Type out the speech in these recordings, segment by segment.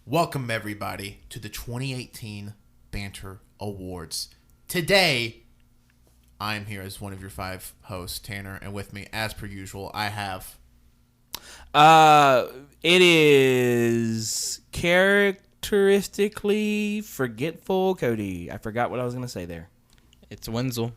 Welcome, everybody, to the 2018 Banter Awards. Today, I'm here as one of your 5 hosts, Tanner, and with me, as per usual, I have... It is characteristically forgetful Cody. I forgot what I was going to say there. It's Wenzel.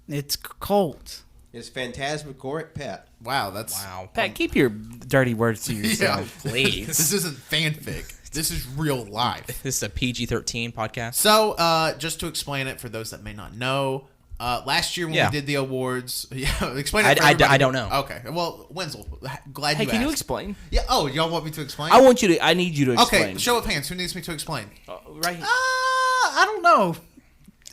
It's Colt. It's phantasmagoric Pat. Wow, that's... Wow. Pat, keep your dirty words to yourself, please. This isn't fanfic. This is real life. This is a PG-13 podcast. So, just to explain it for those that may not know, last year when we did the awards... explain it for everybody. I don't know. Okay. Well, Wenzel, glad Hey, you can you asked. explain? Yeah. Oh, y'all want me to explain? I need you to explain. Okay, show of hands. Who needs me to explain? Right here. I don't know.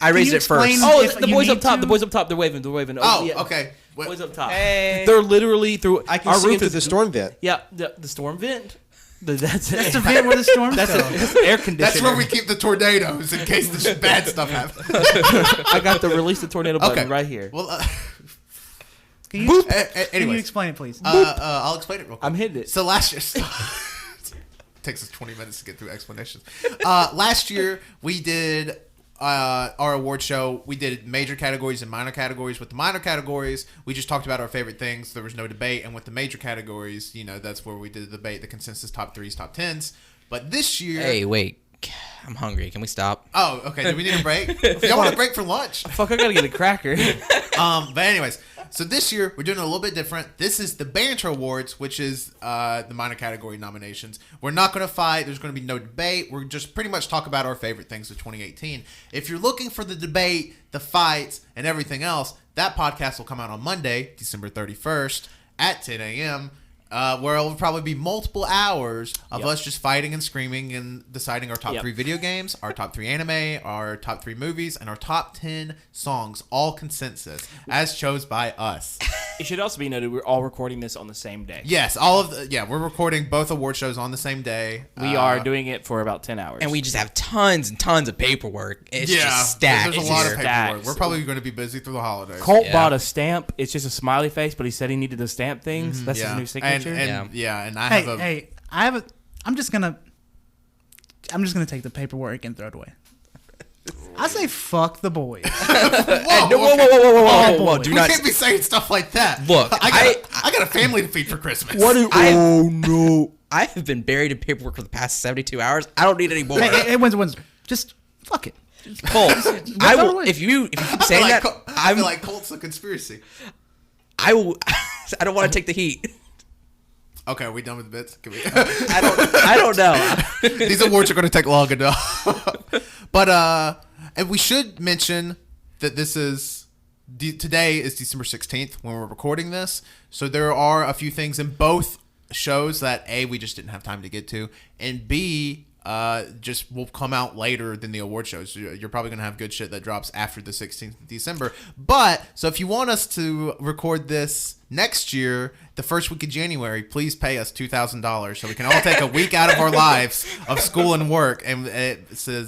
I raised you it first. explain- Oh, if the you boys need up top. to- The boys up top. They're waving. Oh, yeah. okay. Boys up top. Hey. They're literally through. I can our see roof it through is the storm vent. Yeah, the storm vent. That's That's the vent where the storm That's goes. that's air conditioner. That's where we keep the tornadoes in case the bad stuff happens. I got the release the tornado button Okay. right here. Well, Can you, anyways, can you explain it, please? I'll explain it real quick. I'm hitting it. So last year... takes us 20 minutes to get through explanations. Last year, we did... our award show, we did major categories and minor categories. With the minor categories, we just talked about our favorite things. There was no debate. And with the major categories, that's where we did the debate, the consensus top 3s, top 10s. But this year... Hey, wait. I'm hungry. Can we stop? Oh, okay. Do we need a break? Y'all want a break for lunch? Fuck, I gotta get a cracker. But anyways, so this year we're doing it a little bit different. This is the Banter Awards, which is the minor category nominations. We're not going to fight. There's going to be no debate. We're just pretty much talk about our favorite things of 2018. If you're looking for the debate, the fights, and everything else, that podcast will come out on Monday, December 31st at 10 a.m., where it will probably be multiple hours of us just fighting and screaming and deciding our top 3 video games, our top 3 anime, our top 3 movies, and our top 10 songs, all consensus, as chose by us. It should also be noted we're all recording this on the same day. Yes, we're recording both award shows on the same day. We are doing it for about 10 hours. And we just have tons and tons of paperwork. It's just stacked. There's a lot of here. paperwork. Stacks. We're probably going to be busy through the holidays. Colt bought a stamp. It's just a smiley face, but he said he needed to stamp things. That's his new And signature. and I hey, have a... hey, I'm just gonna take the paperwork and throw it away. I say fuck the boys. Whoa. Do we not. can't be saying stuff like that. Look, I got a family to feed for Christmas. No. I have been buried in paperwork for the past 72 hours. I don't need any more. hey, when's just fuck it. Colt, I will. If you keep saying that, I feel like Colt's a conspiracy. I will. I don't want to take the heat. Okay, are we done with the bits? Can we... I don't know. These awards are going to take long enough. But and we should mention that this is today is December 16th when we're recording this. So there are a few things in both shows that A, we just didn't have time to get to, and B, just will come out later than the award shows. You're probably going to have good shit that drops after the 16th of December. But, so if you want us to record this next year, the first week of January, please pay us $2,000 so we can all take a week out of our lives of school and work, and it says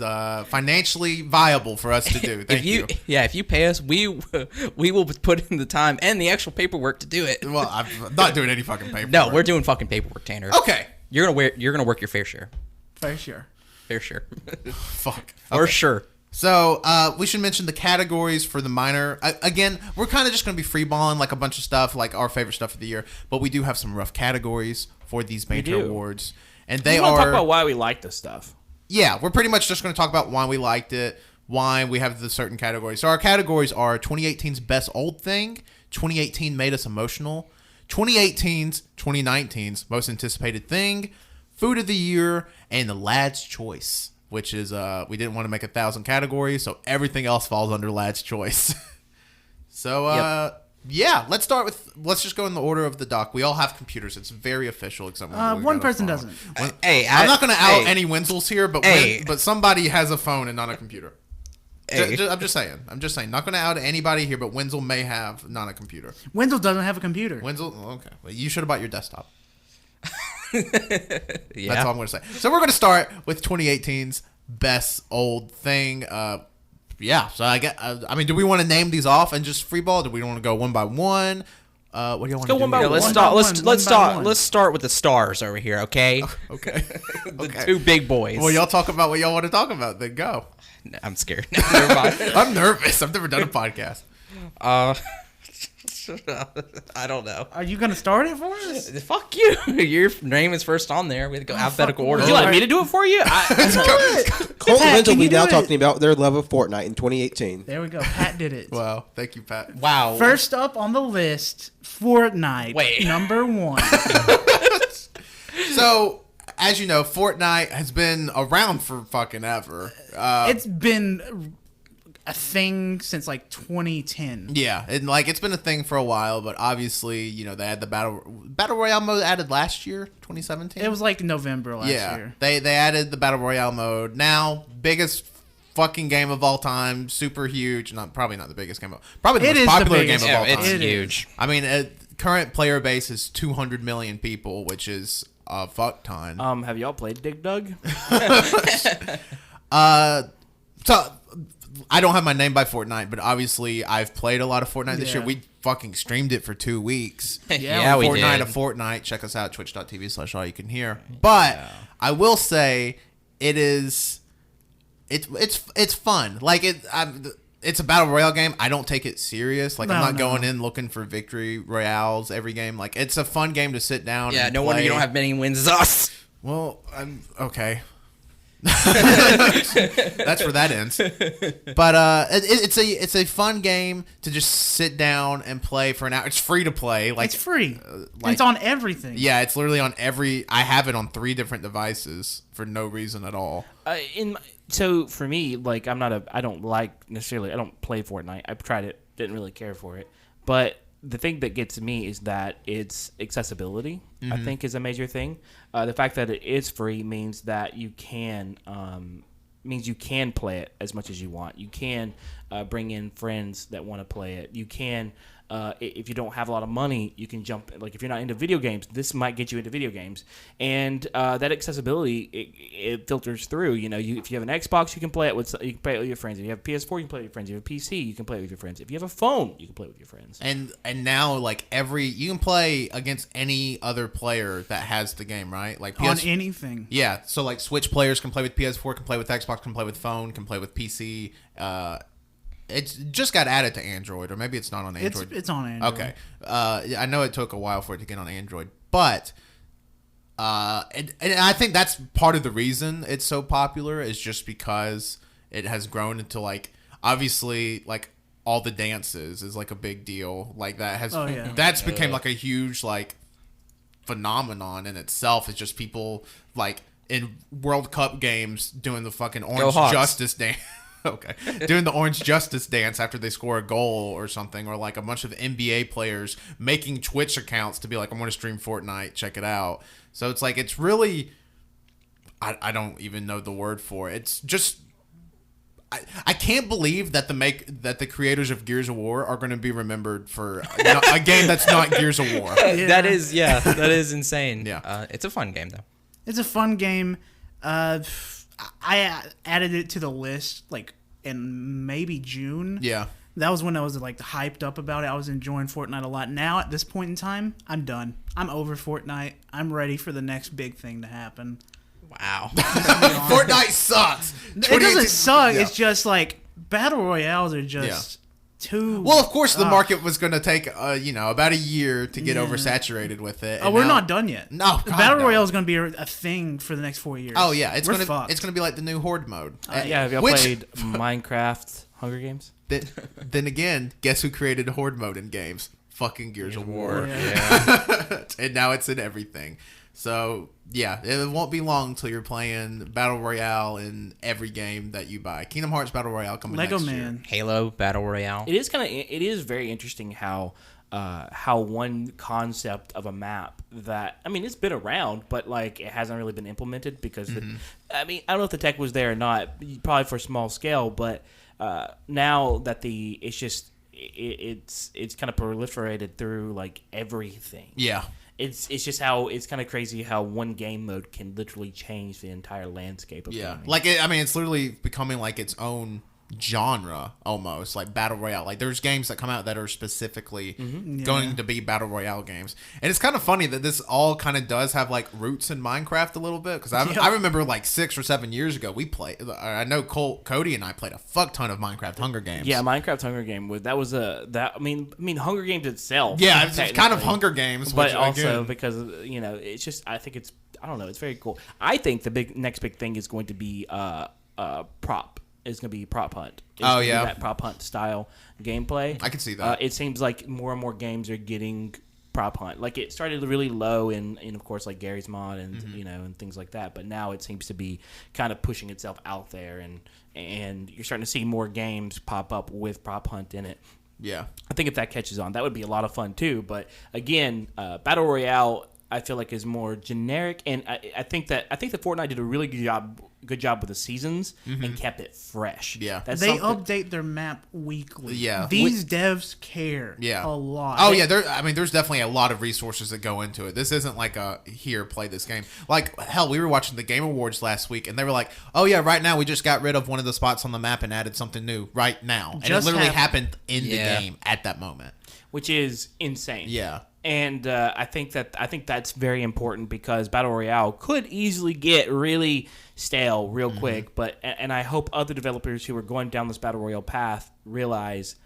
financially viable for us to do. Thank you. Yeah, if you pay us, we will put in the time and the actual paperwork to do it. Well, I'm not doing any fucking paperwork. No, we're doing fucking paperwork, Tanner. Okay. You're gonna work your fair share. For sure. Fair share. Fuck. For Okay. sure. So, we should mention the categories for the minor. Again, we're kind of just going to be freeballing like a bunch of stuff, like our favorite stuff of the year. But we do have some rough categories for these Banter Awards. And they want to talk are... about why we like this stuff. Yeah, we're pretty much just going to talk about why we liked it, why we have the certain categories. So our categories are 2018's Best Old Thing, 2018 Made Us Emotional, 2019's Most Anticipated Thing, Food of the Year, and the Lad's Choice, which is, we didn't want to make 1,000 categories, so everything else falls under Lad's Choice. So, yeah, let's just go in the order of the doc. We all have computers. It's very official, except One person doesn't. I'm not going to out any Wenzels here, but Hey. but somebody has a phone and not a computer. Hey. I'm just saying. Not going to out anybody here, but Wenzel may have not a computer. Wenzel doesn't have a computer. Wenzel, okay. Well, you should have bought your desktop. Yeah. That's all I'm going to say. So we're going to start with 2018's Best Old Thing. Yeah. So I mean, do we want to name these off and just freeball? Do we want to go one by one? What do y'all want go to do? one by here? one. Let's start with the stars over here, okay? Okay. The two big boys. Well, y'all talk about what y'all want to talk about. Then go. No, I'm scared. Never mind. I'm nervous. I've never done a podcast. I don't know. Are you gonna start it for us? Fuck you. Your name is first on there. We have to go alphabetical order. Would you like me to do it for you? Colt and Vince will can be you now do it? talking about their love of Fortnite in 2018. There we go. Pat did it. Wow. Thank you, Pat. Wow. First up on the list, Fortnite. Wait. Number 1. So, as you know, Fortnite has been around for fucking ever. It's been a thing since like 2010. Yeah, and like it's been a thing for a while, but obviously, you know, they had the battle royale mode added last year, 2017. It was like November last year. They added the battle royale mode. Now, biggest fucking game of all time, super huge. Probably not the biggest game, probably the It most is the popular game biggest. of all Yeah, time. it's It is. huge. I mean, current player base is 200 million people, which is a fuck ton. Have y'all played Dig Dug? So I don't have my name by Fortnite, but obviously I've played a lot of Fortnite this Yeah. year. We fucking streamed it for 2 weeks. Yeah, we Fortnite did. a Fortnite. Check us out, twitch.tv/AllYouCanHear. But I will say it's fun. Like it's a battle royale game. I don't take it serious. Like I'm No, not no. going in looking for victory royales every game. Like it's a fun game to sit down. Yeah, and no wonder you play. don't have many wins as us. Well, I'm okay. That's where that ends. But it's a fun game to just sit down and play for an hour. It's free to play. Like It's free. like- It's on everything. yeah, it's literally on every. I have it on 3 different devices for no reason at all. So for me, like I don't play Fortnite. I've tried it, didn't really care for it. But the thing that gets me is that its accessibility, I think, is a major thing. The fact that it is free means that you can play it as much as you want. You can bring in friends that want to play it. You can, if you don't have a lot of money, you can jump. Like if you're not into video games, this might get you into video games. And that accessibility, it filters through. You know, if you have an Xbox, you can play it with your friends. If you have a PS4, you can play it with your friends. If you have a PC, you can play it with your friends. If you have a phone, you can play it with your friends. And now like you can play against any other player that has the game, right? Like On anything. yeah. So like Switch players can play with PS4, can play with Xbox, can play with phone, can play with PC. It's just got added to Android, or maybe it's not on Android. It's on Android. Okay. I know it took a while for it to get on Android, but and I think that's part of the reason it's so popular is just because it has grown into like obviously like all the dances is like a big deal. Like that has that's became like a huge like phenomenon in itself. It's just people like in World Cup games doing the fucking Orange Hawks. Justice dance. Okay. Doing the Orange Justice dance after they score a goal or something, or like a bunch of NBA players making Twitch accounts to be like, I'm going to stream Fortnite, check it out. So it's like, it's really, I don't even know the word for it. It's just, I can't believe that the creators of Gears of War are going to be remembered for a game that's not Gears of War. That is insane. Yeah. It's a fun game though. It's a fun game. I added it to the list like in maybe June. Yeah. That was when I was like hyped up about it. I was enjoying Fortnite a lot. Now at this point in time, I'm done. I'm over Fortnite. I'm ready for the next big thing to happen. Wow. Fortnite sucks. It doesn't suck. Yeah. It's just like battle royales are just too. Well, of course, the market was going to take, about a year to get oversaturated with it. Oh, and we're now- not done yet. No, the God, battle no. royale is going to be a thing for the next 4 years. Oh yeah, it's We're gonna fucked. it's gonna be like the new Horde mode. Yeah, have y'all played Minecraft Hunger Games? Then again, guess who created Horde mode in games? Fucking Gears of War. Yeah. And now it's in everything. So yeah, it won't be long until you're playing Battle Royale in every game that you buy. Kingdom Hearts Battle Royale coming Lego next Man. year. Halo Battle Royale. It is very interesting how one concept of a map that, I mean, it's been around, but like it hasn't really been implemented because I don't know if the tech was there or not, probably for small scale, but now that it's kind of proliferated through like everything. Yeah. It's just how it's kind of crazy how one game mode can literally change the entire landscape of Yeah. gaming. Like it's literally becoming like its own genre almost, like battle royale. Like there's games that come out that are specifically going to be battle royale games, and it's kind of funny that this all kind of does have like roots in Minecraft a little bit, because I remember like 6 or 7 years ago we played. I know Cody and I played a fuck ton of Minecraft Hunger Games. Yeah, Minecraft Hunger Game I mean Hunger Games itself. Yeah, it's kind of Hunger Games, but which, also again, because it's just I think it's I don't know, it's very cool. I think the next big thing is going to be prop. It's going to be prop hunt. That prop hunt style gameplay. I can see that. It seems like more and more games are getting prop hunt. Like it started really low in of course like Gary's Mod and and things like that, but now it seems to be kind of pushing itself out there, and you're starting to see more games pop up with prop hunt in it. Yeah. I think if that catches on, that would be a lot of fun too. But again, Battle Royale I feel like is more generic, and I think that Fortnite did a really good job with the seasons and kept it fresh. Yeah. They update their map weekly. Yeah. These devs care a lot. Oh, yeah. There's definitely a lot of resources that go into it. This isn't like here, play this game. Like, hell, we were watching the Game Awards last week, and they were like, oh, yeah, right now we just got rid of one of the spots on the map and added something new right now. And it literally happened in the game at that moment. Which is insane. Yeah. And I think that's very important, because Battle Royale could easily get really stale real quick. But I hope other developers who are going down this Battle Royale path realize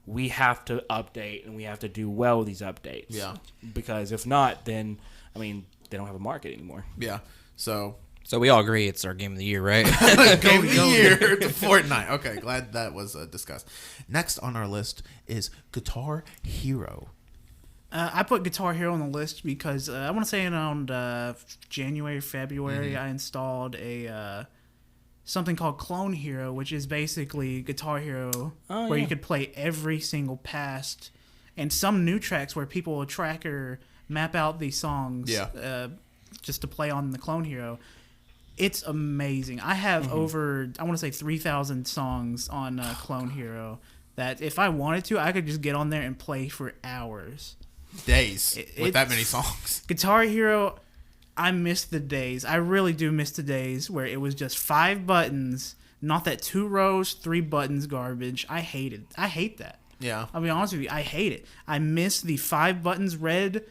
we have to update and we have to do well with these updates. Yeah. Because if not, then they don't have a market anymore. Yeah. So we all agree it's our game of the year, right? Game of the year to Fortnite. Okay, glad that was discussed. Next on our list is Guitar Hero. I put Guitar Hero on the list because I want to say around January, February, I installed something called Clone Hero, which is basically Guitar Hero, where you could play every single past and some new tracks where people will track or map out these songs just to play on the Clone Hero. It's amazing. I have over, I want to say 3,000 songs on Clone Hero that if I wanted to, I could just get on there and play for hours. Days with that many songs. Guitar Hero, I miss the days. I really do miss the days where it was just 5 buttons, not that 2 rows, 3 buttons garbage. I hate it. I hate that. Yeah. I'll be honest with you. I hate it. I miss the 5 buttons: red,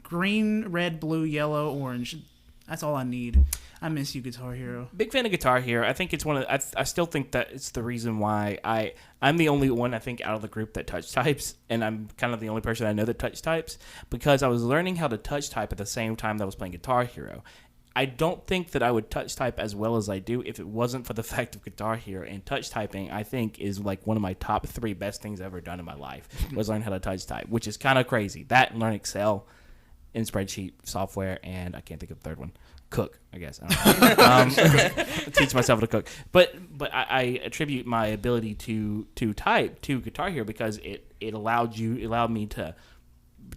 green, red, blue, yellow, orange. That's all I need. I miss you, Guitar Hero. Big fan of Guitar Hero. I think it's I still think that it's the reason why I'm the only one, I think, out of the group that touch types, and I'm kind of the only person I know that touch types, because I was learning how to touch type at the same time that I was playing Guitar Hero. I don't think that I would touch type as well as I do if it wasn't for the fact of Guitar Hero. And touch typing, I think, is like one of my top 3 best things I've ever done in my life, was learn how to touch type, which is kind of crazy. That and learn Excel in spreadsheet software, and I can't think of the third one. Cook, I guess. I don't know. Teach myself to cook. But I attribute my ability to type to Guitar Hero because it allowed me to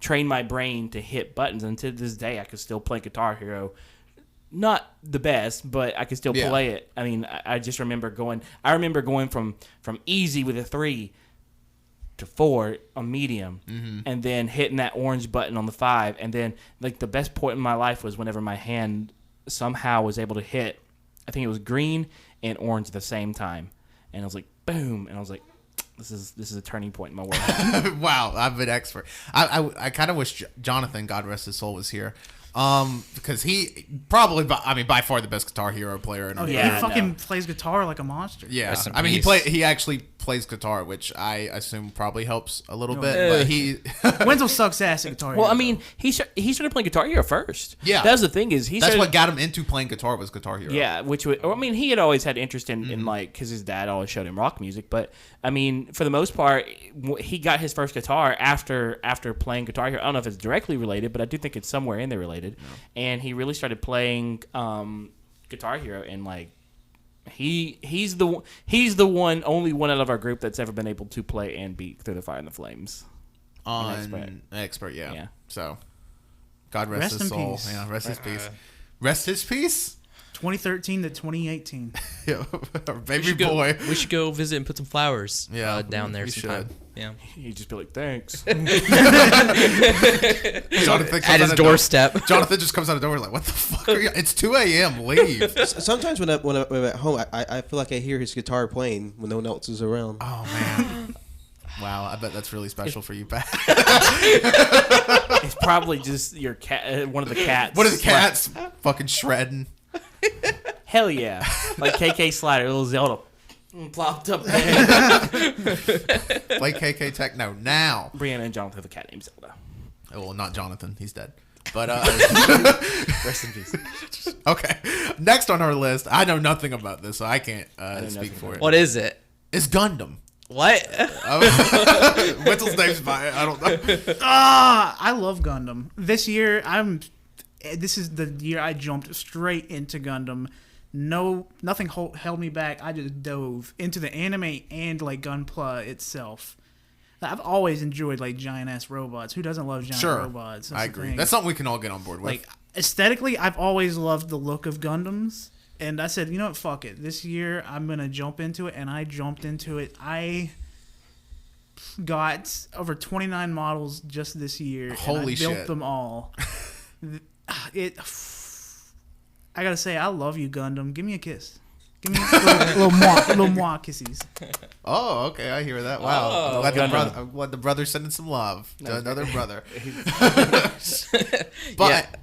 train my brain to hit buttons. And to this day, I could still play Guitar Hero. Not the best, but I could still play it. I mean, I just remember going from easy with a 3 to 4 on medium, and then hitting that orange button on the 5, and then like the best point in my life was whenever my hand somehow was able to hit, I think it was green and orange at the same time, and I was like boom, and I was like, this is a turning point in my world. Wow, I'm an expert. I kind of wish Jonathan, God rest his soul, was here. Because he probably, by far the best Guitar Hero player in our he fucking plays guitar like a monster. Yeah, he actually plays guitar, which I assume probably helps a little bit. But Wenzel sucks ass at Guitar Hero. Well, I mean, he started playing Guitar Hero first. Yeah, that's the thing is that's what got him into playing guitar was Guitar Hero. Yeah, he had always had interest in like, because his dad always showed him rock music. But I mean, for the most part, he got his first guitar after playing Guitar Hero. I don't know if it's directly related, but I do think it's somewhere in there related. No. And he really started playing Guitar Hero, and like he's the only one out of our group that's ever been able to play and beat Through the Fire and the Flames on expert. Yeah. So God rest his in soul. Peace. Yeah, rest his peace. Rest his peace. 2013 to 2018. Yeah, our baby boy. We should go visit and put some flowers Yeah, down there we sometime. should. Yeah. He'd just be like, thanks. Jonathan comes At his out of doorstep. Jonathan just comes out of the door like, "What the fuck are you? It's 2 a.m. Leave." Sometimes when I'm at home, I feel like I hear his guitar playing when no one else is around. Oh man. Wow, I bet that's really special for you, Pat. It's probably just your cat, one of the cats. What are the cats fucking shredding? Hell yeah. Like KK Slider, little Zelda plopped up there. Play KK Techno now. Brianna and Jonathan have a cat named Zelda. Oh, well, not Jonathan. He's dead. But Rest in peace. okay. Next on our list, I know nothing about this, so I can't know speak nothing for it. What is it? It's Gundam. What? What's name's by it? I don't know. I love Gundam. This year, this is the year I jumped straight into Gundam. Nothing held me back. I just dove into the anime and like Gunpla itself. I've always enjoyed like giant ass robots. Who doesn't love giant robots? That's I the agree. thing. That's something we can all get on board with. Like aesthetically, I've always loved the look of Gundams. And I said, you know what, fuck it. This year, I'm going to jump into it. And I jumped into it. I got over 29 models just this year. Holy and I shit. built them all. I got to say, I love you, Gundam. Give me a kiss. Give me little moi kisses. Oh, okay. I hear that. Wow. Oh, I'm glad the brother's sending some love to another brother.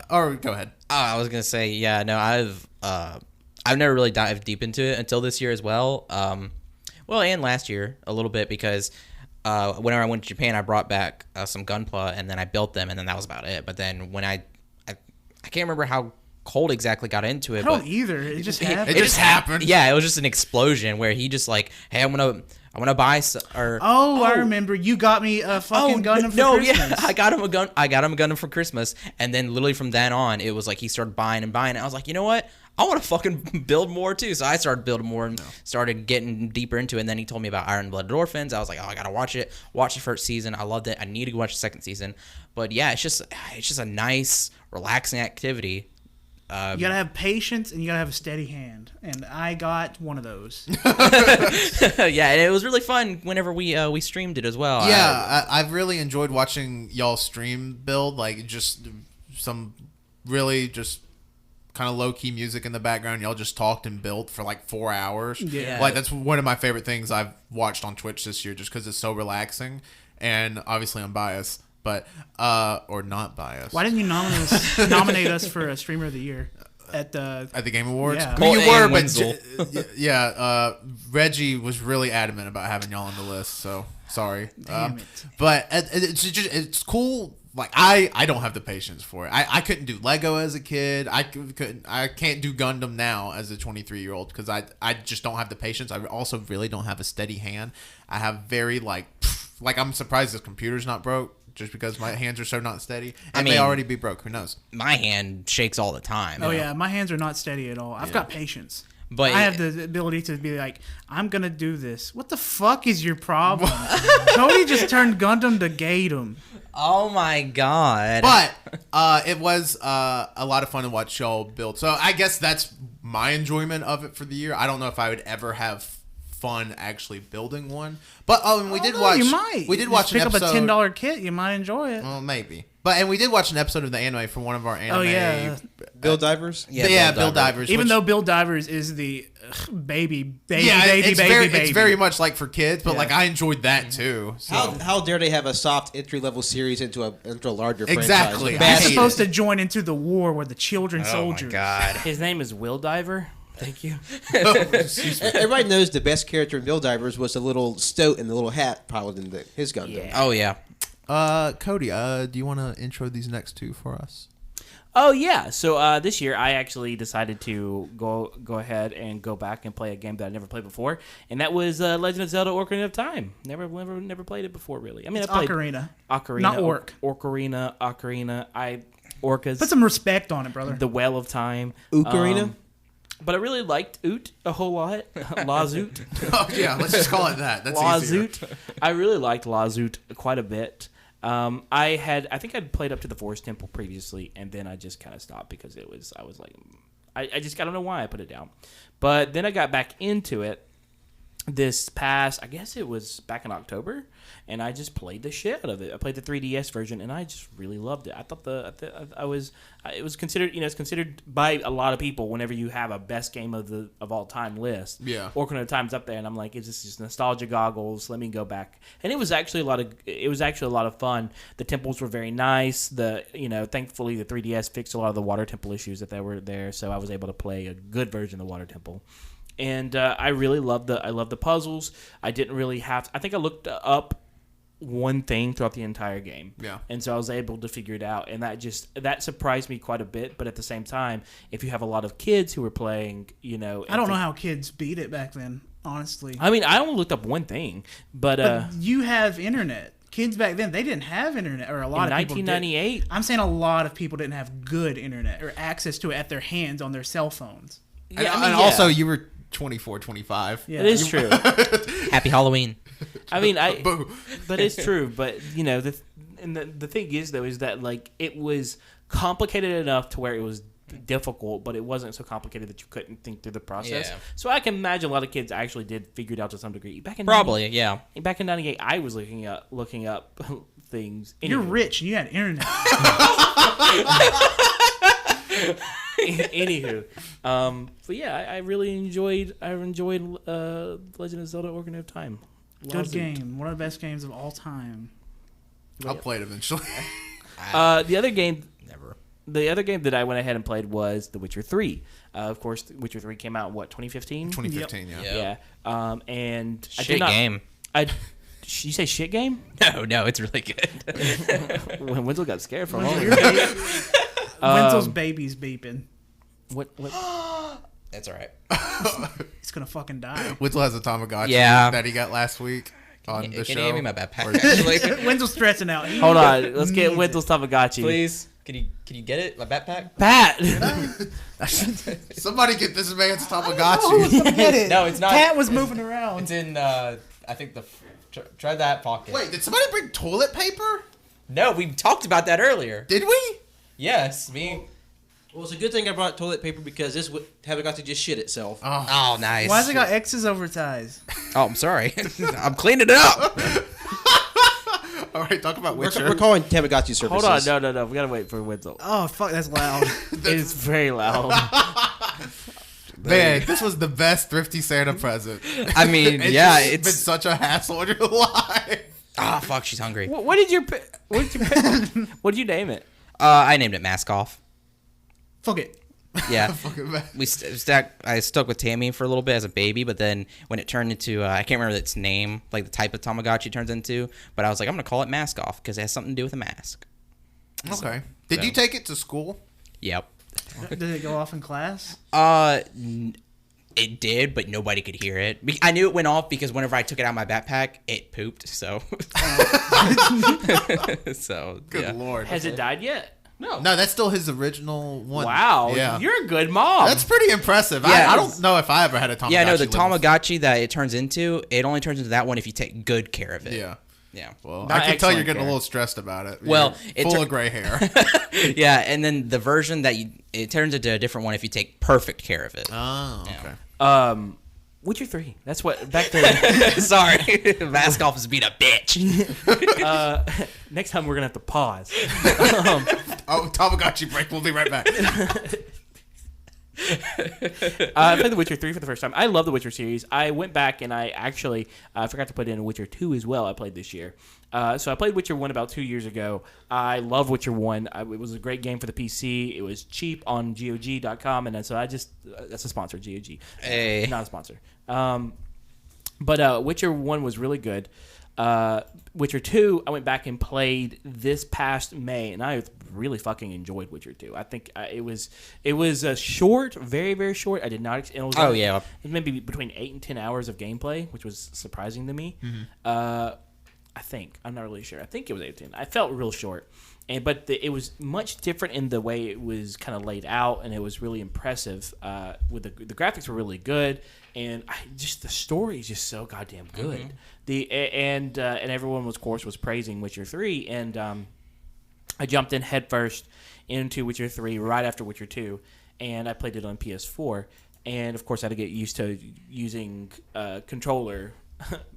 Or go ahead. I was gonna say, yeah, no, I've never really dived deep into it until this year as well. And last year a little bit because whenever I went to Japan, I brought back some Gunpla and then I built them and then that was about it. But then when I can't remember how Cold exactly got into it. I don't either. It just happened. It just happened. Yeah, it was just an explosion where he just like, hey, I'm gonna buy I remember you got me a fucking Gundam for Christmas. Yeah, I got him a Gundam for Christmas, and then literally from then on, it was like he started buying and buying. And I was like, you know what? I want to fucking build more too. So I started building more and started getting deeper into it. And then he told me about Iron Blooded Orphans. I was like, oh, I gotta watch it. Watch the first season. I loved it. I need to watch the second season. But yeah, it's just a nice, relaxing activity. You gotta have patience and you gotta have a steady hand, and I got one of those. Yeah, and it was really fun whenever we streamed it as well. Yeah, I've really enjoyed watching y'all stream build, like just some really just kind of low key music in the background. Y'all just talked and built for like 4 hours. Yeah. Like that's one of my favorite things I've watched on Twitch this year, just because it's so relaxing. And obviously I'm biased. But or not biased. Why didn't you nominate us for a streamer of the year at the Game Awards? Yeah. I mean, you Cole were, and but Wenzel. Reggie was really adamant about having y'all on the list. So sorry. Damn it. But it's cool. Like I don't have the patience for it. I couldn't do Lego as a kid. I can't do Gundam now as a 23-year-old because I just don't have the patience. I also really don't have a steady hand. I have very like I'm surprised this computer's not broke. Just because my hands are so not steady. And may already be broke. Who knows? My hand shakes all the time. Oh, yeah. My hands are not steady at all. I've got patience. But I have the ability to be like, I'm going to do this. What the fuck is your problem? Cody just turned Gundam to Gatum. Oh, my God. But it was a lot of fun to watch y'all build. So I guess that's my enjoyment of it for the year. I don't know if I would ever have fun actually building one, but we did watch. You might. We did Just watch an pick episode. up a $10 kit. You might enjoy it. Well, maybe. And we did watch an episode of the anime for one of our anime. Oh, yeah. Bill Divers? Bill Divers. Even which- though Bill Divers is the baby. It's very much like for kids, but Yeah. like I enjoyed that too. So. How dare they have a soft entry level series into a larger Exactly. franchise? I He's hate supposed it. to join into the war where the children Oh, soldiers. my God. His name is Will Diver. Thank you. Everybody knows the best character in Bill Divers was the little stoat and the little hat piloting his Gundam. Yeah. Oh, yeah. Cody, do you want to intro these next two for us? Oh yeah, so this year I actually decided to go ahead and go back and play a game that I never played before, and that was Legend of Zelda: Ocarina of Time. Never played it before, really. I mean, It's I played Ocarina. Ocarina, Not Orc. Ocarina. Orcas. Put some respect on it, brother. The Well of Time. Ocarina? But I really liked Oot a whole lot. La Zoot. Oh yeah, let's just call it that. That's La easier. Zoot. I really liked La Zoot quite a bit. I think I'd played up to the Forest Temple previously, and then I just kind of stopped because I was like, I don't know why I put it down. But then I got back into it this past, I guess it was back in October, and I just played the shit out of it. I played the 3DS version, and I just really loved it. I thought it was considered, it's considered by a lot of people whenever you have a best game of all time list. Yeah. Ocarina of Time's up there, and I'm like, is this just nostalgia goggles? Let me go back. And it was actually a lot of fun. The temples were very nice. Thankfully the 3DS fixed a lot of the water temple issues that were there, so I was able to play a good version of Water Temple. And I really loved the puzzles. I didn't really have. I think I looked up one thing throughout the entire game. Yeah. And so I was able to figure it out, and that surprised me quite a bit. But at the same time, if you have a lot of kids who are playing, I don't know how kids beat it back then. Honestly, I mean, I only looked up one thing, but you have internet. Kids back then, they didn't have internet, or a lot of people did. 1998. I'm saying a lot of people didn't have good internet or access to it at their hands on their cell phones. Yeah, and also you were 24, 25. Yeah. It is true. Happy Halloween. I mean, Boo. but it's true. But the thing is though is that like it was complicated enough to where it was difficult, but it wasn't so complicated that you couldn't think through the process. Yeah. So I can imagine a lot of kids actually did figure it out to some degree. Back in Probably, yeah. Back in '98, I was looking up things. You're Anywho. rich and you had internet. Anywho, but yeah, I really enjoyed. Legend of Zelda: Ocarina of Time. Good game. One of the best games of all time. I'll play it eventually. The other game. Never. The other game that I went ahead and played was The Witcher 3. Of course, Witcher 3 came out in, 2015? 2015, Yep. yeah. Yeah. And I Shit did not, game. You say shit game? No, it's really good. When Wenzel got scared for a Wenzel's moment. Wenzel's baby's beeping. What? That's all right. He's gonna fucking die. Whittle has a Tamagotchi Yeah. that he got last week on the show. Can you hand me my backpack, actually? Wenzel's stressing out. He Hold on. Let's get needs Wenzel's Tamagotchi. Please? Can you get it? My backpack? Pat! Somebody get this man's Tamagotchi. Get it. No, it's not. Cat was moving around. It's in, I think try that pocket. Wait, did somebody bring toilet paper? No, we talked about that earlier. Did we? Yes, me. Well, it's a good thing I brought toilet paper because this haven't got to just shit itself. Oh, nice. Why's it got X's over its eyes? Oh, I'm sorry. I'm cleaning it up. All right, talk about Witcher. We're calling Tamagotchi services. Hold on. No. We gotta wait for Wenzel. Oh fuck, that's loud. It's very loud. Man, this was the best Thrifty Santa present. I mean, It's yeah, just it's... been such a hassle in your life. Ah, fuck, she's hungry. What did you name it? I named it Mask Off. Fuck it. Yeah. Fucking man. I stuck with Tammy for a little bit as a baby, but then when it turned into, I can't remember its name, like the type of Tamagotchi it turns into, but I was like, I'm going to call it Mask Off because it has something to do with a mask. Okay. Did you take it to school? Yep. Did it go off in class? It did, but nobody could hear it. I knew it went off because whenever I took it out of my backpack, it pooped, so. So, Good yeah. Lord. Has it died yet? No, that's still his original one. Wow. Yeah. You're a good mom. That's pretty impressive. Yeah, I don't know if I ever had a Tamagotchi. Yeah, no, the living- Tamagotchi that it turns into, it only turns into that one if you take good care of it. Yeah. Yeah. Well, Not I can tell you're excellent getting care. a little stressed about it. Well, You're full of gray hair. Yeah, and then the version that it turns into a different one if you take perfect care of it. Oh, okay. Yeah. Witcher 3. That's what. Back to. Sorry, Mask Off is being a bitch. Next time we're gonna have to pause. Oh, Tamagotchi break. We'll be right back. I played The Witcher 3 for the first time. I love the Witcher series. I went back and I actually forgot to put in Witcher 2 as well. I played this year. So I played Witcher 1 about 2 years ago. I love Witcher 1. It was a great game for the PC. It was cheap on GOG.com. And so that's a sponsor, GOG. Hey. Not a sponsor. But Witcher 1 was really good. Witcher 2, I went back and played this past May, and I really fucking enjoyed Witcher 2. I think it was short, very, very short. I did not. It was Oh, yeah. It was maybe between 8 and 10 hours of gameplay, which was surprising to me. I think. I'm not really sure. I think it was 8 to 10. I felt real short. But it was much different in the way it was kind of laid out, and it was really impressive. With the graphics were really good, and just the story is just so goddamn good. And everyone of course was praising Witcher 3, and I jumped in headfirst into Witcher 3 right after Witcher 2. and I played it on PS4. And of course, I had to get used to using controller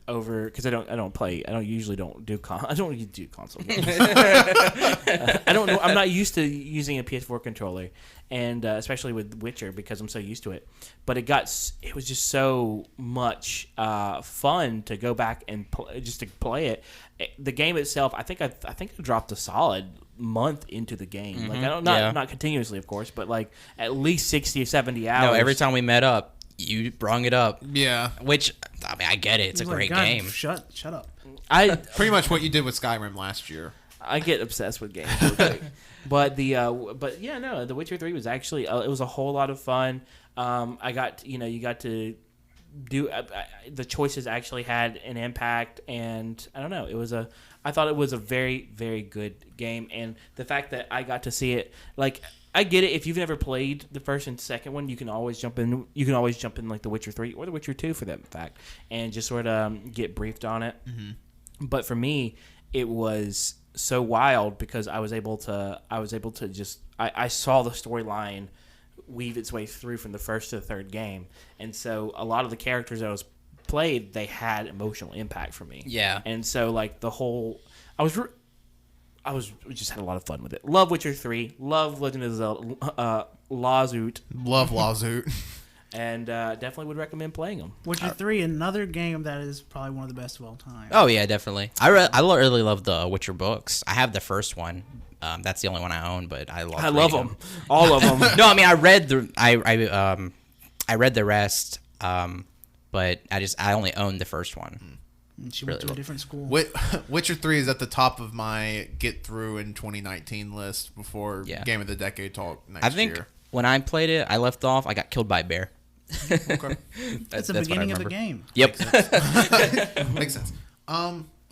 over because I don't usually do console. I don't know. I'm not used to using a PS4 controller, and especially with Witcher because I'm so used to it. But it was just so much fun to go back and play it. The game itself, I think I dropped a solid month into the game. Mm-hmm. Like not continuously, of course, but like at least 60 or 70 hours. No, every time we met up, you brung it up. Yeah. Which, I mean, I get it. It's a great game. Shut up. I Pretty much what you did with Skyrim last year. I get obsessed with games real quick. But The Witcher 3 was actually it was a whole lot of fun. You got to do the choices actually had an impact, and I don't know, I thought it was a very, very good game, and the fact that I got to see it, like, I get it. If you've never played the first and second one, you can always jump in. You can always jump in like The Witcher 3 or The Witcher 2 for that fact, and just sort of get briefed on it. Mm-hmm. But for me, it was so wild because I was able to just I saw the storyline weave its way through from the first to the third game, and so a lot of the characters that was played, they had emotional impact for me. Yeah, and so like the whole, we just had a lot of fun with it. Love Witcher 3. Love Legend of Zelda. Lazoot. Love Lazoot. And definitely would recommend playing them. Witcher 3, another game that is probably one of the best of all time. Oh yeah, definitely. I really love the Witcher books. I have the first one. That's the only one I own, but I love them. All of them. No, I mean I read the rest, but I only owned the first one. And she went to a different school. Witcher 3 is at the top of my get through in 2019 list before Game of the Decade talk next year. I think when I played it, I left off. I got killed by a bear. Okay. That's the beginning of the game. Yep. Makes sense.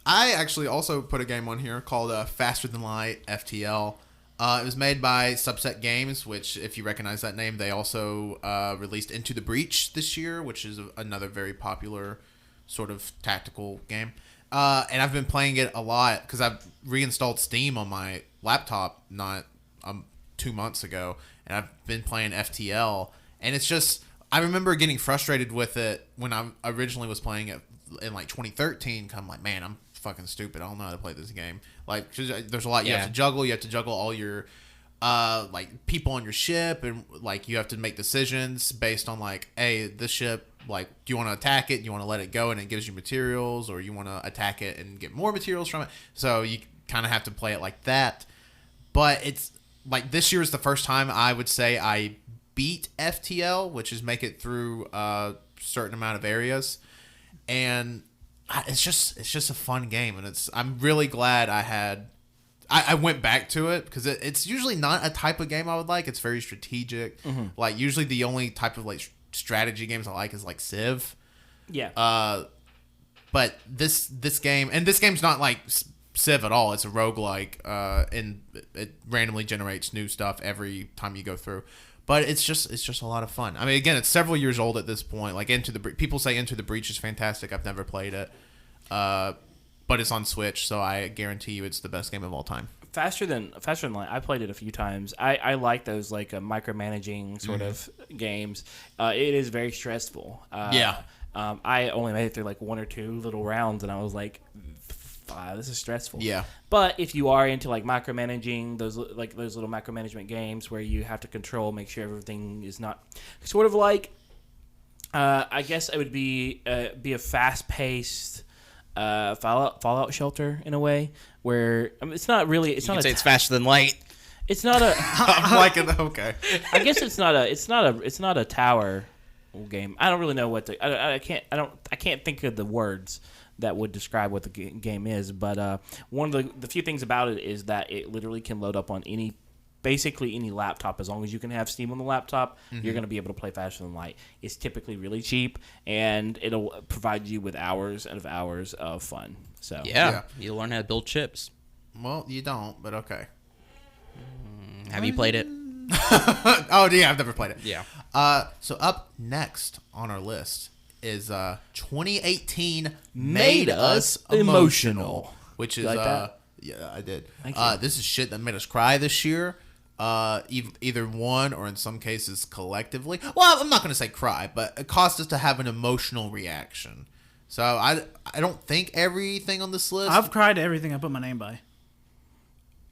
I actually also put a game on here called Faster Than Light FTL. It was made by Subset Games, which, if you recognize that name, they also released Into the Breach this year, which is another very popular sort of tactical game. And I've been playing it a lot because I've reinstalled Steam on my laptop 2 months ago, and I've been playing FTL. And it's just, I remember getting frustrated with it when I originally was playing it in like 2013. I'm like, man, I'm fucking stupid. I don't know how to play this game. Like, 'cause there's a lot you have to juggle. You have to juggle all your like people on your ship, and like you have to make decisions based on like, hey, this ship, like, do you want to attack it? Do you want to let it go and it gives you materials, or you want to attack it and get more materials from it? So you kind of have to play it like that. But it's like this year is the first time I would say I beat FTL, which is make it through a certain amount of areas, and it's just a fun game, and I'm really glad I went back to it because it's usually not a type of game I would like. It's very strategic. Mm-hmm. Like usually the only type of like strategy games I like is like Civ. Yeah. But this game, and this game's not like Civ at all. It's a roguelike, and it randomly generates new stuff every time you go through. But it's just a lot of fun. I mean, again, it's several years old at this point. Like people say Into the Breach is fantastic. I've never played it, but it's on Switch, so I guarantee you it's the best game of all time. Faster than Light. I played it a few times. I like those like micromanaging sort of games. It is very stressful. I only made it through like one or two little rounds, and I was like, this is stressful. Yeah. But if you are into like micromanaging, those little micromanagement games where you have to control, make sure everything is not sort of like, I guess it would be a fast-paced Fallout Shelter in a way where it's not really. It's you not. Say it's Faster Than Light. It's not a. I'm liking it. Okay. I guess it's not a tower game. I don't really know what I can't think of the words that would describe what the game is, but one of the few things about it is that it literally can load up on basically any laptop. As long as you can have Steam on the laptop, you're going to be able to play Faster Than Light. It's typically really cheap, and it'll provide you with hours and hours of fun. So yeah. You'll learn how to build chips. Well, you don't, but okay. Have you played it? Oh, yeah, I've never played it. Yeah. So up next on our list is 2018 Made Us Emotional, which is like that? yeah, I did. Thank you. This is shit that made us cry this year. either one or in some cases collectively. Well, I'm not going to say cry, but it caused us to have an emotional reaction. So I don't think everything on this list. I've cried at everything I put my name by.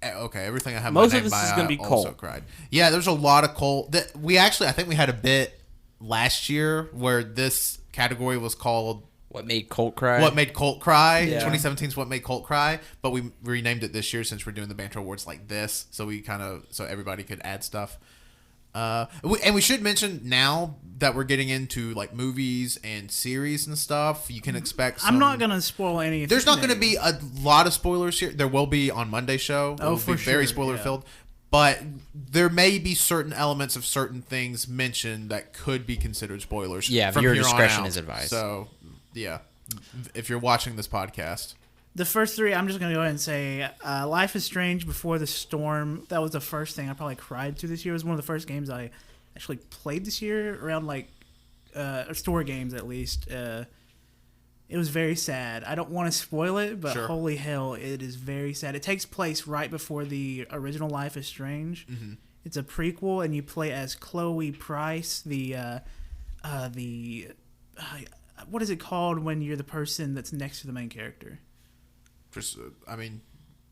Okay, everything I have Most my of name this by, is gonna I be also Colt. cried. Yeah, there's a lot of Colt. I think we had a bit last year where this category was called What made Colt cry? What Made Colt Cry. Yeah. 2017 is What Made Colt Cry, but we renamed it this year since we're doing the Banter Awards like this, so everybody could add stuff. And we should mention now that we're getting into like movies and series and stuff, you can expect I'm not gonna spoil anything. There's not going to be a lot of spoilers here. There will be on Monday's show. It will for be very sure, spoiler yeah. filled. But there may be certain elements of certain things mentioned that could be considered spoilers. Yeah, from viewer here on discretion out. is advised. So, yeah, if you're watching this podcast, The first three, I'm just going to go ahead and say Life is Strange, Before the Storm. That was the first thing I probably cried to this year. It was one of the first games I actually played this year, around like store games at least. It was very sad. I don't want to spoil it, but Sure. holy hell, it is very sad. It takes place right before the original Life is Strange. Mm-hmm. It's a prequel, and you play as Chloe Price, what is it called when you're the person that's next to the main character? just I mean,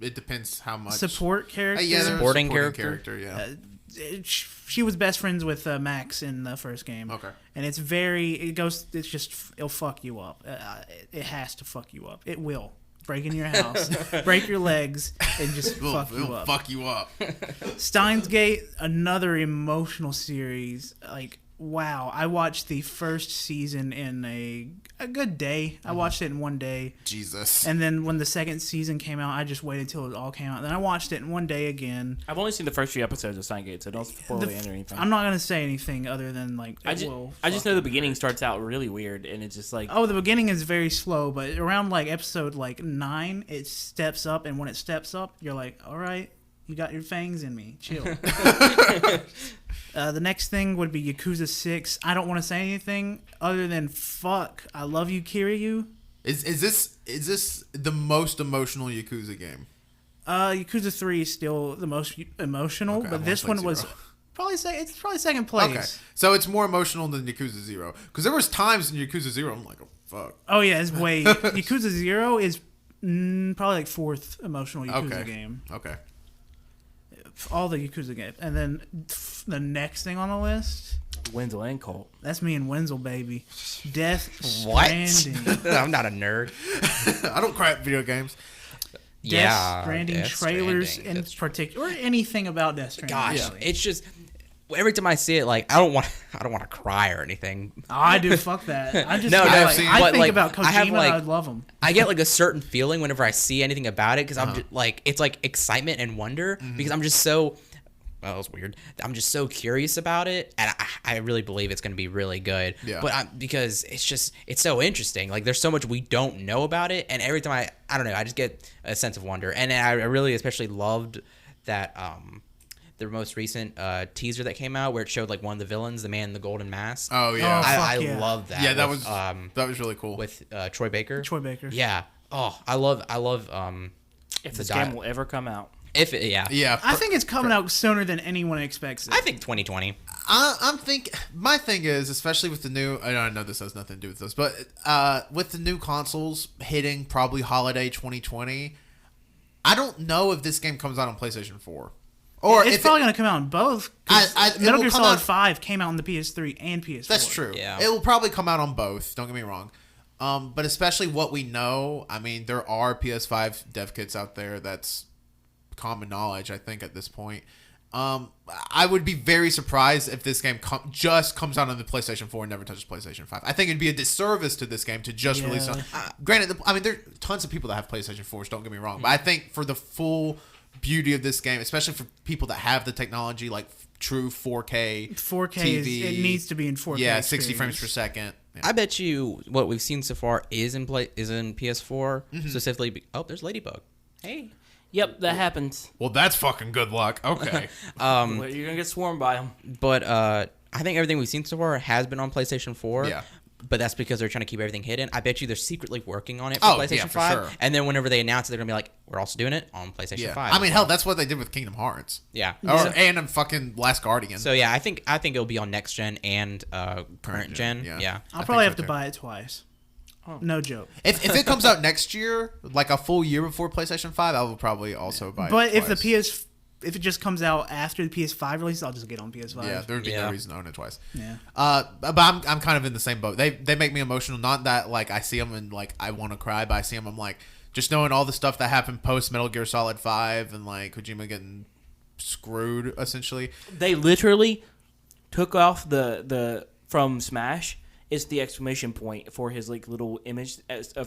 it depends how much Support character. Yeah, they're a Supporting supporting character? Yeah. She was best friends with Max in the first game. Okay. And it'll fuck you up. It has to fuck you up. It will. Break in your house, break your legs, and just fuck you It'll up. fuck you up. Steins Gate, another emotional series. Like, wow. I watched the first season in a good day. I watched it in one day. Jesus. And then when the second season came out, I just waited till it all came out. Then I watched it in one day again. I've only seen the first few episodes of Steingate, so don't spoil the end or anything. I'm not gonna say anything other than like I just know the beginning starts out really weird, and it's just like the beginning is very slow, but around like episode like 9, it steps up, and when it steps up, you're like, all right, you got your fangs in me, chill. The next thing would be Yakuza 6. I don't want to say anything other than fuck. I love you, Kiryu. Is this the most emotional Yakuza game? Yakuza 3 is still the most emotional, Okay, but I've this only one played was Zero. probably second place. Okay, so it's more emotional than Yakuza 0. Because there was times in Yakuza 0 I'm like, oh fuck. Oh yeah, it's way Yakuza 0 is probably like fourth emotional Yakuza game. Okay. All the Yakuza games, and then the next thing on the list, Wenzel and Colt. that's me and Wenzel, baby. Death What? Stranding. I'm not a nerd. I don't cry at video games. Death Stranding Death trailers Stranding. in particular, or anything about Death Stranding. Gosh, really. it's just every time I see it, like I don't want to cry or anything. Oh, I do. Fuck that. I just No, I, no, like, see, I but, think like, about Kojima. I have, like- I'd love him. I get like a certain feeling whenever I see anything about it because I'm just, like it's like excitement and wonder because I'm just so. Well, that was weird. I'm just so curious about it, and I really believe it's going to be really good. Yeah. But because it's so interesting. Like there's so much we don't know about it, and every time I don't know, I just get a sense of wonder. And I really especially loved that the most recent teaser that came out where it showed like one of the villains, the man in the golden mask. Oh yeah. I fuck yeah. love that. Yeah, that with, was really cool. with Troy Baker. Troy Baker. Yeah. Oh, I love If the this dial- game will ever come out. if it, yeah. Yeah. I think it's coming out sooner than anyone expects it. I think 2020. I'm thinking. My thing is, especially with the new. I know this has nothing to do with this, but with the new consoles hitting probably holiday 2020, I don't know if this game comes out on PlayStation 4, or it's if probably going to come out on both. 'cause it Metal will Gear come Solid out- 5 came out on the PS3 and PS4. That's true. Yeah. It will probably come out on both. Don't get me wrong. But especially what we know, I mean, there are PS5 dev kits out there. That's common knowledge, I think, at this point. I would be very surprised if this game just comes out on the PlayStation 4 and never touches PlayStation 5. I think it'd be a disservice to this game to just release it. Granted, I mean, there are tons of people that have PlayStation 4s, don't get me wrong. But I think for the full beauty of this game, especially for people that have the technology, like true 4K 4K TV, it needs to be in 4K. yeah, 60 frames experience. per second. Yeah. I bet you what we've seen so far is in PS4 specifically. Oh, there's Ladybug. Hey. Yep, that happens. Well, that's fucking good luck. Okay. Well, you're gonna get swarmed by them. But I think everything we've seen so far has been on PlayStation 4. Yeah. but that's because they're trying to keep everything hidden. I bet you they're secretly working on it for Oh, PlayStation yeah, for 5. sure. And then whenever they announce it, they're going to be like, we're also doing it on PlayStation Yeah. 5. I mean, hell, that's what they did with Kingdom Hearts. Yeah. And in fucking Last Guardian. So yeah, I think it'll be on next gen and current gen. gen, Yeah. yeah. I'll I probably think have so, to too. buy it twice. No joke. If it comes out next year, like a full year before PlayStation 5, I will probably also buy it. But if twice. if it just comes out after the PS5 release, I'll just get it on PS5. Yeah, there would be Yeah. no reason to own it twice. Yeah. But I'm kind of in the same boat. They make me emotional. Not that like I see them and like I want to cry, but I see them. I'm like just knowing all the stuff that happened post Metal Gear Solid 5 and like Kojima getting screwed essentially. They literally took off the from Smash. It's the exclamation point for his like little image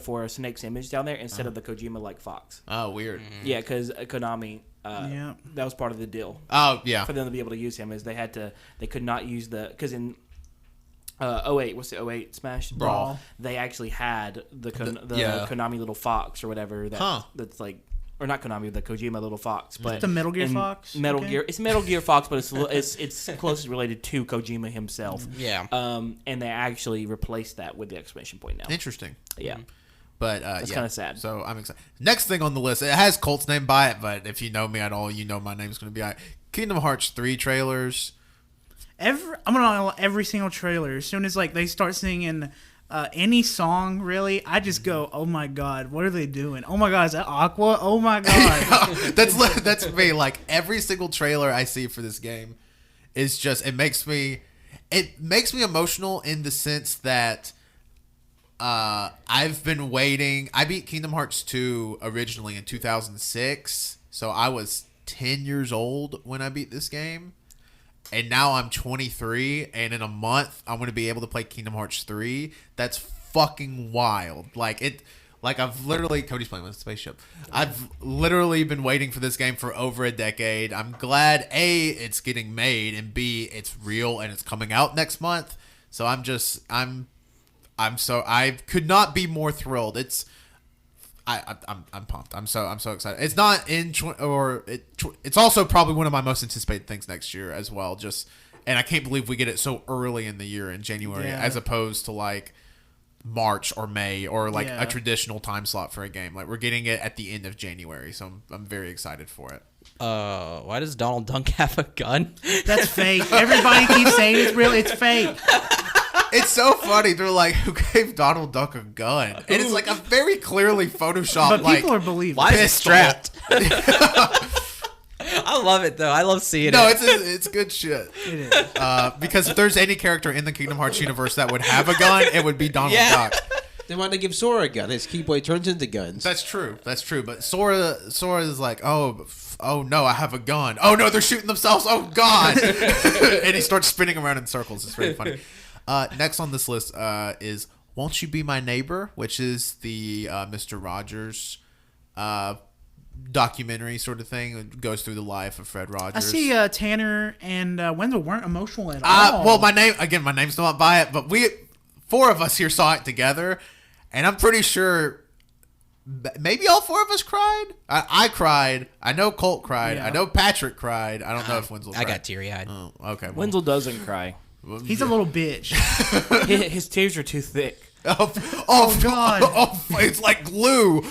for Snake's image down there instead of the Kojima like fox. Oh, weird. Yeah, because Konami. Yeah. That was part of the deal. Oh, yeah. For them to be able to use him is they could not use because in 08, what's the 08 Smash Brawl. they actually had the yeah. Konami little fox or whatever that's like, or not Konami, the Kojima little fox, but The Metal Gear in Fox? Metal Okay. Gear, it's Metal Gear Fox, but it's closely related to Kojima himself. Yeah. And they actually replaced that with the exclamation point now. Interesting. Yeah. But That's yeah. kinda sad. So I'm excited. Next thing on the list, it has Colt's name by it, but if you know me at all, you know my name's going to be on it. Kingdom Hearts 3 trailers. I'm gonna every single trailer. As soon as like they start singing any song, really, I just go, "Oh my god, what are they doing? Oh my god, is that Aqua? Oh my god!" That's me. Like every single trailer I see for this game is just it makes me emotional in the sense that I've been waiting. I beat Kingdom Hearts 2 originally in 2006, so I was 10 years old when I beat this game. And now I'm 23, and in a month I'm going to be able to play Kingdom Hearts 3. That's fucking wild. Like I've literally Cody's playing with a spaceship. I've literally been waiting for this game for over a decade. I'm glad A, it's getting made, and B, it's real and it's coming out next month. So I could not be more thrilled. I'm pumped. I'm so excited. It's not it's also probably one of my most anticipated things next year as well. And I can't believe we get it so early in the year in January as opposed to like March or May or like a traditional time slot for a game. Like we're getting it at the end of January, so I'm very excited for it. Why does Donald Duck have a gun? That's fake. Everybody keeps saying it's real. It's fake. It's so funny. They're like, who gave Donald Duck a gun? And it's like a very clearly photoshopped. But like, people are believing. Why is it pistol. strapped? I love it though. I love seeing No, it. it's good shit. It is. Because if there's any character in the Kingdom Hearts universe that would have a gun, it would be Donald Yeah. Duck. They want to give Sora a gun. His Keyblade turns into guns. That's true. But Sora is like, oh no, I have a gun. Oh no, they're shooting themselves. Oh god! And he starts spinning around in circles. It's very funny. Next on this list is "Won't You Be My Neighbor," which is the Mr. Rogers documentary sort of thing. It goes through the life of Fred Rogers. I see Tanner and Wendell weren't emotional at all. Well, my name's not by it, but four of us here saw it together, and I'm pretty sure maybe all four of us cried. I cried. I know Colt cried. Yeah. I know Patrick cried. I don't know if Wenzel cried. I got teary eyed. Oh, okay. Well, Wenzel doesn't cry. He's a little bitch. His tears are too thick. oh God. Oh, it's like glue.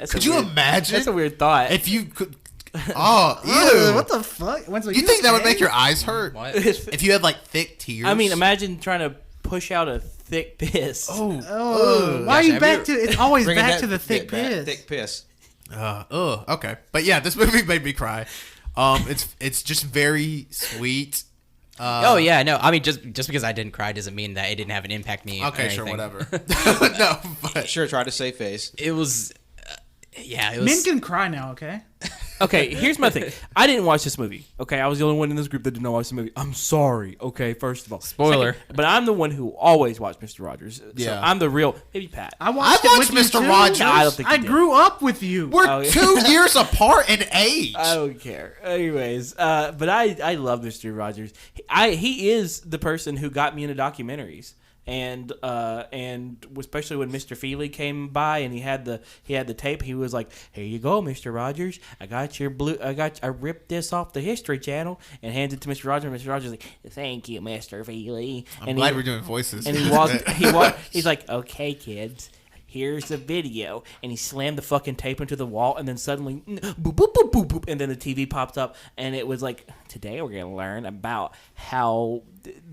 Could you imagine? That's a weird thought. If you could. Oh, ew. What the fuck? Wendell, You think that would okay? make your eyes hurt? What? If you had like thick tears? I mean, imagine trying to push out a thick piss. Oh, why are you Gosh, back to? It's always Bringing back that to the thick piss. Thick piss. Okay. But yeah, this movie made me cry. It's just very sweet. Oh yeah, no. I mean, just because I didn't cry doesn't mean that it didn't have an impact me. Okay, or sure, anything. whatever. No, but Sure, try to save face. It was, yeah. It was. Men can cry now, okay? Okay, here's my thing. I didn't watch this movie. Okay, I was the only one in this group that did not watch the movie. I'm sorry. Okay, first of all, Spoiler. Second, but I'm the one who always watched Mr. Rogers. Yeah. So I'm the real. Maybe Pat. I watched it watched with you Mr. too. Rogers. I don't think you I did. grew up with you. we're Oh, yeah. 2 years apart in age. I don't care. Anyways, but I love Mr. Rogers. He is the person who got me into documentaries. and especially when Mr. Feely came by and he had the tape, he was like, "Here you go, Mr. Rogers. I ripped this off the History Channel," and hands it to Mr. Rogers. And Mr. Rogers is like, "Thank you, Mr. Feely." I'm glad we're doing voices. And he's like, "Okay, kids, here's the video," and he slammed the fucking tape into the wall, and then suddenly, boop, boop, boop, boop, boop, and then the TV popped up, and it was like, today we're gonna learn about how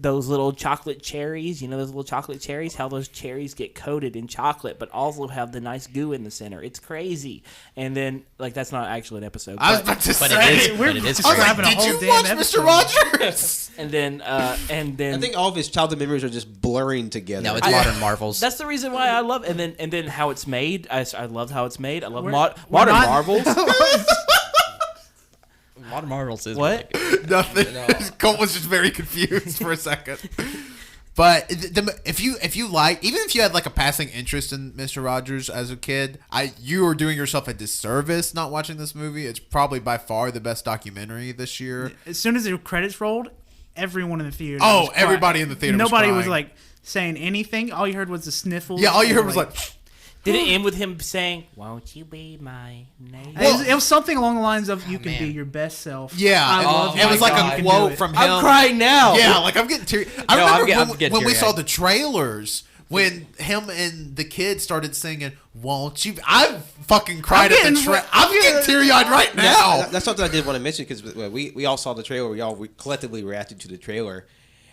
those little chocolate cherries, how those cherries get coated in chocolate, but also have the nice goo in the center. It's crazy. And then, like, that's not actually an episode. I was about to But say, it is. But it is. I was like, having a did whole you damn watch episode. Mr. Rogers? and then I think all of his childhood memories are just blurring together. No, it's modern marvels. that's the reason why I love. And then how it's made. I love how it's made. I love We're modern not- marvels. Modern marvels is What? Nothing. Colt was just very confused for a second. But if you like, even if you had like a passing interest in Mr. Rogers as a kid, you are doing yourself a disservice not watching this movie. It's probably by far the best documentary this year. As soon as the credits rolled, everyone in the theater. Oh, was crying. everybody in the theater was Nobody was crying. like saying anything. All you heard was the sniffles. Yeah, all you and, heard was like, Did it end with him saying, "Won't you be my neighbor?" it was something along the lines of "You can man. be your best self." yeah. I love it you. was like You a can quote do it. from him. I'm crying now. Yeah, like I'm getting teary. I No, remember I'm getting when we saw teary-eyed. the trailers, when him and the kid started singing, "Won't you?" I fucking cried at the trailer. I'm getting teary eyed right now. That's something I did want to mention because we all saw the trailer. We collectively reacted to the trailer,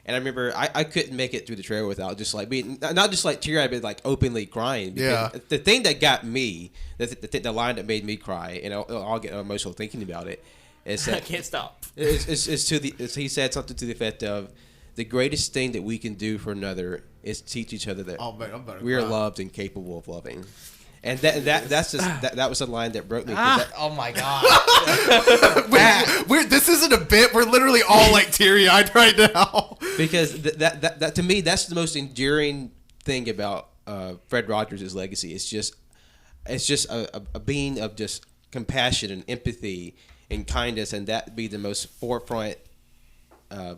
and I remember I couldn't make it through the trailer without just like being not just like teary eyed, but like openly crying. Because Yeah. The thing that got me, the line that made me cry, and I'll get emotional thinking about it, is I that can't stop. he said something to the effect of, "The greatest thing that we can do for another is teach each other that Oh, man, I'm about to we are cry. loved and capable of loving." And that was a line that broke me. 'Cause that- Oh my god. This isn't a bit. We're literally all like teary eyed right now. because that to me, that's the most enduring thing about Fred Rogers' legacy. It's just a being of just compassion and empathy and kindness, and that be the most forefront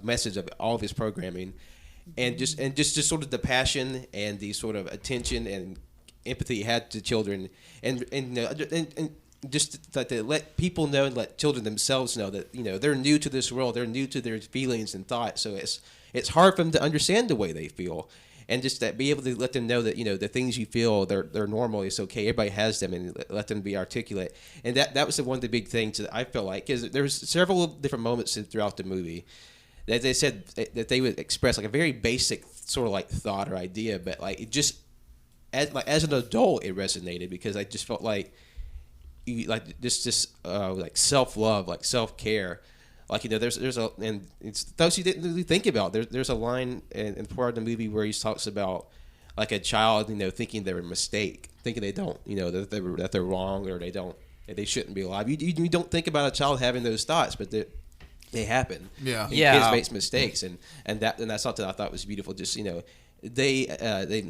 message of all of his programming, and just sort of the passion and the sort of attention and empathy he had to children, and just to let people know and let children themselves know that they're new to this world, they're new to their feelings and thoughts, so it's hard for them to understand the way they feel, and just that be able to let them know that the things you feel they're normal, it's okay, everybody has them, and let them be articulate, and that was one of the big things that I felt like, because there's several different moments throughout the movie that they said that they would express like a very basic sort of like thought or idea, but like it just as an adult it resonated because I just felt like like self-love, like self-care, like there's a, and it's those you didn't really think about. There's a line in part of the movie where he talks about like a child thinking they're a mistake, thinking they don't that they're wrong, or that they shouldn't be alive. You don't think about a child having those thoughts, but they happen. Yeah. Kids make mistakes, and that's something I thought was beautiful. Just they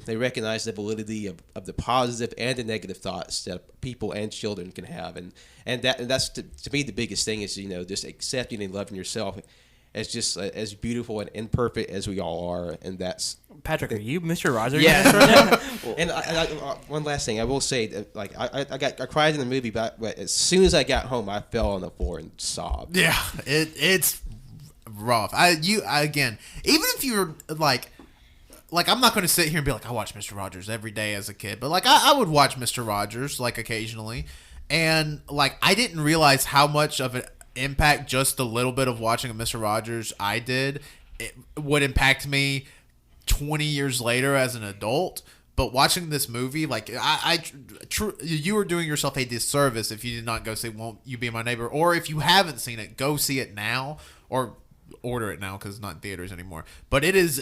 recognize the validity of the positive and the negative thoughts that people and children can have, and that's to me the biggest thing is just accepting and loving yourself as just as beautiful and imperfect as we all are, and that's Patrick, are you Mr. Rogers? yeah. And one last thing I will say, that, like I cried in the movie, but as soon as I got home, I fell on the floor and sobbed. Yeah, it's rough. Again, even if you're like I'm not going to sit here and be like I watch Mr. Rogers every day as a kid, but like I would watch Mr. Rogers like occasionally, and like I didn't realize how much of an impact just a little bit of watching a Mr. Rogers it would impact me 20 years later as an adult. But watching this movie, like you were doing yourself a disservice if you did not go see "Won't You Be My Neighbor," or if you haven't seen it, go see it now or order it now because it's not in theaters anymore. But it is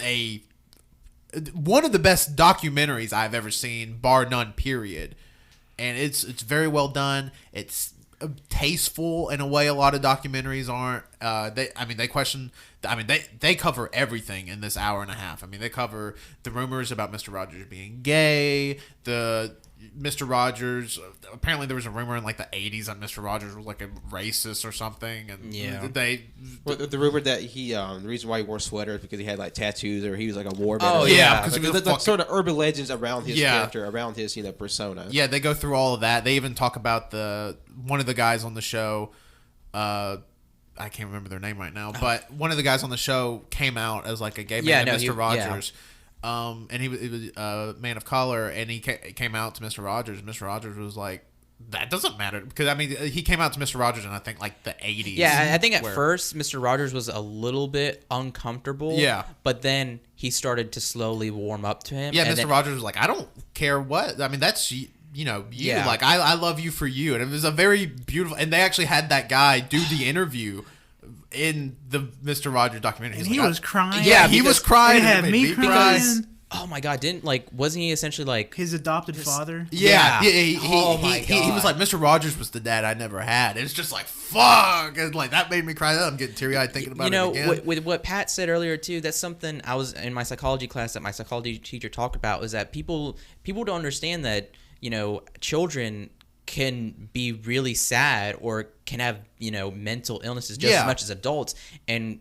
one of the best documentaries I've ever seen, bar none. Period. And it's very well done. It's tasteful in a way a lot of documentaries aren't. They cover everything in this hour and a half. I mean, they cover the rumors about Mr. Rogers being gay, the Mr. Rogers. Apparently, there was a rumor in like the '80s that Mr. Rogers was like a racist or something, and the rumor that he the reason why he wore sweaters because he had like tattoos or he was like a war Oh, veteran. yeah, because like, he was the sort of urban legends around his Yeah. character, around his persona. Yeah, they go through all of that. They even talk about one of the guys on the show. I can't remember their name right now, but one of the guys on the show came out as like a gay man, Mr. Rogers. And he was a man of color, and he came out to Mr. Rogers. And Mr. Rogers was like, "That doesn't matter," because I mean, he came out to Mr. Rogers in I think like the '80s. Yeah, I think at first Mr. Rogers was a little bit uncomfortable. Yeah, but then he started to slowly warm up to him. Yeah, and Mr. Rogers was like, "I don't care what. I mean, that's you. Yeah. Like I love you for you." And it was a very beautiful. And they actually had that guy do the interview in the Mr. Rogers documentary. And he was crying. Yeah, he was crying. It had me crying. Because, oh my god, wasn't he essentially like his adopted father? Yeah. He was like, Mr. Rogers was the dad I never had. It's just like, fuck. And like, that made me cry. I'm getting teary eyed thinking about it again. With what Pat said earlier too, that's something I was in my psychology class that my psychology teacher talked about, was that people don't understand that, children can be really sad or can have, mental illnesses just as much as adults. And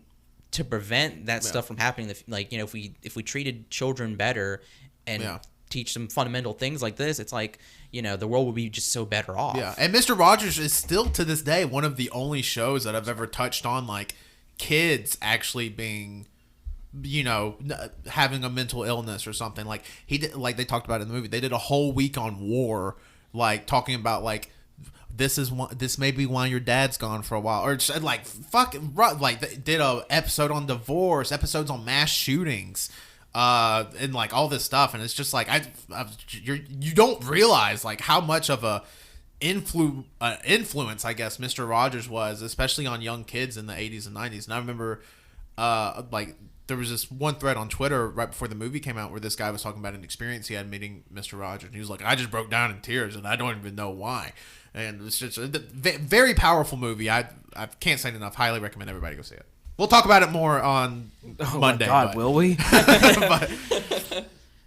to prevent that stuff from happening, if we treated children better and teach them fundamental things like this, it's like, the world would be just so better off. Yeah, and Mr. Rogers is still to this day one of the only shows that I've ever touched on like kids actually being, having a mental illness or something. Like he did, like they talked about in the movie. They did a whole week on war, like talking about like, this may be why your dad's gone for a while, or just like like they did a episode on divorce, episodes on mass shootings, and like all this stuff, and it's just like you don't realize like how much of a influence I guess Mr. Rogers was, especially on young kids in the 80s and 90s. And I remember like there was this one thread on Twitter right before the movie came out where this guy was talking about an experience he had meeting Mr. Rogers, and he was like, I just broke down in tears and I don't even know why. And it's just a very powerful movie. I can't say it enough. Highly recommend everybody go see it. We'll talk about it more on Monday. My God, will we?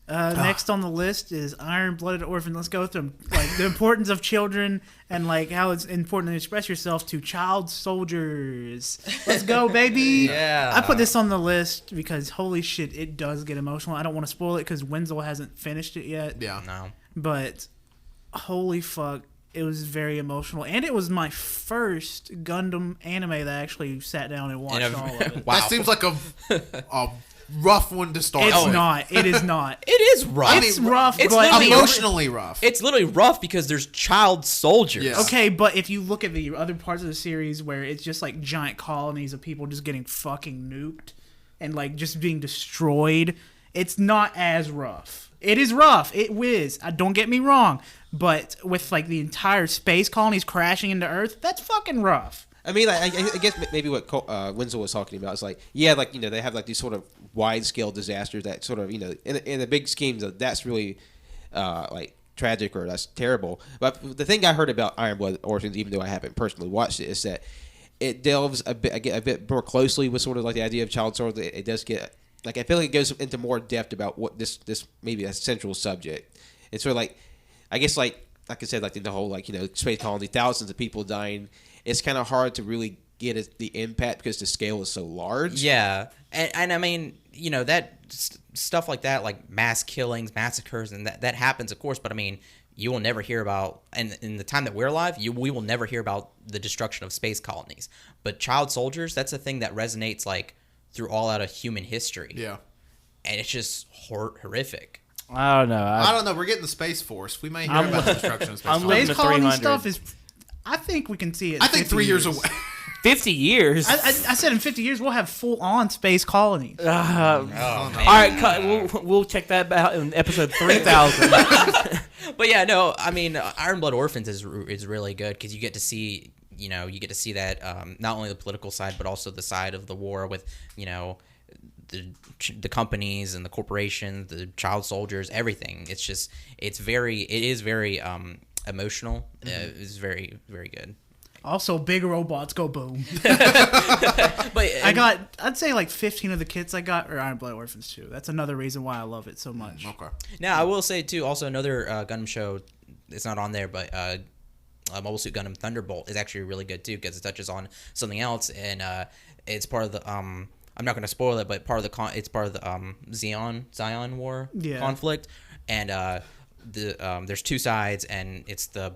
Next on the list is Iron-Blooded Orphan. Let's go through them. Like the importance of children and like how it's important to express yourself to child soldiers. Let's go, baby. Yeah. I put this on the list because holy shit, it does get emotional. I don't want to spoil it because Wenzel hasn't finished it yet. Yeah. No. But holy fuck, it was very emotional. And it was my first Gundam anime that I actually sat down and watched all of it. Wow. That seems like a rough one to start It's with. not. It is not. It is rough. It's rough, It's but literally Emotionally rough. It's literally rough because there's child soldiers. Yeah. okay, but if you look at the other parts of the series where it's just like giant colonies of people just getting fucking nuked and like just being destroyed, it's not as rough. It is rough. It whiz. Don't get me wrong, but with like the entire space colonies crashing into Earth, that's fucking rough. I mean, like, I guess maybe what Wenzel was talking about is like, yeah, like, they have like these sort of wide-scale disasters that sort of, in the big schemes, that's really like tragic or that's terrible. But the thing I heard about Iron Blood Orphans, even though I haven't personally watched it, is that it delves a bit more closely with sort of like the idea of child soldiers. It does get, like, I feel like it goes into more depth about what this maybe a central subject. It's sort of like, I guess like I said, like the whole like space colony, thousands of people dying. It's kind of hard to really get the impact because the scale is so large. Yeah, and I mean, that stuff like that, like mass killings, massacres, and that happens, of course. But I mean, you will never hear about, and in the time that we're alive, we will never hear about the destruction of space colonies. But child soldiers, that's a thing that resonates like through all out of human history. Yeah. And it's just horrific. I don't know. I don't know. We're getting the Space Force. We may hear about the destruction of Space I'm Force. living Space to colony 300. stuff is, I think we can see it. In I think 3 years away. 50 years. I said in 50 years we'll have full-on space colonies. All right, we'll check that out in episode 3000. But yeah, no, I mean, Iron Blood Orphans is really good because you get to see, that not only the political side but also the side of the war with, the companies and the corporations, the child soldiers, everything. It is very emotional. It's very, very good. Also, big robots go boom. But I'd say like 15 of the kits I got are Iron Blood Orphans too. That's another reason why I love it so much. Okay. now I will say too, also another Gundam show it's not on there, but Mobile Suit Gundam Thunderbolt is actually really good too because it touches on something else, and it's part of the I'm not going to spoil it, but it's part of the Zion War conflict, and there's two sides, and it's the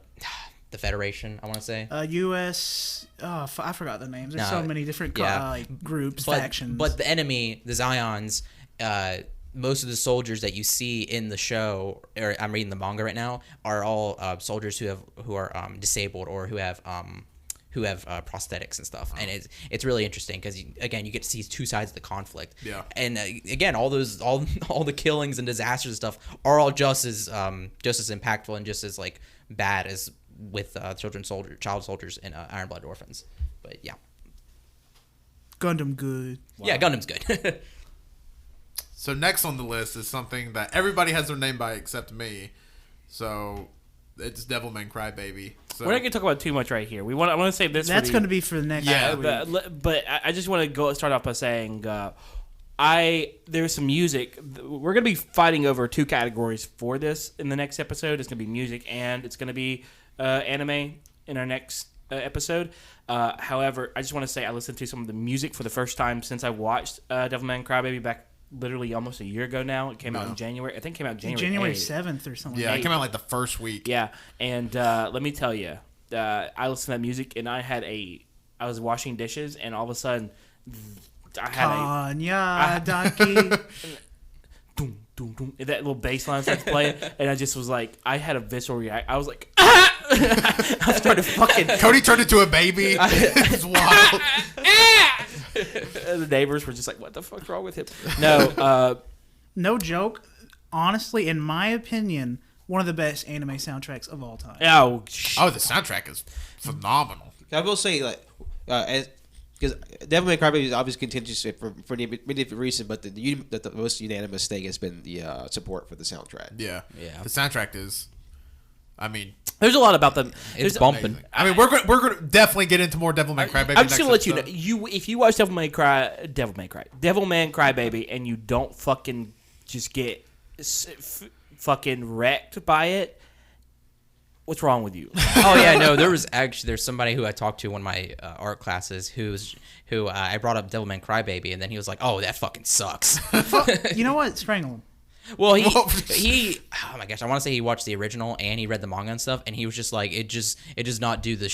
Federation, I want to say. U.S. I forgot the names. There's so many different groups, factions. But the enemy, the Zions, most of the soldiers that you see in the show, or I'm reading the manga right now, are all soldiers who are disabled or who have prosthetics and stuff, and it's really interesting because you get to see two sides of the conflict. Yeah, and again, all the killings and disasters and stuff are all just as impactful and just as like bad as with child soldiers and Iron Blood Orphans. But yeah, Gundam good. Wow. Yeah, Gundam's good. So next on the list is something that everybody has their name by except me. So it's Devilman Crybaby. So we're not going to talk about too much right here. I want to save this. That's going to be for the next. Yeah, but I just want to start off by saying there's some music. We're going to be fighting over two categories for this in the next episode. It's going to be music and it's going to be anime in our next episode. However, I just want to say I listened to some of the music for the first time since I watched Devilman Crybaby back literally almost a year ago now. It came out in January. I think it came out January 7th or something. Yeah, it came out like the first week. Yeah, and let me tell you, I listened to that music and I was washing dishes and all of a sudden I had that little bass line starts playing and I just was like, I had a visceral reaction. I was like, I started fucking. Cody turned into a baby. It was wild. The neighbors were just like, "What the fuck's wrong with him?" No, no joke. Honestly, in my opinion, one of the best anime soundtracks of all time. Oh, the soundtrack is phenomenal. I will say, like, because Devilman Crybaby is obviously contentious for many different reasons, but the most unanimous thing has been the support for the soundtrack. Yeah. The soundtrack is. I mean, there's a lot about them. It's bumping. Amazing. I mean, we're gonna definitely get into more Devilman Crybaby. I'm just gonna let you know. If you watch Devilman Crybaby, and you don't fucking just get fucking wrecked by it, what's wrong with you? Oh yeah, no. There's somebody who I talked to in one of my art classes who I brought up Devilman Crybaby, and then he was like, "Oh, that fucking sucks." You know what? Strangle him. Well, he oh my gosh, I want to say he watched the original and he read the manga and stuff, and he was just like, it does not do the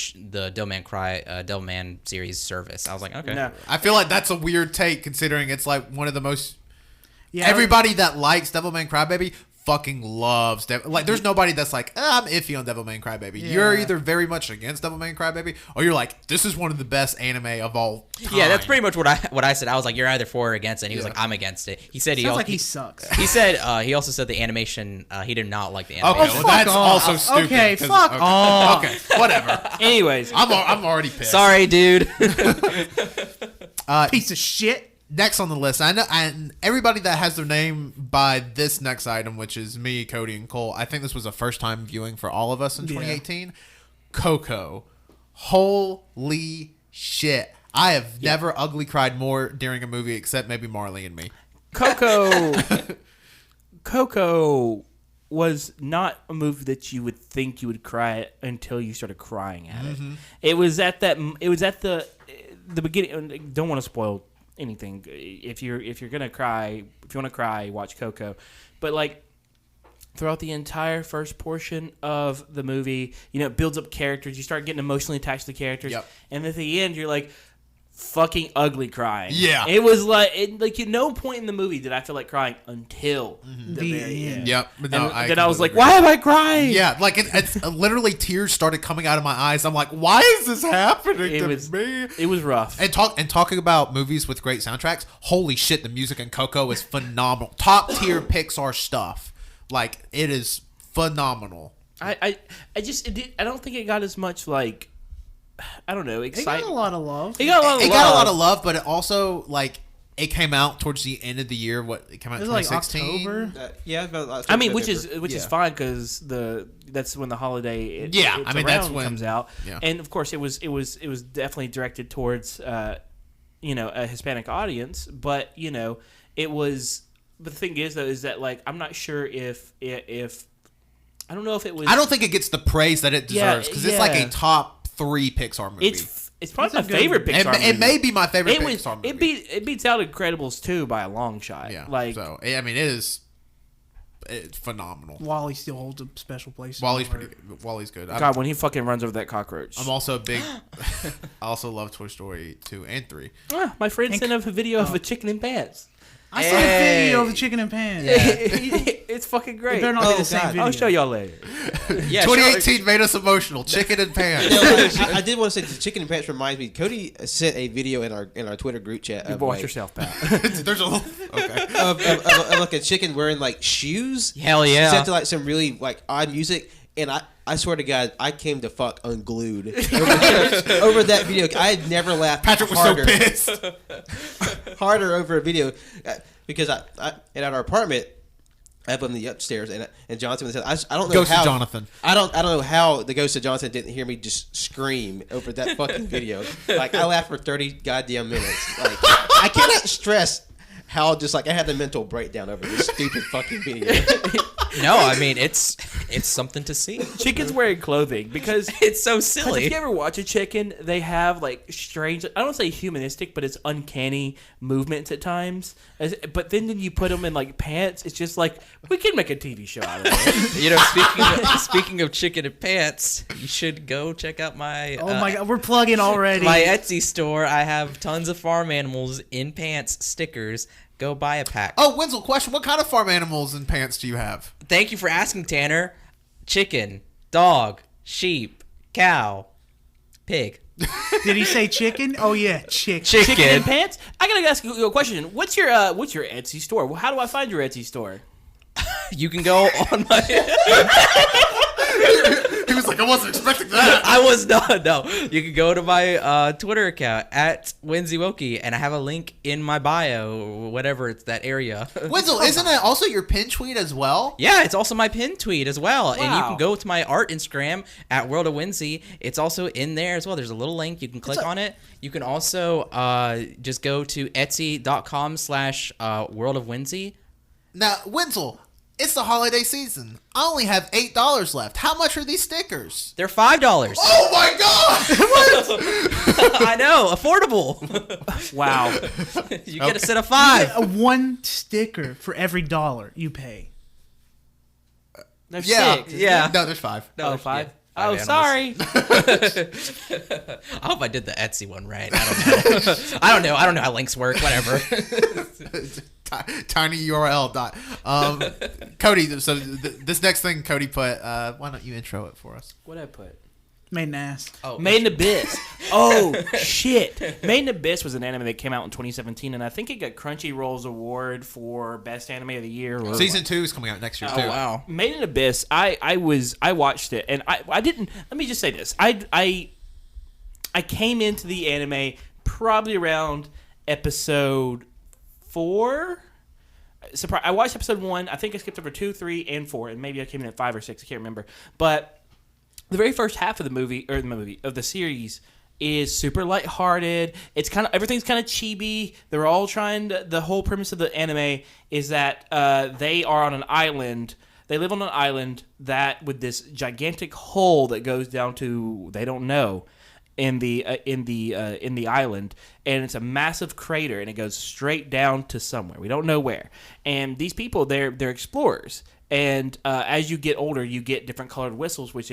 Devilman series service. I was like, okay. No. I feel like that's a weird take considering it's like one of the most. Yeah, everybody that likes Devilman Crybaby fucking loves there's nobody that's like, I'm iffy on Devilman Crybaby. Yeah. You're either very much against Devilman Crybaby or you're like, this is one of the best anime of all time. Yeah, that's pretty much what I said. I was like, you're either for or against it. And he was like, I'm against it. He said he sucks. He said he also said the animation he did not like the animation. Okay, well, that's also stupid. Okay, fuck off. Okay, whatever. Anyways, I'm already pissed. Sorry, dude. Piece of shit. Next on the list, I know, and everybody that has their name by this next item, which is me, Cody, and Cole, I think this was a first-time viewing for all of us in 2018. Coco. Holy shit. I have never ugly cried more during a movie except maybe Marley and Me. Coco was not a movie that you would think you would cry at until you started crying at it. It was at the beginning. Don't want to spoil anything. If you're gonna cry, if you want to cry, watch Coco. But like throughout the entire first portion of the movie, it builds up characters. You start getting emotionally attached to the characters, and at the end, you're like fucking ugly crying. Yeah, it was like at no point in the movie did I feel like crying until the very end. Yep. No, then I was like, why am I crying? Yeah, like it's literally tears started coming out of my eyes. I'm like, why is this happening to me? It was rough. And talking about movies with great soundtracks, holy shit, the music in Coco is phenomenal. Top tier Pixar stuff. Like, it is phenomenal. I don't think it got as much like, I don't know, excitement. It got a lot of love. It got a lot of love, but it also like it came out towards the end of the year. It came out in 2016. Like October. About I mean, which is fine because that's when the holiday that's when comes out. Yeah. And of course, it was definitely directed towards a Hispanic audience, but it was. But the thing is though, is that like I'm not sure if I don't know if it was. I don't think it gets the praise that it deserves because it's like a top 3 Pixar movie. It's probably my favorite Pixar movie. It may be my favorite Pixar movie. It beats out Incredibles 2 by a long shot. Yeah. Like, so I mean, it's phenomenal. Wally still holds a special place. Wally's good. God, when he fucking runs over that cockroach. I'm also a big. I also love Toy Story 2 and 3. My friend sent us a video of a chicken in pants. I saw a video of the chicken and pan. It's fucking great. It better not be the same video. I'll show y'all later. Yeah, 2018 made us emotional. Chicken and pants. I did want to say the chicken and pants reminds me. Cody sent a video in our Twitter group chat. You watch yourself, Pat. There's a little of like a chicken wearing like shoes. Hell yeah. Set to like some really like odd music, and I swear to God, I came to fuck unglued over that video. I had never laughed. Patrick was harder, so pissed. harder over a video because I at our apartment. Up on the upstairs, and Johnson said, "I don't know Ghost how of Jonathan. I don't know how the ghost of Johnson didn't hear me just scream over that fucking video. Like I laughed for 30 goddamn minutes. Like I cannot stress how just like I had a mental breakdown over this stupid fucking video. No, I mean it's something to see. Chicken's wearing clothing because It's so 'cause silly. if you ever watch a chicken, they have like strange. I don't say humanistic, but it's uncanny movements at times. But then when you put them in like pants, it's just like we can make a TV show out of it. You know, speaking of chicken and pants, you should go check out my Oh my God, we're plugging already. my Etsy store. I have tons of farm animals in pants stickers. Go buy a pack. Oh, Wenzel, question: what kind of farm animals and pants do you have? Thank you for asking, Tanner. Chicken, dog, sheep, cow, pig. Did he say chicken? Oh yeah, chicken. Chicken in pants. I gotta ask you a question. What's your Etsy store? How do I find your Etsy store? You can go on my. He was like, I wasn't expecting that. I was not. No, you can go to my Twitter account at WinzyWokie, and I have a link in my bio, whatever it's that area. Wenzel, isn't it also your pin tweet as well? Yeah, it's also my pin tweet as well, and you Wow. can go to my art Instagram at World of Winzy. It's also in there as well. There's a little link. You can click on it. You can also just go to Etsy.com/World of Winzy. Now, Wenzel, it's the holiday season. I only have $8 left. How much are these stickers? They're $5. Oh my God! I know, affordable. Wow. You get a set of 5. One sticker for every $1 you pay. There's Yeah, 6. Yeah. No, there's 5. No, Oh, 5. yeah, Oh, animals. sorry. I hope I did the Etsy one right. I don't know. I don't know how links work. Whatever. tinyurl dot. Cody, so this next thing Cody put, why don't you intro it for us? What'd I put? Made an ass. Oh, Made in Abyss. Oh, shit. Made in Abyss was an anime that came out in 2017, and I think it got Crunchyroll's award for Best Anime of the Year. Or Season 2 is coming out next year, too. Oh wow. Made in Abyss, I watched it, and I didn't, let me just say this. I came into the anime probably around episode 4. I watched episode 1. I think I skipped over 2, 3, and 4, and maybe I came in at 5 or 6. I can't remember. But the very first half of the series is super lighthearted. It's kind of everything's kind of chibi. They're all trying to. The whole premise of the anime is that they are on an island. They live on an island that with this gigantic hole that goes down to they don't know in the island, and it's a massive crater, and it goes straight down to somewhere we don't know where. And these people, they're explorers. And as you get older, you get different colored whistles, which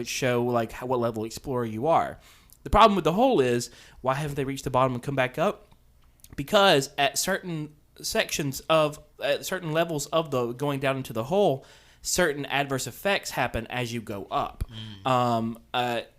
show like what level explorer you are. The problem with the hole is, why haven't they reached the bottom and come back up? Because at certain certain levels of the going down into the hole, certain adverse effects happen as you go up.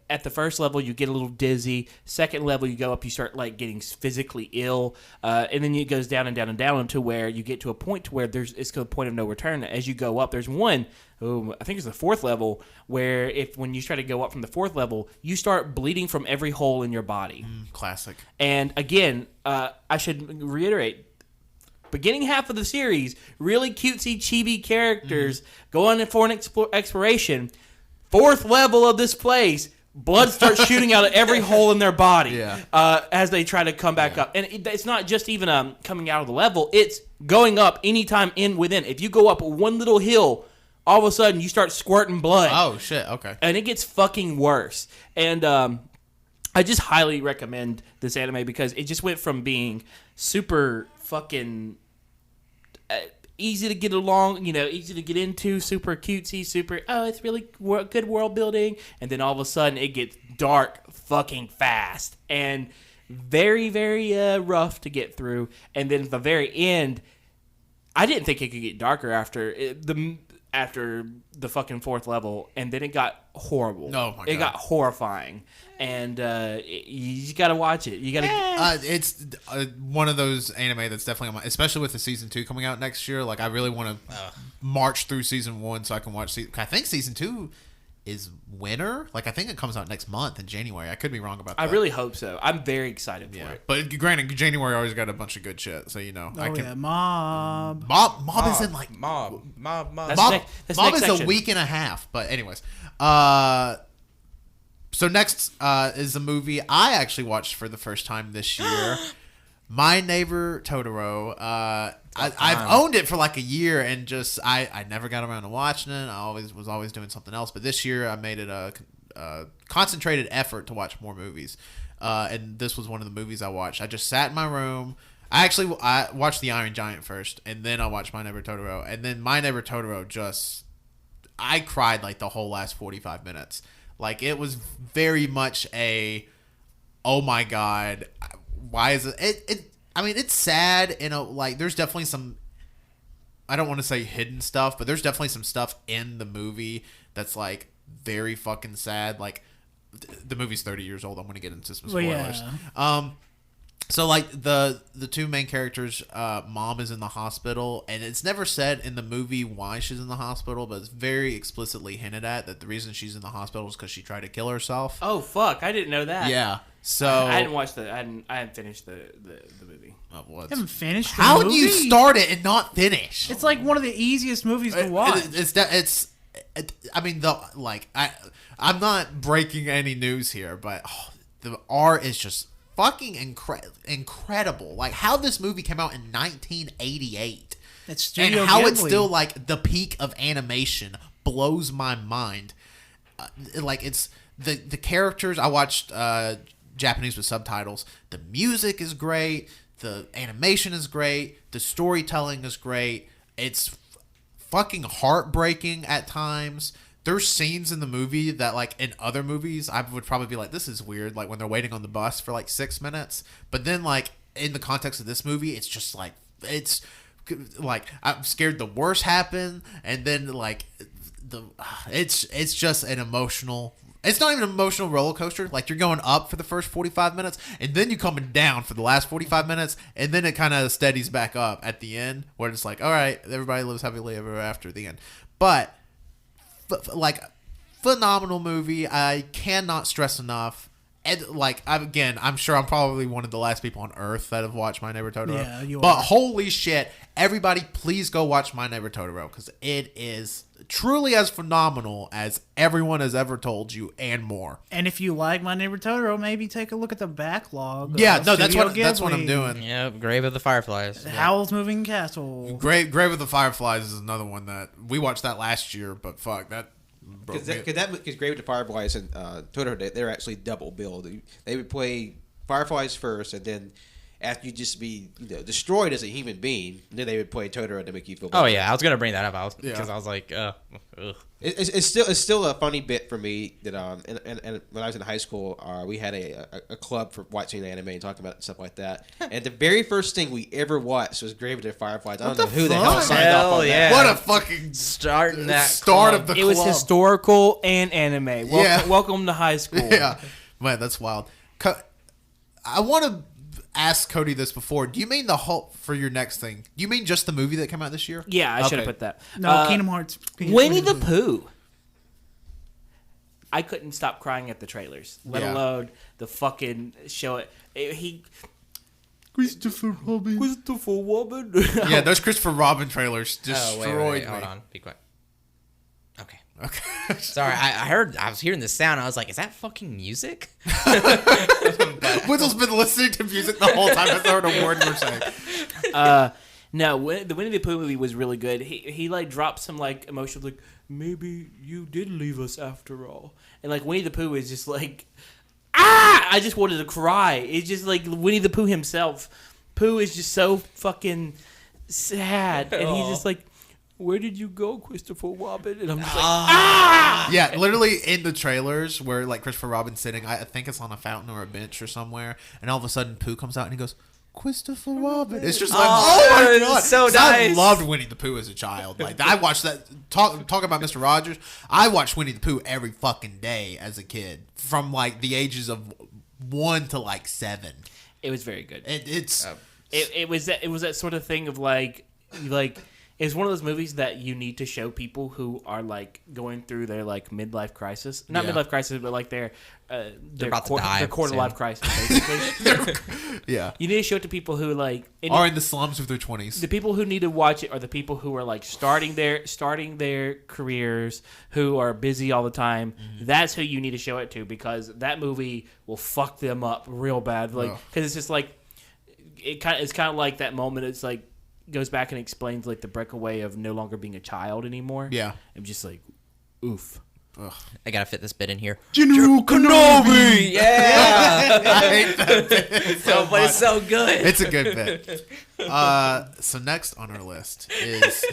At the first level, you get a little dizzy. Second level, you go up, you start like getting physically ill, and then it goes down and down and down to where you get to a point to where it's a point of no return. As you go up, there's one, I think it's the 4th level, where when you try to go up from the 4th level, you start bleeding from every hole in your body. Classic. And again, I should reiterate, beginning half of the series, really cutesy, chibi characters going for an exploration. 4th level of this place, blood starts shooting out of every hole in their body as they try to come back up. And it's not just even coming out of the level. It's going up anytime within. If you go up one little hill all of a sudden you start squirting blood. Oh shit. Okay. And it gets fucking worse. And I just highly recommend this anime because it just went from being super fucking easy to get along, easy to get into, super cutesy, it's really good world building, and then all of a sudden it gets dark fucking fast and very, very rough to get through. And then at the very end, I didn't think it could get darker after the fucking fourth level, and then it got horrible. Oh my God. It got horrifying, and you just gotta watch it. You gotta. It's one of those anime that's definitely on my, especially with the season 2 coming out next year. Like I really want to march through season 1 so I can watch. I think season 2 is winter. Like I think it comes out next month in January. I could be wrong about that. I really hope so. I'm very excited for it. But granted, January always got a bunch of good shit. So Mob. Mob is in like Mob. Mob That's is next a section. week and a half. But anyways, so next is a movie I actually watched for the first time this year. My Neighbor Totoro. I've owned it for like a year and just I never got around to watching it. I was always doing something else. But this year I made it a concentrated effort to watch more movies. And this was one of the movies I watched. I just sat in my room. I watched The Iron Giant first, and then I watched My Neighbor Totoro. And then My Neighbor Totoro I cried like the whole last 45 minutes. Like it was very much oh my God, why is it? I mean, it's sad. Like there's definitely some. I don't want to say hidden stuff, but there's definitely some stuff in the movie that's like very fucking sad. Like the movie's 30 years old. I'm going to get into some spoilers. Yeah. So like the two main characters, mom is in the hospital, and it's never said in the movie why she's in the hospital, but it's very explicitly hinted at that the reason she's in the hospital is because she tried to kill herself. Oh fuck! I didn't know that. Yeah. So I hadn't watched I hadn't finished the movie. Oh, well, You haven't finished the how do movie? you start it and not finish? It's like one of the easiest movies to watch. I'm not breaking any news here, but the art is just fucking incredible. Like how this movie came out in 1988 It's and Studio how it's Ghibli. still like the peak of animation blows my mind. Like it's the characters. I watched Japanese with subtitles. The music is great. The animation is great. The storytelling is great. It's fucking heartbreaking at times. There's scenes in the movie that, like, in other movies, I would probably be like, this is weird, like, when they're waiting on the bus for, like, 6 minutes. But then, like, in the context of this movie, it's just, like, it's, like, I'm scared the worst happen, and then, like, it's just an emotional... It's not even an emotional roller coaster. Like, you're going up for the first 45 minutes, and then you're coming down for the last 45 minutes, and then it kind of steadies back up at the end, where it's like, all right, everybody lives happily ever after the end. But, like, phenomenal movie. I cannot stress enough. And, like, I'm sure I'm probably one of the last people on earth that have watched My Neighbor Totoro. Yeah, you But are. holy shit, everybody, please go watch My Neighbor Totoro, because it is truly as phenomenal as everyone has ever told you and more. And if you like My Neighbor Totoro, maybe take a look at the backlog. Yeah, of no, that's Studio what I'm Ghibli. doing. Yep, Grave of the Fireflies. Howl's Moving Castle. Grave of the Fireflies is another one that we watched that last year, but fuck that. broke me. Because Grave of the Fireflies and Totoro, they're actually double billed. They would play Fireflies first, and then after you just be destroyed as a human being, then they would play Totoro to make you feel better. Oh yeah, I was gonna bring that up. Because Yeah. I was like, ugh. It's still a funny bit for me that and when I was in high school, we had a club for watching anime and talking about stuff like that. And the very first thing we ever watched was Grave of the Fireflies. I don't know who the hell fuck? signed Hell off on yeah. that. What a fucking Starting that start club. of the It was club. historical and anime. Yeah. Welcome to high school. Yeah, man, that's wild. I want to ask Cody this before. Do you mean the whole for your next thing? Do you mean just the movie that came out this year? Yeah, I should have Okay. put that. No, Kingdom Hearts. Winnie the Pooh. I couldn't stop crying at the trailers, let Yeah. alone the fucking show. Christopher Robin. Christopher Robin. Yeah, those Christopher Robin trailers Oh, destroyed wait, me. hold on. Be quiet. Okay. Okay. Sorry, I was hearing the sound. I was like, is that fucking music? Whittle's been listening to music the whole time. I've heard a word you're saying. No, the Winnie the Pooh movie was really good. He like dropped some like emotional like maybe you did leave us after all, and like Winnie the Pooh is just like I just wanted to cry. It's just like Winnie the Pooh himself. Pooh is just so fucking sad, and he's just like, where did you go, Christopher Robin? And I'm just like, Yeah, literally in the trailers where like Christopher Robin's sitting, I think it's on a fountain or a bench or somewhere, and all of a sudden Pooh comes out and he goes, Christopher Robin. It's just like, oh my god, so 'Cause I nice. loved Winnie the Pooh as a child. Like I watched that. Talking about Mr. Rogers, I watched Winnie the Pooh every fucking day as a kid, from like the ages of 1 to like 7. it was very good. It Was that sort of thing of like it's one of those movies that you need to show people who are like going through their like midlife crisis, not Yeah. midlife crisis, but like their about to die their quarter soon. life crisis, basically. yeah, You need to show it to people who like are in the slums of their 20s. the people who need to watch it are the people who are like starting their careers, who are busy all the time. That's who you need to show it to, because that movie will fuck them up real bad. Like, because it's just like it's kind of like that moment. It's like goes back and explains like the breakaway of no longer being a child anymore. Yeah. I'm just like, oof. I gotta fit this bit in here. General Kenobi. Yeah. I hate that bit so But it's much. so good. It's a good bit. So next on our list is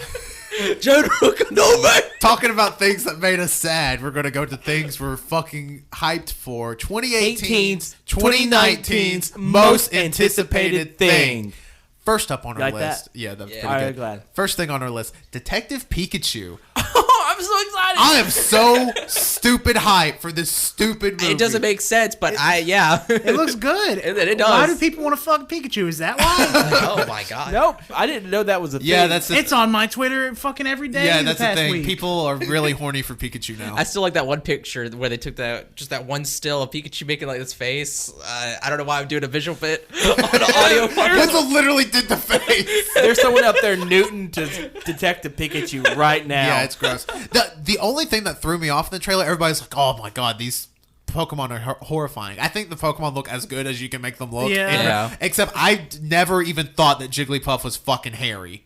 General Kenobi. talking about things that made us sad. We're going to go to things we're fucking hyped for. 2018's, 2019's most anticipated thing. First up on our like list. that? Yeah, that's Yeah. pretty I'm good. glad. First thing on our list, Detective Pikachu. Oh, I'm so excited. I am so stupid hyped for this stupid movie. It doesn't make sense, but yeah. It looks good. It Why does. do people want to fuck Pikachu? Is that why? Oh my god. Nope, I didn't know that was a thing. Yeah, that's It's on my Twitter fucking every day. yeah, the that's the past thing. Week. People are really horny for Pikachu now. I still like that one picture where they took that one still of Pikachu making like this face. I don't know why I'm doing a visual bit on an audio. Winslow literally did the face. There's someone up there Newton to Detective Pikachu right now. Yeah, it's gross. The only thing that threw me off in the trailer, everybody's like, "Oh my god, these Pokemon are horrifying." I think the Pokemon look as good as you can make them look. Yeah. Yeah. Except I never even thought that Jigglypuff was fucking hairy.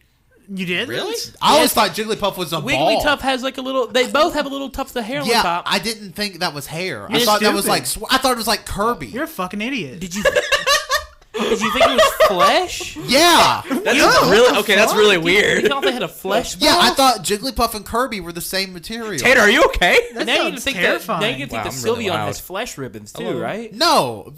You did? Really? I always thought Jigglypuff was a ball. Wigglytuff has like a little. They both have a little tuft of hair on the Yeah, top. I didn't think that was hair. I You're thought that was stupid. like I thought it was like Kirby. You're a fucking idiot. Did you? Did you think it was flesh? Yeah. That's really okay. That's really You weird. thought they had a flesh? Yeah, I ball? thought Jigglypuff and Kirby were the same material. Tater, are you okay? That Now you sounds think terrifying. that. Now you think Wow, that I'm really Sylveon loud. has flesh ribbons too, Hello? right? No,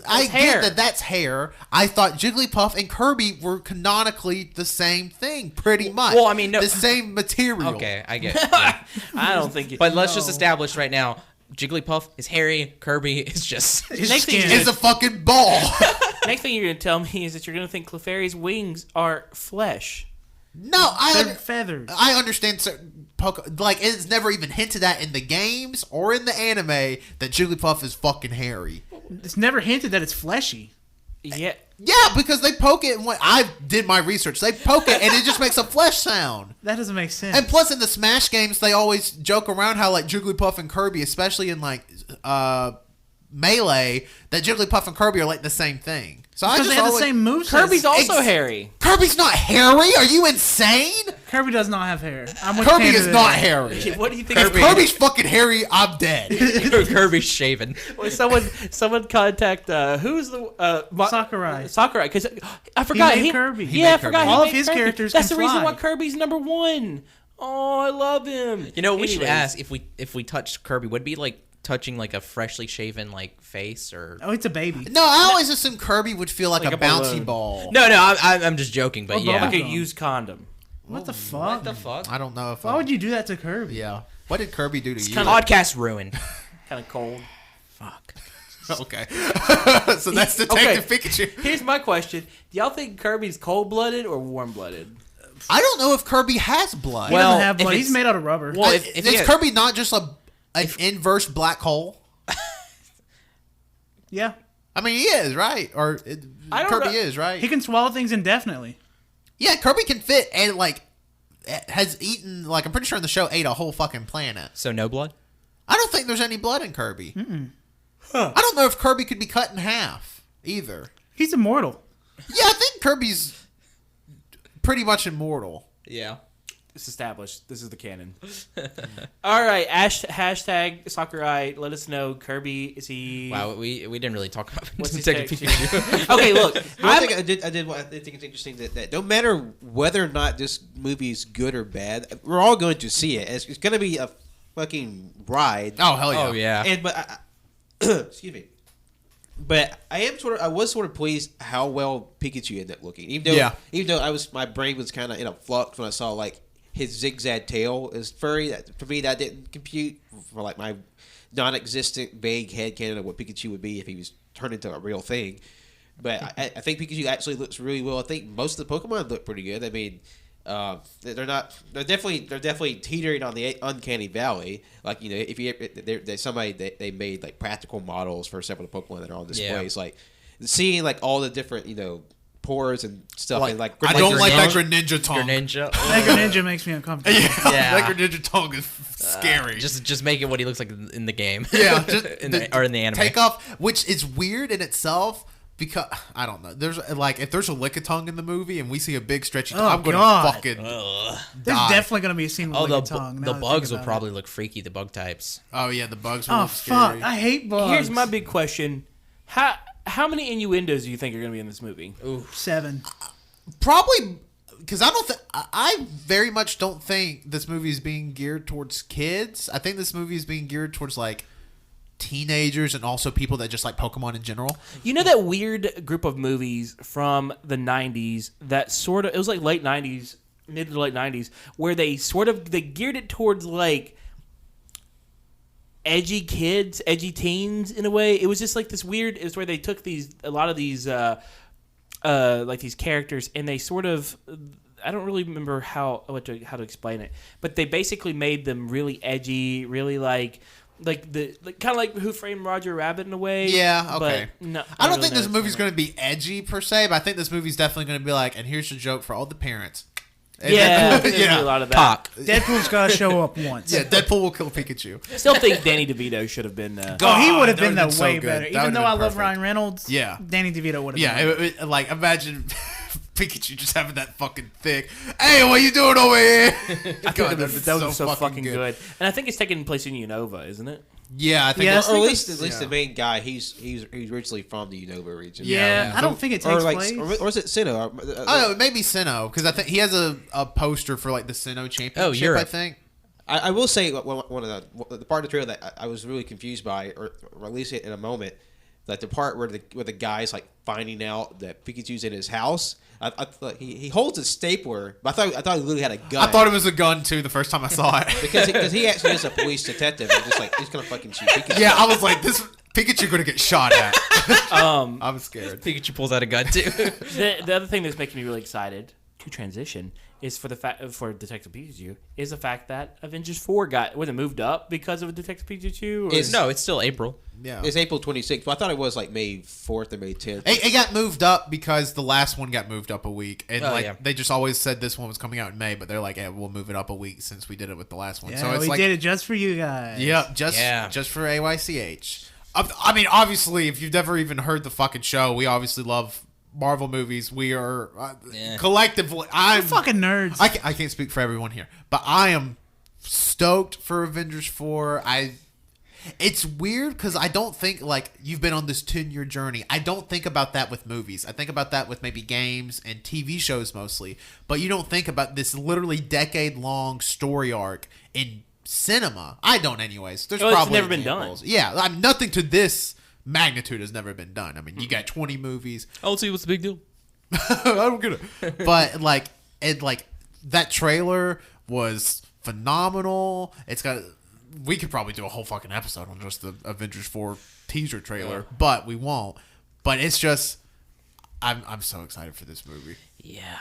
I hair. get that's hair. I thought Jigglypuff and Kirby were canonically the same thing, pretty much. Well, I mean, no- the same material. Okay, I get it. Yeah. I don't think. But let's just establish right now: Jigglypuff is hairy. Kirby is just. His Next thing skin. It's a fucking ball. Next thing you're gonna tell me is that you're gonna think Clefairy's wings are flesh. No, They're feathers. I understand. Like it's never even hinted at in the games or in the anime that Jigglypuff is fucking hairy. It's never hinted that it's fleshy. Yeah. Yeah, because they poke it and when I did my research, they poke it and it just makes a flesh sound. That doesn't make sense. And plus, in the Smash games, they always joke around how like Jigglypuff and Kirby, especially in like Melee, that Jigglypuff and Kirby are like the same thing. So I because just they have always, the same moves. Kirby's also hairy. Kirby's not hairy. Are you insane? Kirby does not have hair. I'm with Kirby Canada is not there. hairy. What do you think? If Kirby's fucking hairy, I'm dead. Kirby's shaven. Well, someone contact who's the Sakurai. Sakurai, because I forgot made Kirby. He Yeah, I made forgot. Kirby. he All of made his Kirby. characters That's can the reason fly. why Kirby's number one. Oh, I love him. You know, we should Anyways. ask if we touched Kirby, would it be like touching like a freshly shaven like face or? Oh, it's a baby. No, I always assumed Kirby would feel like Like a a bouncy balloon. ball. No, I'm just joking, but yeah. Like a used condom. What the fuck? What the fuck? I don't know if. Why would you do that to Kirby? Yeah. What did Kirby do to you? Podcast ruined. Kind of cold. Fuck. Okay. So that's Detective Pikachu. Here's my question: do y'all think Kirby's cold-blooded or warm-blooded? I don't know if Kirby has blood. He Well, doesn't have if blood. it's- He's made out of rubber. Well, if is he had- Kirby not just an inverse black hole? Yeah. I mean, he is, right? Or I don't Kirby know. is, right? He can swallow things indefinitely. Yeah, Kirby can fit and, like, has eaten, like, I'm pretty sure in the show, ate a whole fucking planet. So no blood? I don't think there's any blood in Kirby. I don't know if Kirby could be cut in half, either. He's immortal. Yeah, I think Kirby's pretty much immortal. Yeah. It's established. This is the canon. All right. Hashtag Sakurai. Let us know. Kirby, is he... Wow, we didn't really talk about What's his Detective take? Pikachu. Okay, look. I think I think it's interesting that no matter whether or not this movie is good or bad, we're all going to see it. It's going to be a fucking ride. Oh, hell yeah. Oh, yeah. But excuse me. But I was sort of pleased how well Pikachu ended up looking. Even though my brain was kind of in a flux when I saw like his zigzag tail is furry. For me, that didn't compute for like my non-existent vague headcanon of what Pikachu would be if he was turned into a real thing. But I think Pikachu actually looks really well. I think most of the Pokemon look pretty good. I mean, they're definitely teetering on the uncanny valley. Like, if they made like practical models for several of the Pokemon that are on displays. Like seeing like all the different pores and stuff. And like I don't like that Greninja tongue. Greninja. That Greninja makes me uncomfortable. Yeah. That Greninja tongue is scary. Just make it what he looks like in the game. Yeah, just in the anime. Take off, which is weird in itself. Because I don't know, there's like if there's a Lickitung in the movie and we see a big stretchy tongue, I'm gonna fucking There's die. definitely gonna be a scene with the tongue. the bugs will probably look freaky. The bug types. Oh yeah, the bugs will Oh look fuck! scary. I hate bugs. Here's my big question. How many innuendos do you think are going to be in this movie? 7. Probably because I very much don't think this movie is being geared towards kids. I think this movie is being geared towards like teenagers and also people that just like Pokemon in general. You know that weird group of movies from the 90s that sort of, it was like late 90s, mid to late 90s, where they geared it towards like edgy kids, edgy teens in a way. It was just like this weird, it was where they took a lot of these like these characters and they sort of, I don't really remember how to explain it, but they basically made them really edgy, really like kind of like Who Framed Roger Rabbit in a way. Yeah, okay. But no, I don't think this movie's going to be edgy per se, but I think this movie's definitely going to be like, and here's your joke for all the parents. And yeah, then, there's a lot of that. Talk. Deadpool's gotta show up once. Yeah, Deadpool will kill Pikachu. Still think Danny DeVito should have been. Oh, he would have that been would've been the so way good. better. That Even would've though been I love perfect. Ryan Reynolds, Yeah. Danny DeVito would have Yeah, been. like imagine Pikachu just having that fucking thick. Hey, what you doing over here? God, that was so fucking good. And I think it's taking place in Unova, isn't it? Yeah, I think. Yes. or at least the main guy. He's originally from the Unova region. Yeah, I don't think it takes place. Or is it Sinnoh? Oh, maybe Sinnoh because I think he has a poster for like the Sinnoh championship. Oh, Europe. I think. I will say one of the part of the trailer that I was really confused by, or at least in a moment, like the part where the guy's like finding out that Pikachu's in his house. I thought he holds a stapler, but I thought he literally had a gun. I thought it was a gun too the first time I saw it. because he actually is a police detective and just like he's gonna fucking shoot Pikachu. Yeah, I was like, this Pikachu gonna get shot at. I'm scared. Pikachu pulls out a gun too. The other thing that's making me really excited to transition is for Detective Pikachu is the fact that Avengers 4 was it moved up because of Detective Pikachu? Or? No, it's still April. Yeah, It's April 26th, but I thought it was like May 4th or May 10th. it got moved up because the last one got moved up a week, and Oh, yeah. they just always said this one was coming out in May, but they're like, yeah, we'll move it up a week since we did it with the last one. Yeah, so it's we like, did it just for you guys. Yep, just for AYCH. I mean, obviously, if you've never even heard the fucking show, we obviously love Marvel movies. We are collectively. We're fucking nerds. I can't speak for everyone here, but I am stoked for Avengers 4. It's weird because I don't think like you've been on this 10-year journey. I don't think about that with movies. I think about that with maybe games and TV shows mostly. But you don't think about this literally decade-long story arc in cinema. I don't, anyways. There's It's probably never been examples. done. Yeah, I mean, nothing to this magnitude has never been done. I mean, you got 20 movies. I don't see what's the big deal. I don't get it. But like that trailer was phenomenal. It's got. We could probably do a whole fucking episode on just the Avengers 4 teaser trailer, but we won't. But it's just, I'm so excited for this movie. Yeah.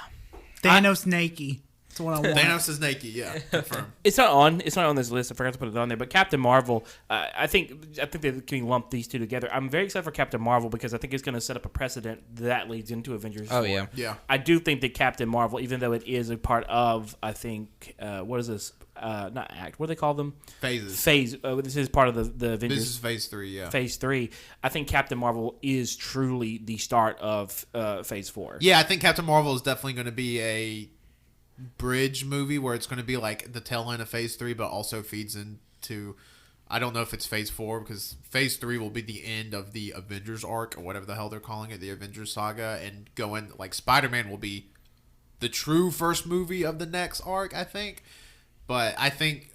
Thanos naked. That's what I want. Thanos is naked. Yeah, confirmed. It's not on this list. I forgot to put it on there. But Captain Marvel, I think they can lump these two together. I'm very excited for Captain Marvel because I think it's going to set up a precedent that leads into Avengers. Oh 4. yeah. Yeah. I do think that Captain Marvel, even though it is a part of, I think, what is this? Not act. What do they call them? Phases. Phase. This is part of the Avengers. This is phase 3. Yeah. Phase 3. I think Captain Marvel is truly the start of Phase 4. Yeah, I think Captain Marvel is definitely going to be a bridge movie where it's going to be like the tail end of phase 3, but also feeds into, I don't know if it's phase 4 because phase 3 will be the end of the Avengers arc or whatever the hell they're calling it, the Avengers saga, and going like Spider-Man will be the true first movie of the next arc, I think. But I think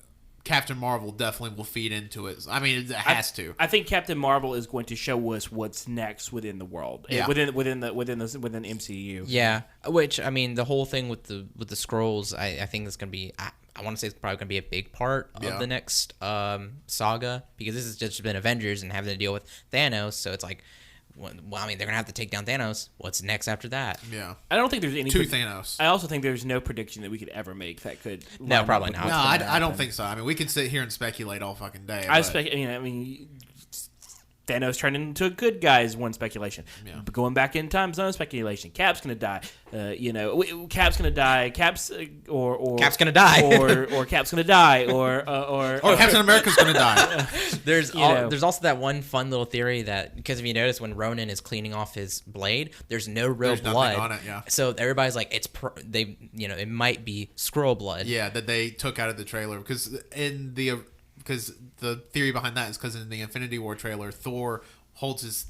Captain Marvel definitely will feed into it. I mean, it has to. I think Captain Marvel is going to show us what's next within the world, Yeah. within MCU. Yeah, which I mean, the whole thing with the scrolls, I think it's gonna be. I want to say it's probably gonna be a big part of the next saga because this has just been Avengers and having to deal with Thanos. So it's like, well, I mean, they're gonna have to take down Thanos. What's next after that? Yeah. I don't think there's any To Thanos. I also think there's no prediction that we could ever make that could. No, line up probably with not. what's No, gonna I don't happen. think so. I mean, we can sit here and speculate all fucking day. I mean, Thanos turned into a good guy is one speculation. Yeah. But going back in time is another speculation. Cap's gonna die. Cap's gonna die. Cap's or Cap's gonna die. or Cap's gonna die. Or Captain America's going to die. There's know. there's also that one fun little theory that because if you notice when Ronan is cleaning off his blade, there's no real There's nothing blood on it, yeah. So everybody's like, it might be scroll blood. Yeah, that they took out of the trailer because the theory behind that is because in the Infinity War trailer, Thor holds his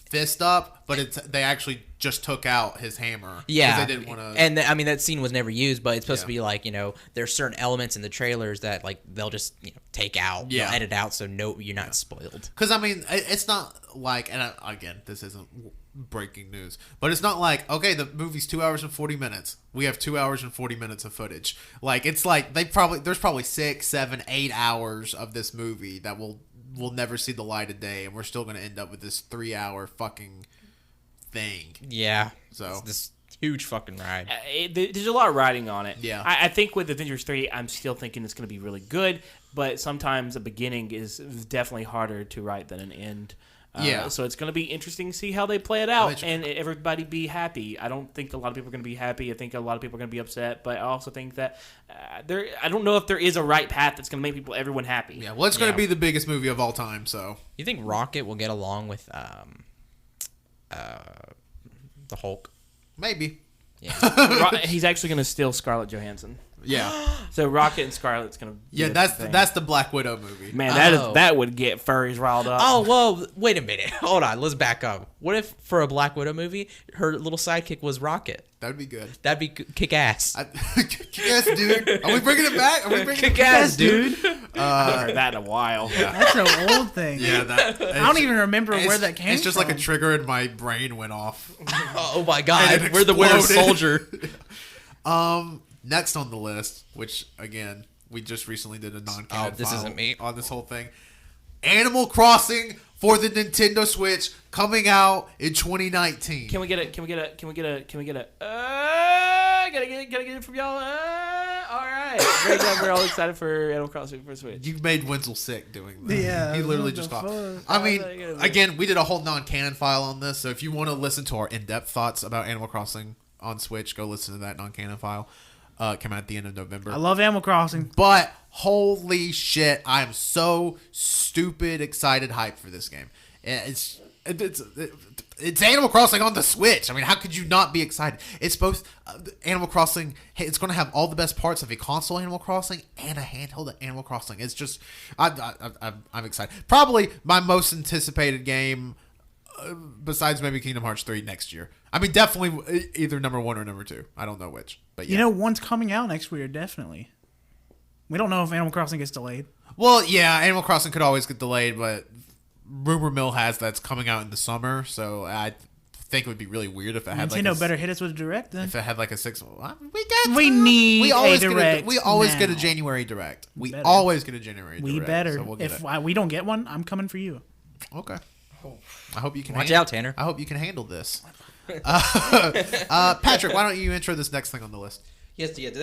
fist up, but they actually just took out his hammer. 'Cause Yeah, they didn't want to. and I mean that scene was never used, but it's supposed to Yeah. be like there's certain elements in the trailers that like they'll just take out, Yeah. they'll edit out, so no, you're not spoiled. Because I mean, it's not like, and again, this isn't breaking news, but it's not like, okay, the movie's 2 hours and 40 minutes. We have 2 hours and 40 minutes of footage. Like, it's like there's probably 6, 7, 8 hours of this movie that will never see the light of day, and we're still going to end up with this 3-hour fucking thing. Yeah, So- it's this huge fucking ride. there's a lot riding on it. Yeah. I think with Avengers 3, I'm still thinking it's going to be really good, but sometimes a beginning is definitely harder to write than an end. Yeah. So it's going to be interesting to see how they play it out bet you- and everybody be happy. I don't think a lot of people are going to be happy. I think a lot of people are going to be upset, but I also think that I don't know if there is a right path that's going to make everyone happy. Yeah, well, it's going to be the biggest movie of all time, so. You think Rocket will get along with the Hulk? Maybe. Yeah. He's actually going to steal Scarlett Johansson. Yeah. So Rocket and Scarlett's going to Yeah, that's the Black Widow movie. Man, Oh. that would get furries riled up. Oh, well, wait a minute. Hold on. Let's back up. What if, for a Black Widow movie, her little sidekick was Rocket? That would be good. That'd be kick-ass. Yes, dude. Are we bringing it back? Are we bringing it back? Kick-ass, dude. I haven't heard that in a while. That's an old thing. Yeah, that. I don't even remember where that came from. It's just like a trigger and my brain went off. Oh, my God. And it We're the Winter exploded. Soldier. Next on the list, which again we just recently did a non-canon Oh, this file isn't me. on this whole thing. Animal Crossing for the Nintendo Switch coming out in 2019. Can we get a? Gotta get it from y'all. All right. Very good. We're all excited for Animal Crossing for Switch. You made Wenzel sick doing that. Yeah, he literally what just the thought. fuck? I mean, again, we did a whole non-canon file on this, so if you want to listen to our in-depth thoughts about Animal Crossing on Switch, go listen to that non-canon file. Came out at the end of November. I love Animal Crossing. But holy shit, I am so stupid excited hyped for this game. It's Animal Crossing on the Switch. I mean, how could you not be excited? It's both Animal Crossing. It's going to have all the best parts of a console Animal Crossing and a handheld Animal Crossing. It's just, I'm excited. Probably my most anticipated game, besides maybe Kingdom Hearts 3 next year. I mean, definitely either number 1 or number 2. I don't know which, but yeah. You know, one's coming out next year, definitely. We don't know if Animal Crossing gets delayed. Well, yeah, Animal Crossing could always get delayed, but rumor mill has that's coming out in the summer, so I think it would be really weird if it had Nintendo better hit us with a direct then. if it had like a 6. We need we always a direct we always get a now. January direct. We Better. always get a January We direct. better. So we'll get If it. we don't get one, I'm coming for you. Okay. I hope you can. Watch out, Tanner. I hope you can handle this. Patrick, why don't you intro this next thing on the list? Yes, yeah. The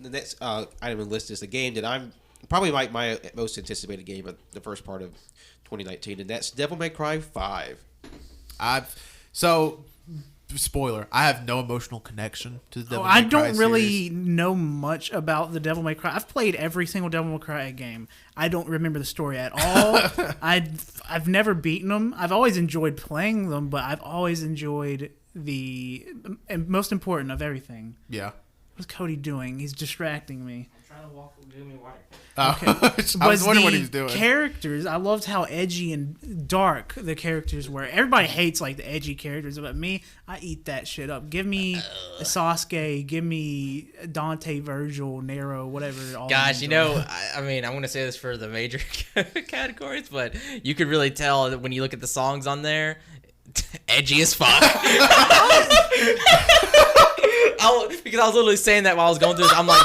next item on the list is the game that I'm probably my most anticipated game of the first part of 2019, and that's Devil May Cry 5. Spoiler, I have no emotional connection to the Devil May I Cry don't really series. know much about the Devil May Cry. I've played every single Devil May Cry game. I don't remember the story at all. I've never beaten them. I've always enjoyed playing them, but I've always enjoyed and most important of everything. Yeah. What's Cody doing? He's distracting me. I'm trying to walk and give me water. Okay. I was wondering what he was doing. Characters, I loved how edgy and dark the characters were. Everybody hates like the edgy characters, but me, I eat that shit up. Give me Sasuke, give me Dante, Virgil, Nero, whatever. All Gosh, names you are. know, I mean, I'm going to say this for the major categories, but you could really tell that when you look at the songs on there, edgy as fuck. Because I was literally saying that while I was going through this. I'm like,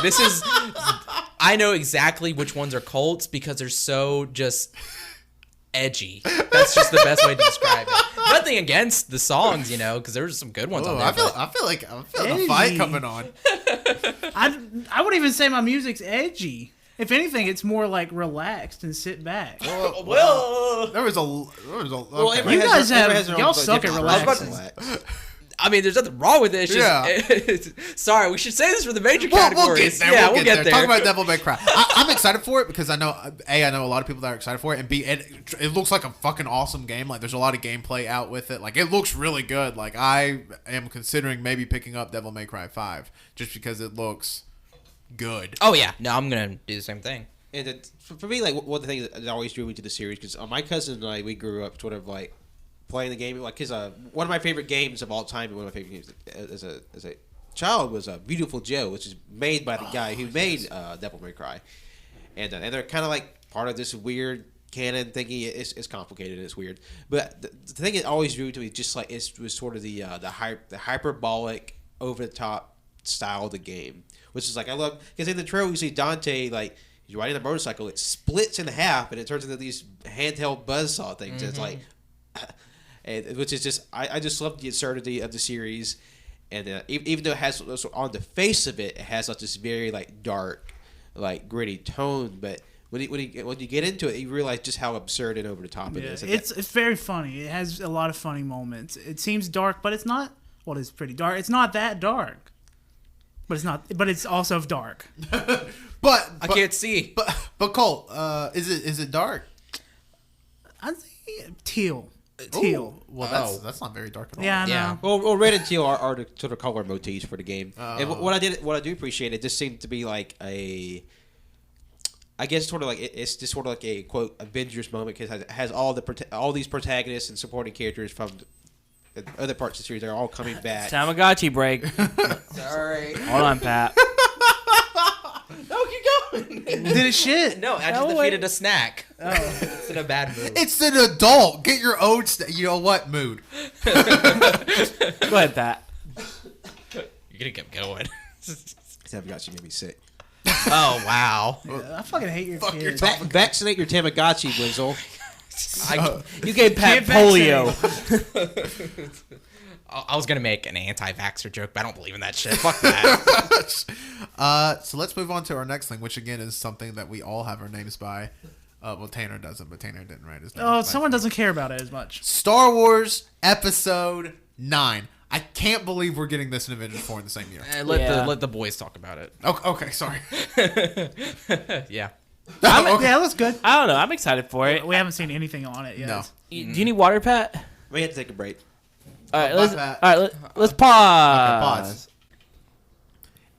I know exactly which ones are cults because they're so just edgy. That's just the best way to describe it. Nothing against the songs, because there were some good ones on there. I feel like a fight coming on. I wouldn't even say my music's edgy. If anything, it's more like relaxed and sit back. Well, There was a. Well, Okay. You guys everybody have- their y'all own suck at different relaxing. I mean, there's nothing wrong with it. It's just, Yeah. sorry, we should say this for the major We'll categories. get there. We'll get there. Talk about Devil May Cry. I'm excited for it because I know I know a lot of people that are excited for it, and it looks like a fucking awesome game. Like there's a lot of gameplay out with it. Like it looks really good. Like I am considering maybe picking up Devil May Cry 5 just because it looks good. Oh, yeah. No, I'm going to do the same thing. And for me, like one of the things that always drew me to the series, because my cousin and I, we grew up sort of like playing the game. Like his one of my favorite games of all time, and one of my favorite games as a child was Beautiful Joe, which is made by the guy who made Devil May Cry, and they're kind of like part of this weird canon thingy. It's complicated and it's weird, but the thing that always drew to me just like it was sort of the hyperbolic, over the top style of the game, which is like I love because in the trailer you see Dante like. He's riding a motorcycle. It splits in half, and it turns into these handheld buzzsaw things. Mm-hmm. It's like, which is just I just love the absurdity of the series, and even though it has on the face of it, it has like this very like dark, like gritty tone. But when you get into it, you realize just how absurd and over the top it is. It's very funny. It has a lot of funny moments. It seems dark, but it's not. Well, it's pretty dark. It's not that dark, but it's not. But it's also dark. But I can't see. But Colt, is it dark? I think teal. Ooh, well, that's not very dark at all. Yeah, I know. Yeah. Well, red and teal are the sort of color motifs for the game. And what I do appreciate, it just seemed to be like I guess sort of like it's just sort of like a quote Avengers moment because it has all these protagonists and supporting characters from the other parts of the series. They're all coming back. Tamagotchi break. Sorry. Hold on, Pat. No, keep going. Did it shit? No, I just defeated a snack. Oh. It's in a bad mood. It's an adult. Get your own. You know what? Mood. Go ahead, Pat. You're gonna keep going. Tamagotchi made me sick. Oh wow. Yeah, I fucking hate your kids. Vaccinate your Tamagotchi, Winslow. You gave Pat Can't polio. I was gonna make an anti-vaxxer joke, but I don't believe in that shit. Fuck that. So let's move on to our next thing, which again is something that we all have our names by. Well, Tanner doesn't, but Tanner didn't write his name. Oh, someone doesn't care about it as much. Star Wars Episode 9. I can't believe we're getting this in Avengers 4 in the same year. Let the boys talk about it. Okay, sorry. Yeah. Okay. Yeah, it looks good. I don't know. I'm excited for it. We haven't seen anything on it yet. No. Do you need water, Pat? We had to take a break. All right, Bye, Pat. let's pause. Okay, pause.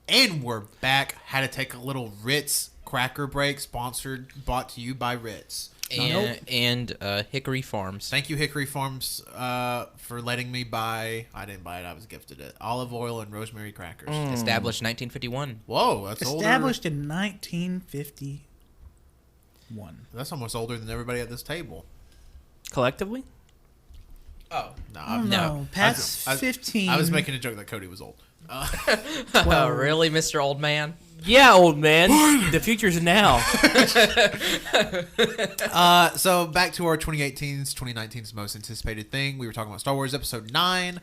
And we're back. Had to take a little Ritz cracker break, brought to you by Ritz. And Hickory Farms. Thank you, Hickory Farms, for letting me buy. I didn't buy it. I was gifted it. Olive oil and rosemary crackers. Established 1951. Whoa, that's Established older. in 1951. That's almost older than everybody at this table. Collectively? Oh. No, Pat's 15. I was making a joke that Cody was old. Well, really, Mr. Old Man? Yeah, old man. The future's now. So back to our 2019's 2019's most anticipated thing. We were talking about Star Wars Episode 9.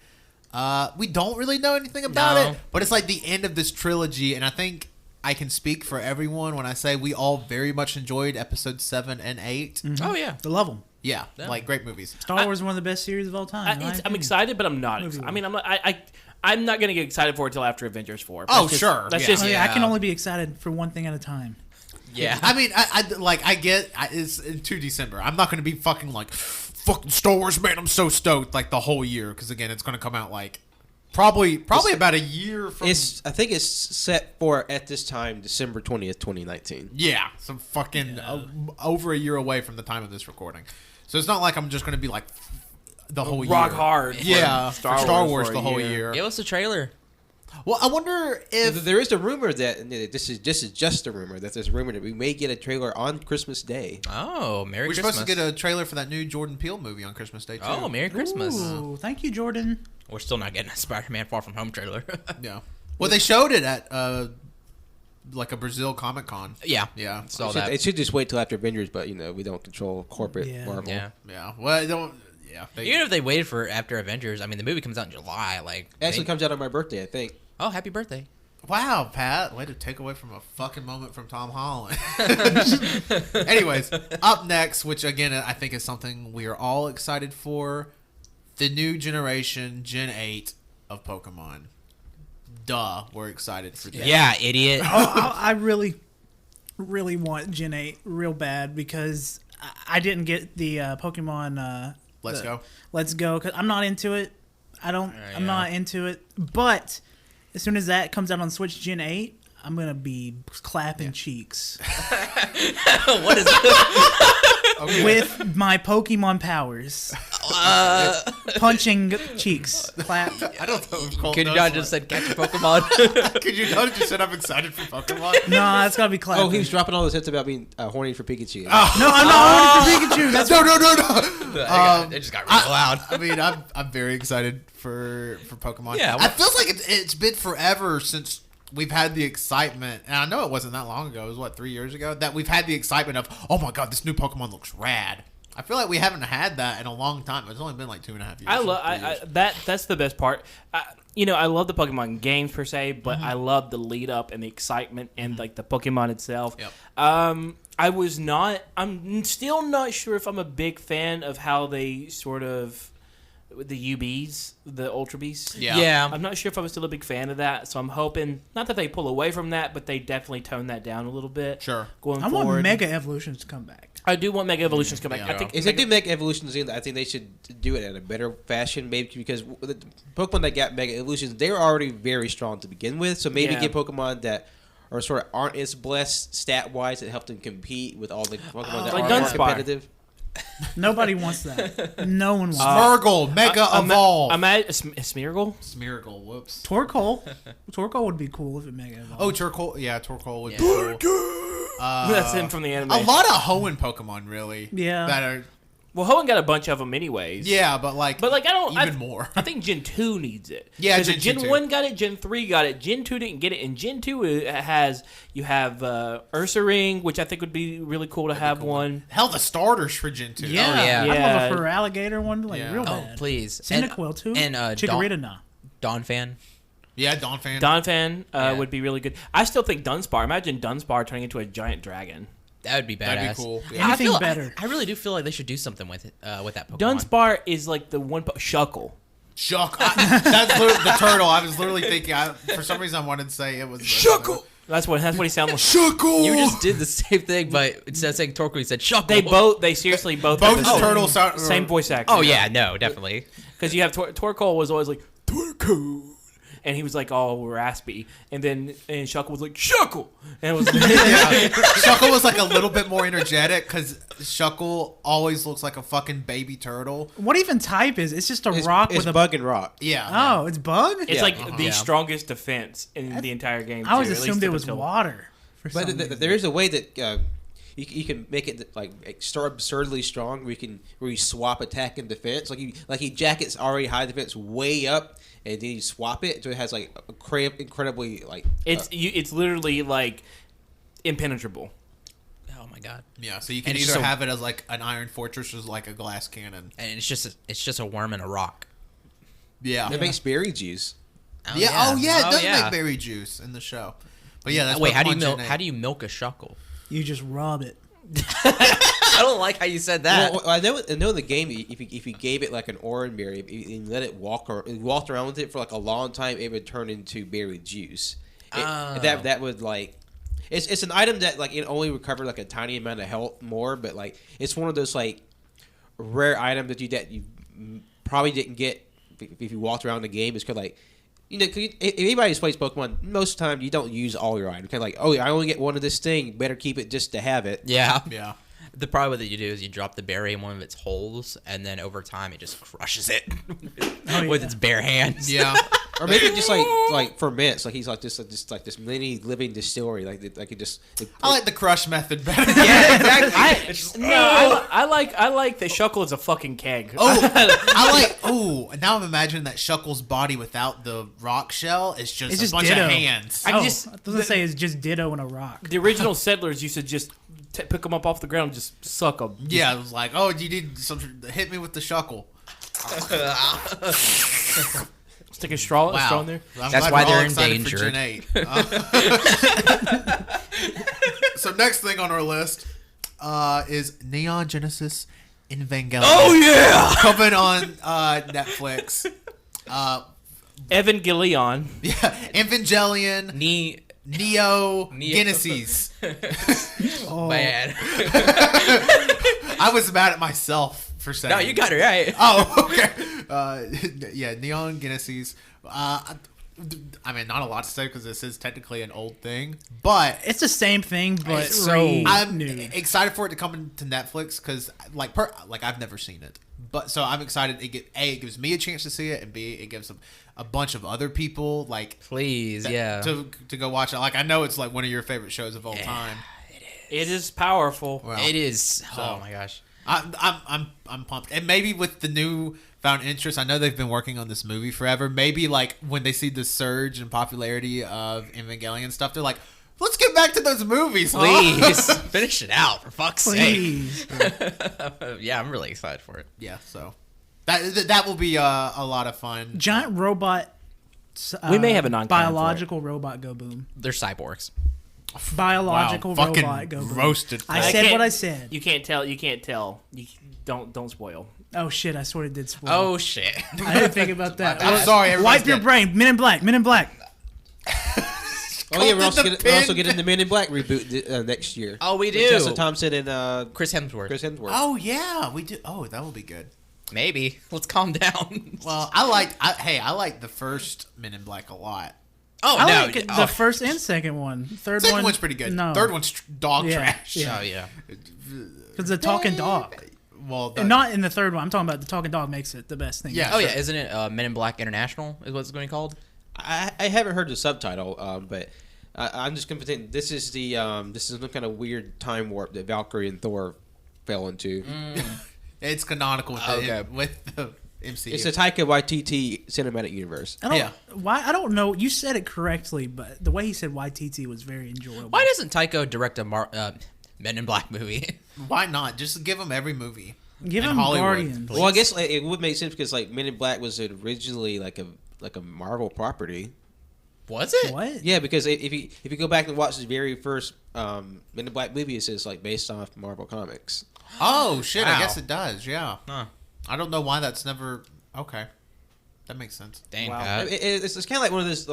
We don't really know anything about No. it, but it's like the end of this trilogy, and I think I can speak for everyone when I say we all very much enjoyed episodes 7 and 8. Oh yeah. I love them. Yeah, like great movies. Star Wars is one of the best series of all time. in my I'm opinion. excited, but I'm not. Movie I mean, I'm not gonna get excited for it until after Avengers 4. Oh, That's just- sure, That's yeah. just Oh, yeah, I can Yeah. only be excited for one thing at a time. Yeah. I mean, I get it's to December. I'm not going to be fucking like fucking Star Wars, man. I'm so stoked like the whole year because again, it's going to come out like probably about a year from. I think it's set for at this time December 20th, 2019. Yeah, some fucking over a year away from the time of this recording. So it's not like I'm just going to be like the whole year. rock hard. for Yeah, Star Wars for a the whole year. Give us a trailer. Well, I wonder if There is a rumor that and this is just a rumor that there's a rumor that we may get a trailer on Christmas Day. Oh, Merry we're Christmas. supposed to get a trailer for that new Jordan Peele movie on Christmas Day too. Oh, Merry Christmas. Ooh, thank you, Jordan. We're still not getting a Spider-Man Far From Home trailer. Yeah. Well, they showed it at like a Brazil Comic Con. yeah. Yeah. Saw It should, that. it should just wait till after Avengers, but we don't control corporate Yeah. Marvel. Yeah. Yeah. Well, I don't. Yeah. Even if they waited for after Avengers, I mean, the movie comes out in July. Like, It actually comes out on my birthday, I think. oh, happy birthday! Wow, Pat. Way to take away from a fucking moment from Tom Holland. Anyways, up next, which again I think is something we are all excited for, the new generation, Gen 8 of Pokemon. Duh, we're excited for that. Yeah, idiot. I really, really want Gen 8 real bad because I didn't get the Pokemon. Let's go. Let's go. Cause I'm not into it. I'm yeah. not into it. But as soon as that comes out on Switch Gen 8, I'm gonna be clapping cheeks What is it? with my Pokemon powers. Punching cheeks. Clap. I don't know. If Colt Could you knows not what- just said catch a Pokemon? Could you not just said I'm excited for Pokemon? No, it's gotta be clapping. Oh, he was dropping all those hints about being horny for Pikachu. No, I'm not horny for Pikachu. That's no. It just got really loud. I mean, I'm very excited for Pokemon. Yeah, it feels like it's been forever since we've had the excitement, and I know it wasn't that long ago. It was 3 years ago that we've had the excitement of, oh my god, this new Pokemon looks rad. I feel like we haven't had that in a long time. It's only been like 2.5 years. I love 3 years. that's the best part. I love the Pokemon games per se, but I love the lead up and the excitement and like the Pokemon itself. Yep. I'm still not sure if I'm a big fan of how they sort of the UBs, the Ultra Beasts. Yeah. I'm not sure if I'm still a big fan of that, so I'm hoping not that they pull away from that, but they definitely tone that down a little bit. Sure. Going I forward, want Mega Evolutions to come back. I do want Mega Evolutions to come back. Yeah. I think If they do make evolutions, I think they should do it in a better fashion, maybe because the Pokemon that got Mega Evolutions, they were already very strong to begin with. So maybe Yeah. get Pokemon that are sort of aren't as blessed stat wise that help them compete with all the Pokemon that Like are more Dunsparce. competitive. Nobody wants that. No one wants that. Smirgle, Mega Evolve. I'm at Smeargle. Smeargle, whoops. Torkoal. Torkoal would be cool if it Mega Evolved. Oh, Torkoal would be cool. That's him from the anime. A lot of Hoenn Pokemon, really. Yeah. That are, Well, Hoenn got a bunch of them anyways. yeah, but like But like I don't even more. I think Gen 2 needs it. Yeah, 'Cause Gen 2 Gen too. 1 got it, Gen 3 got it, Gen 2 didn't get it, and Gen 2 you have Ursaring, which I think would be really cool to have one. Hell, the starters for Gen 2. Yeah. yeah. I'd Yeah. love a fur alligator one, like Yeah. real Oh, bad. please. Cyndaquil too. And Chikorita nah. Dawn fan. Yeah, Donphan. Donphan Yeah. would be really good. I still think Dunsparce. Imagine Dunsparce turning into a giant dragon. That would be badass. That'd be cool. Yeah, Anything I feel, better. I really do feel like they should do something with it, with that Pokemon. Dunsparce is like the one Shuckle. Shuck. That's literally the turtle. I was literally thinking. For some reason, I wanted to say it was Shuckle. That's what he sounds like. Shuckle. You just did the same thing, but instead of saying Torkoal, you said Shuckle. They seriously both both have the turtles sound same voice actor. Oh yeah, no, definitely. Because you have Torkoal was always like Torkoal, and he was like all raspy, and then Shuckle was like Shuckle, and it was Yeah. Shuckle was like a little bit more energetic because Shuckle always looks like a fucking baby turtle. What even type is? It's just a rock It's with a bug and rock. Yeah. Oh, it's bug. it's Yeah. like the Yeah. strongest defense in the entire game. I always too, at assumed least it up was until- water. For some But reason. there is a way that you can make it like so absurdly strong where you swap attack and defense. Like he jackets already high defense way up, and then you swap it so it has like incredibly like It's literally like impenetrable. Oh my god. Yeah. So you can And it's either so- have it as like an iron fortress or like a glass cannon. And it's just a worm and a rock. Yeah. It makes berry juice. Yeah. Oh yeah, it Oh, does yeah. make berry juice in the show. But yeah, that's Wait, what how do you Punch milk? in How ate. do you milk a shuckle? You just rub it. I don't like how you said that. Well, I know in the game, if you gave it like an orange berry and let it walked around with it for like a long time, it would turn into berry juice. That would like, it's an item that like it only recovered like a tiny amount of health more, but like it's one of those like rare items that you probably didn't get if you walked around the game. It's kind of like, if anybody who plays Pokemon, most of the time you don't use all your items. Kind of like, oh, I only get one of this thing. Better keep it just to have it. Yeah. Yeah. The problem that you do is you drop the berry in one of its holes, and then over time it just crushes it with its bare hands. Yeah. Or maybe it just like ferments. Like he's like just like this mini living distillery. Like it just. I like the crush method better. Yeah, exactly. I like that Shuckle is a fucking keg. Now I'm imagining that Shuckle's body without the rock shell is just It's a just bunch Ditto. of hands. I I just- doesn't say it's just Ditto in a rock. The original settlers used to just pick them up off the ground and just suck them. Yeah, it was like, oh, you need some. Hit me with the Shuckle. Stick a straw in there. I'm That's glad why we're all they're excited for endangered. Gen 8. So next thing on our list is Neon Genesis Evangelion. Oh yeah. Coming on Netflix. Evangelion. Yeah, Evangelion, Neo Neo. Genesis. Man. I was mad at myself for saying. No, you got it right. Oh, okay. Yeah, Neon Genesis. I mean, not a lot to say because this is technically an old thing, but It's the same thing, but It's so- I'm renewed. excited for it to come into Netflix because, like I've never seen it, but so I'm excited. It gives me a chance to see it, and B, it gives a bunch of other people like Please, yeah. to go watch it. Like I know it's like one of your favorite shows of all time. It is powerful. Well, It is. Oh my gosh. I'm pumped, and maybe with the new found interest, I know they've been working on this movie forever. Maybe like when they see the surge in popularity of Evangelion stuff, they're like, let's get back to those movies, huh? Please finish it out for fuck's Please. sake. Yeah, I'm really excited for it. Yeah, so that will be a lot of fun. Giant robot. We may have a non-canon for it. biological robot go boom. They're cyborgs. Biological Wow, fucking robot go boom. roasted. I Fred. said can't- what I said. You can't tell. You can't tell. You don't spoil. Oh shit! I sort of did spoil. Oh shit. I didn't think about that. I'm sorry, everybody's Wipe your dead. brain. Men in Black. Men in Black. Oh yeah, we're the also pin. getting the Men in Black reboot next year. Oh, we With do. Tessa Thompson and Chris Hemsworth. Chris Hemsworth. Oh yeah, we do. Oh, that will be good. Maybe. Let's calm down. Well, I like the first Men in Black a lot. Oh I no. like it, Oh. the first and second one. Third Second one, one's pretty good. No, Third one's dog Yeah, trash. yeah. Oh yeah. because the talking dog. Well, And not in the third one. I'm talking about the talking dog makes it the best thing. Yeah. Oh yeah. Isn't it Men in Black International? Is what it's going to be called? I haven't heard the subtitle, but I'm just going to think this is some kind of weird time warp that Valkyrie and Thor fell into. it's canonical with Okay. with the MCU. It's a Taika Waititi cinematic universe. I don't, Yeah. Why? I don't know. You said it correctly, but the way he said YTT was very enjoyable. Why doesn't Taiko direct a Men in Black movie? Why not? Just give them every movie. Give in him Hollywood. Guardians? Well, I guess like, it would make sense because like Men in Black was originally like a Marvel property. Was it? What? Yeah, because if you go back and watch the very first Men in Black movie, it says like based off Marvel comics. Oh shit! I Wow. guess it does. Yeah. Huh. I don't know why that's never. Okay, that makes sense. Dang. Wow. It's kind of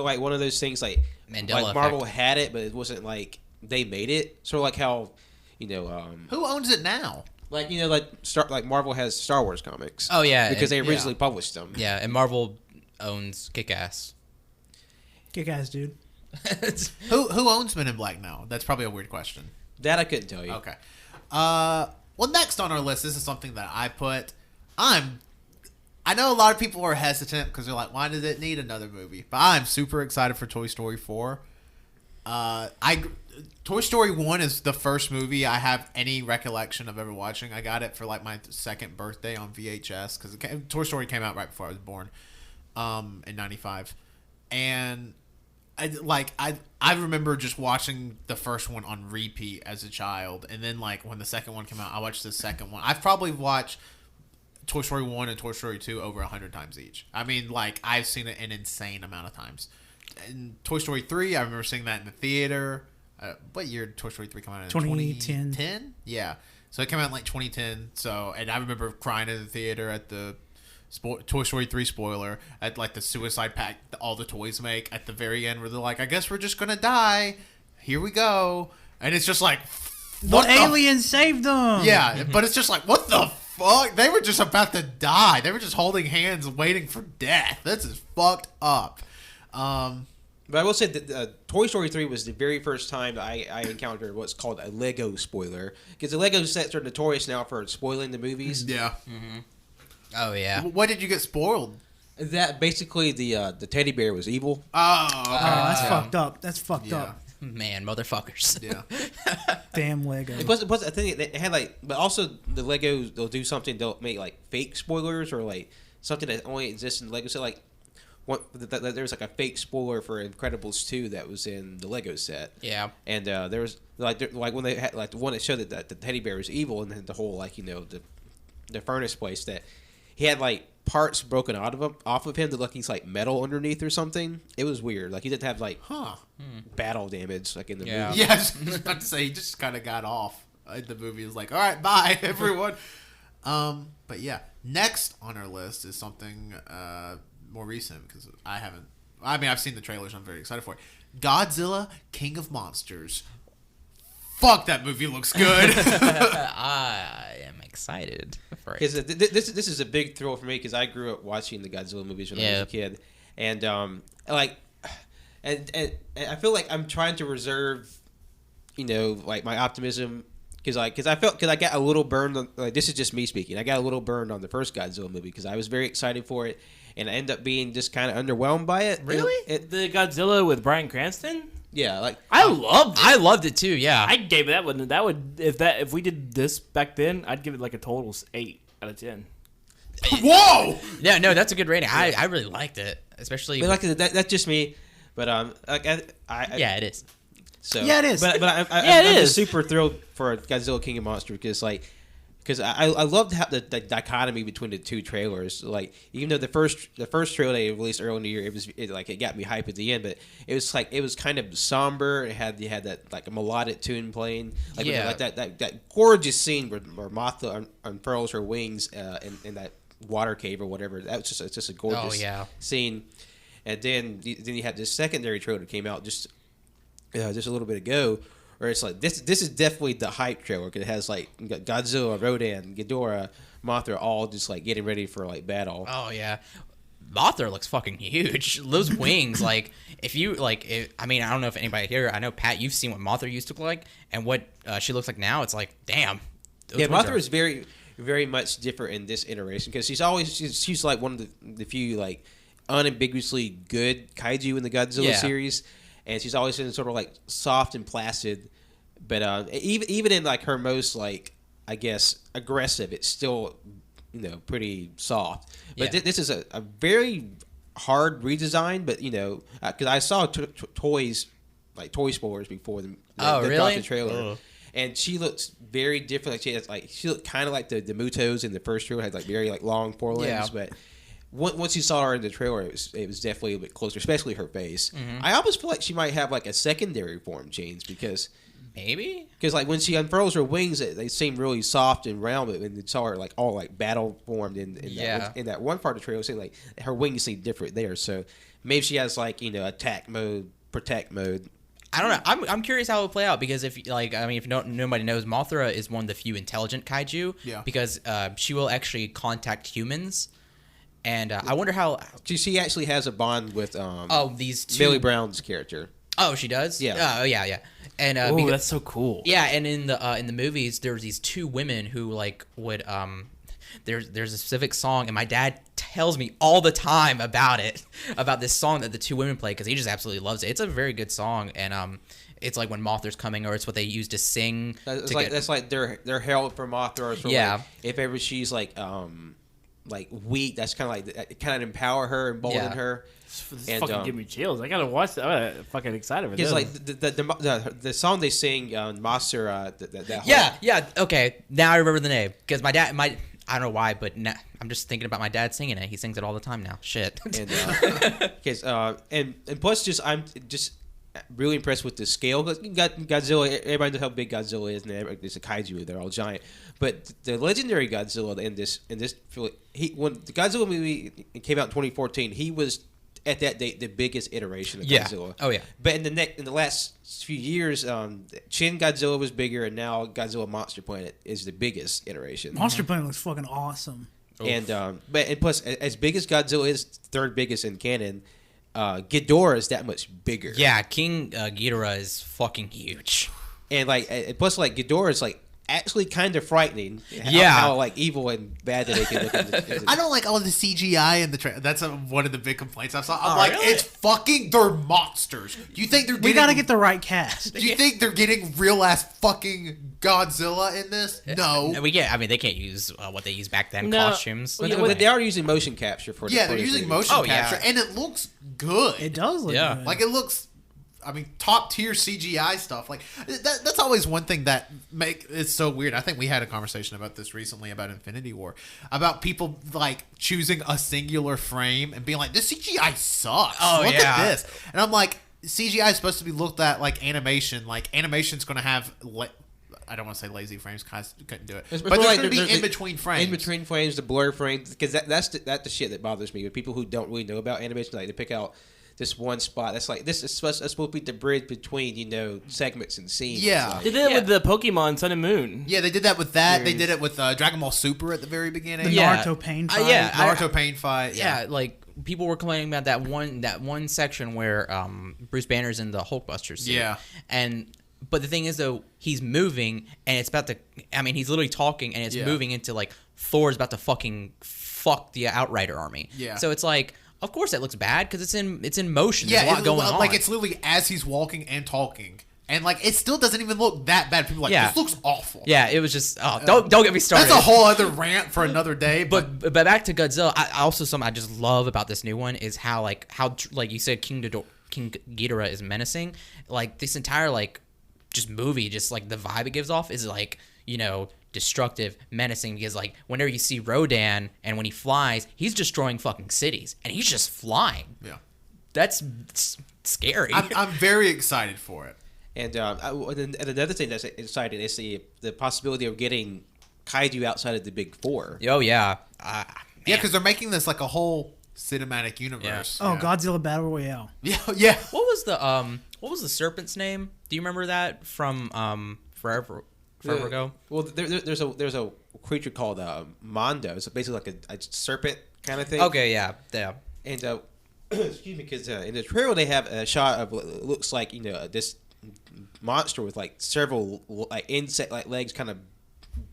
like one of those things like Mandela like Marvel effect. had it, but it wasn't like they made it. Sort of like how Who owns it now? like Marvel has Star Wars comics. Oh yeah. because they and- originally published them. Yeah, and Marvel owns Kick-Ass. Kick ass, dude. Who owns Men in Black now? That's probably a weird question. That I couldn't tell you. Okay. Well, next on our list, this is something that I put. I know a lot of people are hesitant because they're like, why does it need another movie? But I'm super excited for Toy Story 4. Toy Story 1 is the first movie I have any recollection of ever watching. I got it for like my second birthday on VHS because Toy Story came out right before I was born in 95. And I remember just watching the first one on repeat as a child. And then like when the second one came out, I watched the second one. I've probably watched Toy Story 1 and Toy Story 2 over 100 times each. I mean, like, I've seen it an insane amount of times. And Toy Story 3, I remember seeing that in the theater. What year did Toy Story 3 come out in? 2010. 2010? Yeah. So it came out in like 2010. So, and I remember crying in the theater at the Toy Story 3 spoiler at like the suicide pact that all the toys make at the very end where they're like, I guess we're just going to die. Here we go. And it's just like, The alien saved them. Yeah, but it's just like, what the fuck? They were just about to die. They were just holding hands waiting for death. This is fucked up. But I will say that Toy Story 3 was the very first time I encountered what's called a Lego spoiler. Because the Lego sets are notorious now for spoiling the movies. Yeah. Mm-hmm. Oh, yeah. What did you get spoiled? That basically the teddy bear was evil. Oh, okay. That's fucked up. That's fucked Yeah. up. Man, motherfuckers. Yeah. Damn Lego. Plus, I think it had like, but also the Legos, they'll do something, they'll make like fake spoilers or like something that only exists in Lego. So like, there was like a fake spoiler for Incredibles 2 that was in the Lego set. Yeah. And there was like when they had like the one that showed that the teddy bear was evil, and then the whole like the furnace place that he had like parts broken off of him that look he's like metal underneath or something. It was weird. Like he didn't have like battle damage like in the movie. Yeah, I was about to say, he just kind of got off. The movie is like, all right, bye, everyone. But yeah, next on our list is something more recent because I've seen the trailers. I'm very excited for it. Godzilla, King of Monsters. Fuck, that movie looks good. I am excited for it. Because this is a big thrill for me because I grew up watching the Godzilla movies when I was a kid, and and I feel like I'm trying to reserve, like my optimism because I got a little burned on, like, this is just me speaking. I got a little burned on the first Godzilla movie because I was very excited for it, and I ended up being just kind of underwhelmed by it. Really? The Godzilla with Bryan Cranston? Yeah, like I loved it. I loved it too. Yeah. I gave it that one. That would if we did this back then, I'd give it like a total 8 out of 10. Whoa! Yeah, no, that's a good rating. I really liked it, especially. But like that's just me. But yeah, it is. So Yeah, it is. But I'm just super thrilled for Godzilla King of Monsters because I loved how the dichotomy between the two trailers. Like, even though the first trailer they released early in the year, it got me hype at the end, but it was kind of somber. You had that like a melodic tune playing, like that gorgeous scene where Mothra unfurls her wings in that water cave or whatever. It's just a gorgeous scene. And then you had this secondary trailer that came out just a little bit ago. Or it's like this is definitely the hype trailer because it has like Godzilla, Rodan, Ghidorah, Mothra all just like getting ready for like battle. Oh yeah, Mothra looks fucking huge. Those wings, like if you like, I mean, I don't know if anybody here. I know Pat, you've seen what Mothra used to look like and what she looks like now. It's like, damn. Yeah, Mothra is very, very much different in this iteration because she's like one of the few like unambiguously good kaiju in the Godzilla series. And she's always been sort of like soft and placid, but even in like her most like I guess aggressive, it's still pretty soft. But this is a very hard redesign. But because I saw toys like toy spoilers before the really? trailer, and she looks very different. Like she looked kind of like the Mutos in the first trailer, had like very like long forelimbs, but. Once you saw her in the trailer, it was definitely a bit closer, especially her face. Mm-hmm. I almost feel like she might have like a secondary form change because like when she unfurls her wings, they seem really soft and round, but when you saw her like all like battle formed in that one part of the trailer, it seemed like her wings seem different there. So maybe she has like attack mode, protect mode. I don't know. I'm curious how it will play out because if nobody knows, Mothra is one of the few intelligent kaiju. Yeah. Because she will actually contact humans. And I wonder how she actually has a bond with these two Millie Brown's character. Oh, she does. Yeah. Yeah. And that's so cool. Yeah, and in the movies, there's these two women who like would there's a specific song, and my dad tells me all the time about this song that the two women play because he just absolutely loves it. It's a very good song, and it's like when Mothra's coming, or it's what they use to sing. That's like their herald for Mothra. Or like if ever she's like weak, that's kind of like kind of empower her, embolden her. This fucking give me chills. I gotta watch that. I'm fucking excited for this. Because like the song they sing on Monster. Okay, now I remember the name because I don't know why, but I'm just thinking about my dad singing it. He sings it all the time now. Shit. And plus, I'm just really impressed with the scale. Cause you got Godzilla. Everybody knows how big Godzilla is, and there's a kaiju. They're all giant. But the legendary Godzilla in this, when the Godzilla movie came out in 2014, he was at that date the biggest iteration of Godzilla. Oh yeah. But in the last few years, Shin Godzilla was bigger, and now Godzilla Monster Planet is the biggest iteration. Monster Planet looks fucking awesome. And plus, as big as Godzilla is, third biggest in canon, Ghidorah is that much bigger. Yeah, King Ghidorah is fucking huge. And plus Ghidorah is actually kind of frightening. How evil and bad that they can look. I don't like all of the CGI in the trailer. That's one of the big complaints I saw. I'm really? it's fucking, they're monsters. Do you think they're getting... We gotta get the right cast. Do you think they're getting real ass fucking Godzilla in this? No. They can't use what they used back then, No. costumes. But they are using motion capture for the They're using motion capture, and it looks good. It does look Yeah. good. Like, it looks... top tier CGI stuff. Like that's always one thing that it's so weird. I think we had a conversation about this recently about Infinity War, about people choosing a singular frame and being like, "This CGI sucks. Look at this." And I'm like, CGI is supposed to be looked at like animation. Like animation's going to have. I don't want to say lazy frames, because I couldn't do it. But there's going to be in between frames. In between frames, the blur frames, because that's the shit that bothers me with people who don't really know about animation. Like they pick out this one spot that's this is supposed to be the bridge between segments and scenes. Yeah. They did it with the Pokemon Sun and Moon. Yeah, they did that with that. They did it with Dragon Ball Super at the very beginning. The Naruto pain fight. Naruto pain fight. Yeah, people were complaining about that one section where Bruce Banner's in the Hulkbuster suit. Yeah. But the thing is, though, he's moving, and it's about to... he's literally talking, and it's moving into, Thor's about to fucking fuck the Outrider army. Yeah. So it's of course that looks bad, because it's in motion. Yeah, There's a lot going on. It's literally as he's walking and talking. And, it still doesn't even look that bad. People are this looks awful. Yeah, it was just... don't get me started. That's a whole other rant for another day. But back to Godzilla, something I just love about this new one is how you said, King Ghidorah is menacing. This entire, just movie, just the vibe it gives off is destructive, menacing, because whenever you see Rodan and when he flies, he's destroying fucking cities and he's just flying. Yeah. That's scary. I'm very excited for it. And another thing that's exciting is the possibility of getting kaiju outside of the big four. Oh yeah. Yeah, because they're making this a whole cinematic universe. Oh, Yeah. Godzilla Battle Royale. Yeah. What was the serpent's name? Do you remember that from forever ago? Well, there's a creature called Mondo. It's basically a serpent kind of thing. Okay, yeah. And excuse me, because in the trailer they have a shot of what looks like this monster with several insect legs kind of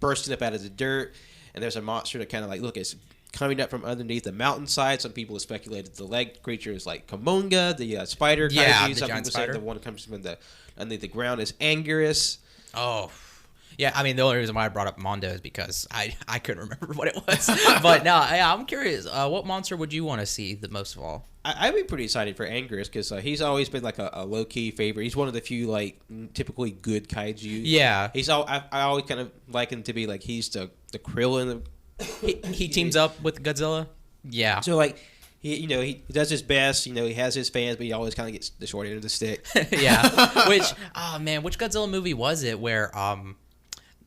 bursting up out of the dirt, and there's a monster that kind of it's coming up from underneath the mountainside. Some people have speculated the leg creature is Kumonga, the spider. Yeah, kaiju. the Some giant people spider. say the one that comes from underneath the ground is Anguirus. Oh. Yeah, the only reason why I brought up Mondo is because I couldn't remember what it was. But no, I'm curious. What monster would you want to see the most of all? I'd be pretty excited for Anguirus because he's always been a low key favorite. He's one of the few typically good kaiju. Yeah, I always kind of like him to be he's the Krillin. He teams up with Godzilla. Yeah. So he does his best. He has his fans, but he always kind of gets the short end of the stick. Yeah. Which Godzilla movie was it where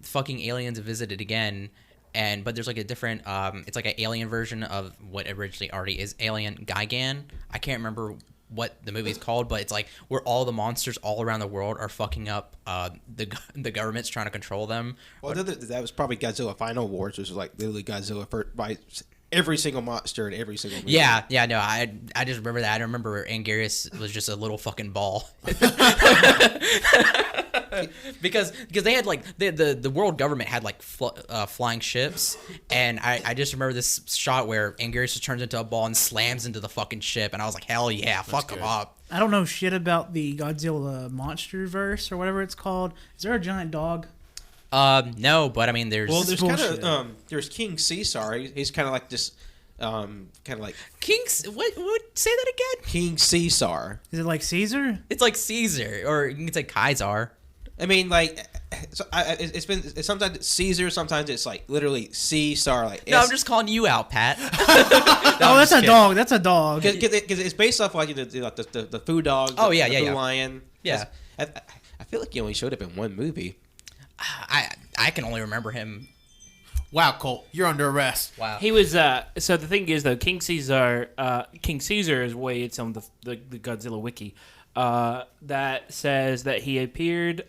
fucking aliens visited again? But there's a different it's an alien version of what originally already is Alien Gigan. I can't remember what the movie's called, but it's where all the monsters all around the world are fucking up the government's trying to control them. Well, that was probably Godzilla Final Wars, which was literally Godzilla by every single monster in every single movie. Yeah, no, I just remember that. I remember Anguirus was just a little fucking ball. because they had the world government had flying ships, and I just remember this shot where Anguirus just turns into a ball and slams into the fucking ship, and I was like, hell yeah, fuck him up. I don't know shit about the Godzilla Monsterverse or whatever it's called. Is there a giant dog? No, but there's There's kind of there's King Caesar. He's kind of this King's what say that again? King Caesar. Is it like Caesar? It's like Caesar, or you can say Kaiser. I mean, it's sometimes it's Caesar, sometimes it's like literally C-star. Like No, I'm just calling you out, Pat. Oh, that's a dog. That's a dog. because it's based off like the food dog. Oh, the yeah. food lion. Yeah. I feel like he only showed up in one movie. I can only remember him. Wow, Colt, you're under arrest. Wow. He was so the thing is though, King Caesar is way it's on the Godzilla wiki that says that he appeared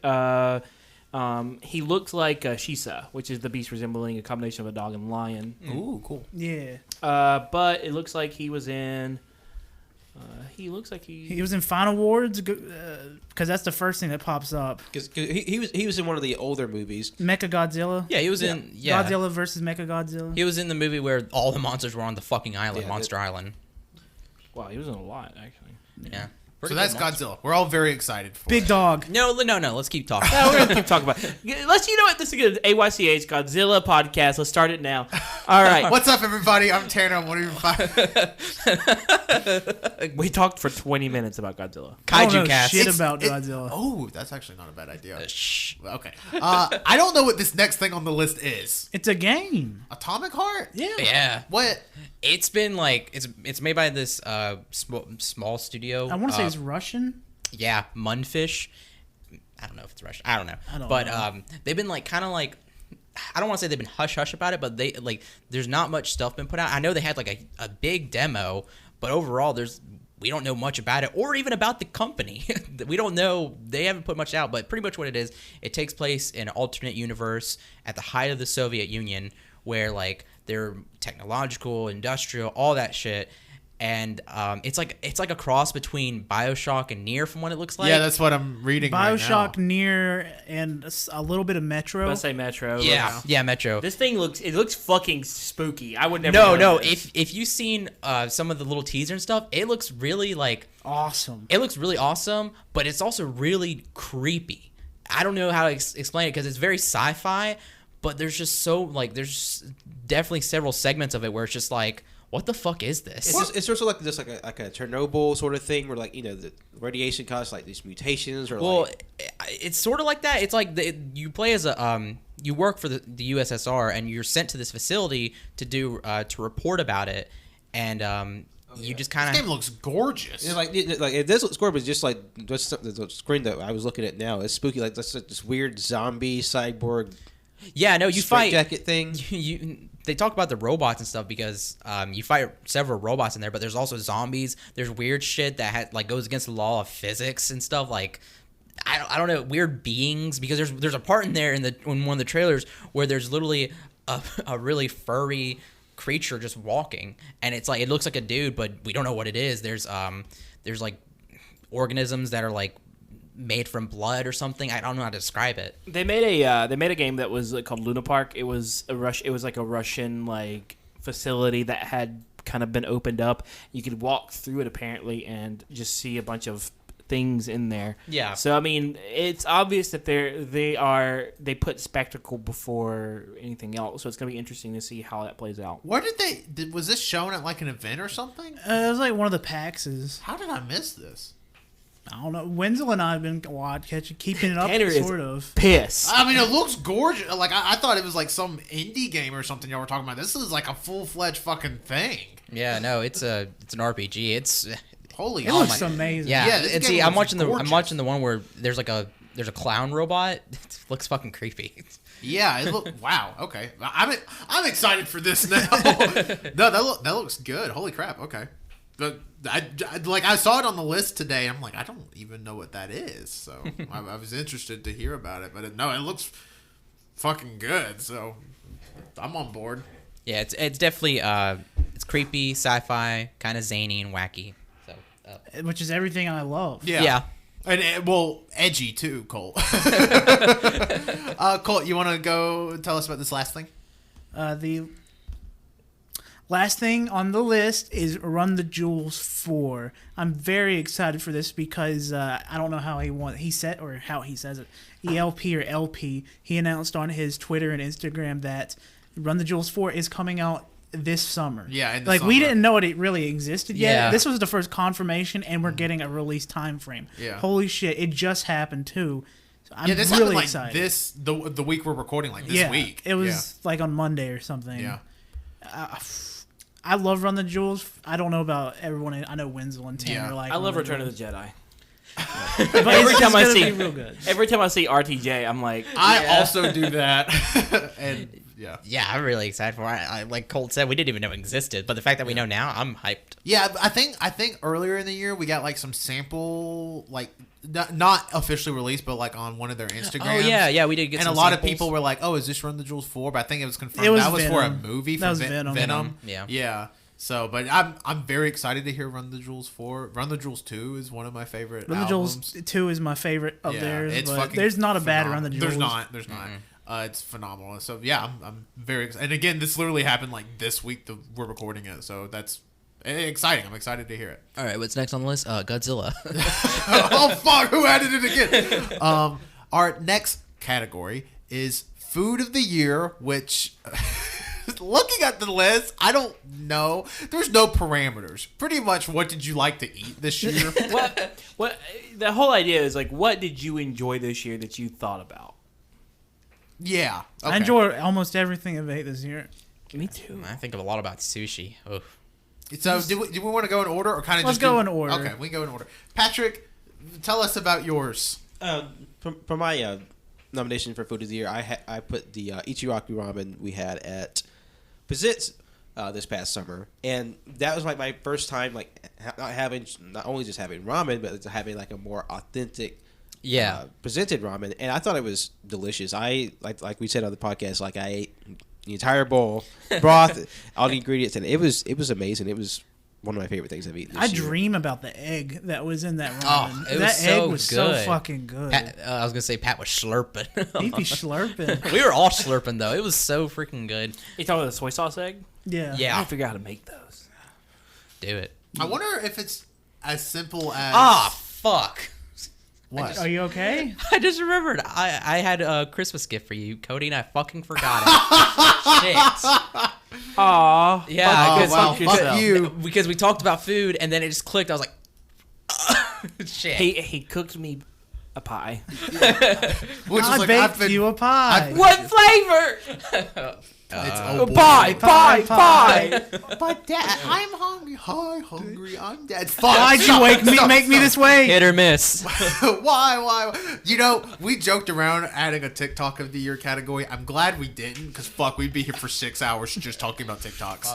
he looks like Shisa, which is the beast resembling a combination of a dog and lion. Ooh, cool. Yeah. But it looks like he was in he was in Final Wars because that's the first thing that pops up. Because he was in one of the older movies. Mechagodzilla. Yeah, he was in Godzilla versus Mechagodzilla. He was in the movie where all the monsters were on the fucking island, Yeah, Monster Island. Wow, he was in a lot actually. Yeah. So that's Godzilla. We're all very excited for Big it. dog. No. Let's keep talking. No, we're gonna keep talking about it. You know what? This is good. AYCH Godzilla podcast. Let's start it now. All right. What's up, everybody? I'm Tanner. I'm 105. We talked for 20 minutes about Godzilla. I don't know Kaiju cast. shit about Godzilla. Oh, that's actually not a bad idea. Shh. Okay. I don't know what this next thing on the list is. It's a game. Atomic Heart? Yeah. Yeah. What? It's been like it's made by this small studio. I want to say it's Russian. Yeah, Munfish. I don't know if it's Russian. I don't know. I don't but know. they've been like kind of like I don't want to say they've been hush hush about it, but they like there's not much stuff been put out. I know they had like a big demo, but overall we don't know much about it or even about the company. We don't know. They haven't put much out, but pretty much what it is, it takes place in an alternate universe at the height of the Soviet Union where like they're technological, industrial, all that shit. And it's like a cross between BioShock and Nier from what it looks like. Yeah, that's what I'm reading BioShock, right now. Nier, and a little bit of Metro. Let's say Metro. Yeah, Metro. This thing looks fucking spooky. I would never. No. know this. If you've seen some of the little teaser and stuff, it looks really like Awesome. it looks really awesome, but it's also really creepy. I don't know how to explain it because it's very sci-fi, but there's just there's definitely several segments of it where it's just like, what the fuck is this? It's sort of like this, like a Chernobyl sort of thing, where like the radiation causes like these mutations, or it's sort of like that. It's like you play as a you work for the USSR and you're sent to this facility to do to report about it, and you just kind This game of looks gorgeous. it does look but just like just the screen that I was looking at now is spooky. Like this weird zombie cyborg. you fight jacket thing. They talk about the robots and stuff because you fight several robots in there, but there's also zombies. There's weird shit that goes against the law of physics and stuff. Like I don't know, weird beings, because there's a part in there in one of the trailers where there's literally a really furry creature just walking, and it's like it looks like a dude, but we don't know what it is. There's like organisms that are like made from blood or something. I don't know how to describe it. They made a game that was called Luna Park. It was like a Russian like facility that had kind of been opened up. You could walk through it apparently and just see a bunch of things in there. Yeah. So I mean, it's obvious that they put spectacle before anything else. So it's gonna be interesting to see how that plays out. Where was this shown at like an event or something? It was like one of the PAXs. How did I miss this? I don't know. Wenzel and I have been keeping it up, Tanner is sort of. Pissed. I mean, it looks gorgeous. Like I thought it was like some indie game or something y'all were talking about. This is like a full-fledged fucking thing. Yeah, no, it's an RPG. It's Holy It looks amazing. yeah. Yeah, this And game see, I'm looks watching gorgeous. the one where there's a clown robot. It looks fucking creepy. Yeah, it look wow. Okay, I'm excited for this now. No, that looks good. Holy crap. Okay, but I saw it on the list today. I'm like, I don't even know what that is. So I was interested to hear about it, but it looks fucking good. So I'm on board. Yeah, it's definitely it's creepy, sci-fi, kind of zany and wacky. So Which is everything I love. yeah. And well, edgy too, Colt. Colt, you want to go tell us about this last thing? The last thing on the list is Run the Jewels 4. I'm very excited for this because I don't know how he says it. ELP or LP. He announced on his Twitter and Instagram that Run the Jewels 4 is coming out this summer. Yeah, in the we summer. didn't know it really existed yet. Yeah. This was the first confirmation, and we're getting a release time frame. Yeah. Holy shit! It just happened too. I'm Yeah, this really happened like excited. the week we're recording, like this week. It was like on Monday or something. Yeah. I love Run the Jewels. I don't know about everyone. I know Wenzel and Tanner Yeah. like. I love Run the Return of Jewels. the Jedi. But Every it's time I gonna see- be real good. Every time I see RTJ, I'm like, I also do that, and yeah. Yeah, I'm really excited for it. Like Colt said, we didn't even know it existed, but the fact that we know now, I'm hyped. Yeah, I think earlier in the year we got like some sample, like not officially released, but like on one of their Instagrams. Oh yeah, we did get. And some a lot samples. of people were like, "Oh, is this Run the Jewels 4?" But I think it was confirmed It was that was for a Venom. movie. That For was Venom. Venom. Yeah. Yeah. So, but I'm very excited to hear Run the Jewels 4. Run the Jewels 2 is one of my favorite Run the albums. Jewels 2 is my favorite of Yeah, theirs. it's But fucking there's not a bad Run the phenomenal. Jewels. There's not. It's phenomenal. So yeah, I'm very excited. And again, this literally happened like this week that we're recording it. So that's exciting. I'm excited to hear it. All right, what's next on the list? Godzilla. Oh fuck! Who added it again? Our next category is Food of the Year, which, looking at the list, I don't know. There's no parameters. Pretty much, what did you like to eat this year? what? The whole idea is like, what did you enjoy this year that you thought about? Yeah, okay. I enjoy almost everything I've ate this year. Me too. I think of a lot about sushi. Oh, So, do we want to go in order, or kind of Let's just go in order. Okay, we go in order. Patrick, tell us about yours. For my nomination for Food of the Year, I put the Ichiraku ramen we had at Pizitz this past summer, and that was like my first time not only just having ramen, but having like a more authentic, presented ramen, and I thought it was delicious. I like we said on the podcast, like I ate the entire bowl, broth, all the ingredients, and it was amazing. It was one of my favorite things I've eaten this I year. dream about the egg that was in that Oh, ramen. it was that so egg was so good. fucking good. Pat, I was gonna say Pat was slurping. He'd be slurping. We were all slurping though. It was so freaking good. You talking about the soy sauce egg? Yeah. I Yeah, gotta figure out how to make those. do it. I wonder if it's as simple as Fuck. what? Are you okay? I just remembered. I had a Christmas gift for you, Cody, and I fucking forgot it. Shit. Aw. Yeah, Oh, because wow, fuck fuck you. because we talked about food, and then it just clicked. I was like, shit. He cooked me a pie. Which is I like, baked you a pie. What flavor? It's oh boy. Pie. But Dad, I'm hungry. Hi, hungry. I'm dead. Fuck. Why'd you make me this way? Hit or miss. Why? You know, we joked around adding a TikTok of the year category. I'm glad we didn't, because fuck, we'd be here for 6 hours just talking about TikToks.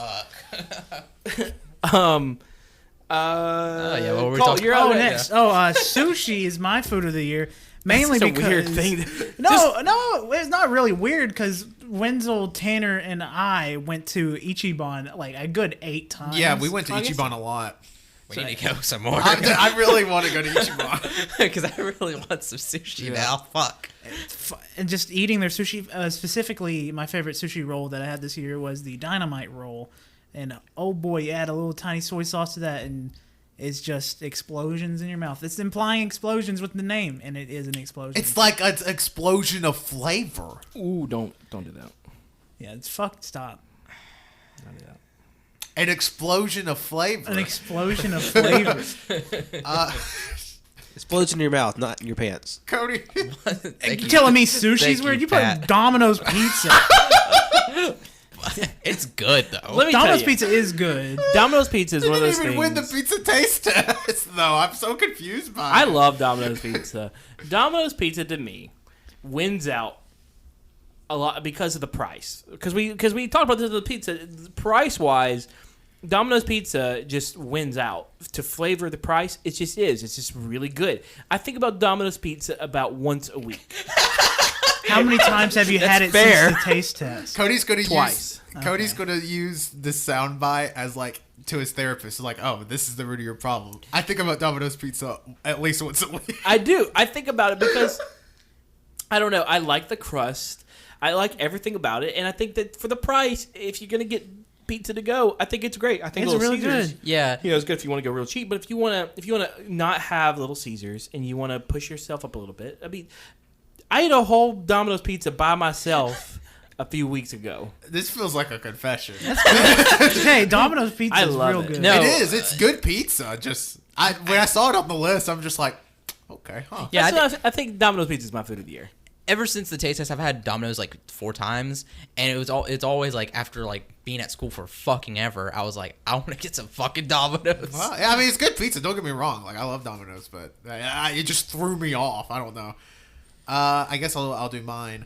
Yeah, what were we Colt, talking you're Oh, out next. sushi is my food of the year. Mainly That's because a weird thing. No, it's not really weird because Wenzel, Tanner, and I went to Ichiban like a good 8 times. Yeah, we went to I guess- Ichiban a lot. We need to go some more. I really want to go to Ichiban. Because I really want some sushi now. Fuck. And just eating their sushi. Specifically, my favorite sushi roll that I had this year was the dynamite roll. And oh boy, you add a little tiny soy sauce to that, and it's just explosions in your mouth. It's implying explosions with the name, and it is an explosion. It's like an explosion of flavor. Ooh, don't do that. Yeah, it's fucked. Stop. Don't do that. An explosion of flavor. An explosion of flavor. Explodes in your mouth, not in your pants. Cody. Thank You you. telling me sushi's Thank weird? you, You put Pat. Domino's pizza. It's good though. Let me Domino's tell you, pizza is good. Domino's Pizza is You one of didn't those even win the things. pizza taste test, though. I'm so confused by I it. love Domino's Pizza. Domino's Pizza to me wins out a lot because of the price. Because we talked about this with the pizza. Price wise, Domino's Pizza just wins out. To flavor the price, it just is. It's just really good. I think about Domino's Pizza about once a week. How many times have you had it fair. since the taste test? Cody's gonna Twice. use Cody's gonna use this soundbite as like to his therapist. Like, oh, this is the root of your problem. I think about Domino's Pizza at least once a week. I do. I think about it because I don't know. I like the crust. I like everything about it, and I think that for the price, if you're gonna get pizza to go, I think it's great. I think It's Little really Caesars, good. Yeah. you know, it's good if you want to go real cheap. But if you wanna not have Little Caesars and you wanna push yourself up a little bit, I mean, I ate a whole Domino's pizza by myself a few weeks ago. This feels like a confession. Hey, Domino's pizza I is love real it. good. No. It is. It's good pizza. Just when I saw it on the list, I'm just like, Okay, huh? Yeah, I think Domino's Pizza is my food of the year. ever since the taste test, I've had Domino's like 4 times, and it's always like after like being at school for fucking ever, I was like, I want to get some fucking Domino's. Well, yeah, I mean, it's good pizza. Don't get me wrong. Like, I love Domino's, but it just threw me off. I don't know. I guess I'll do mine.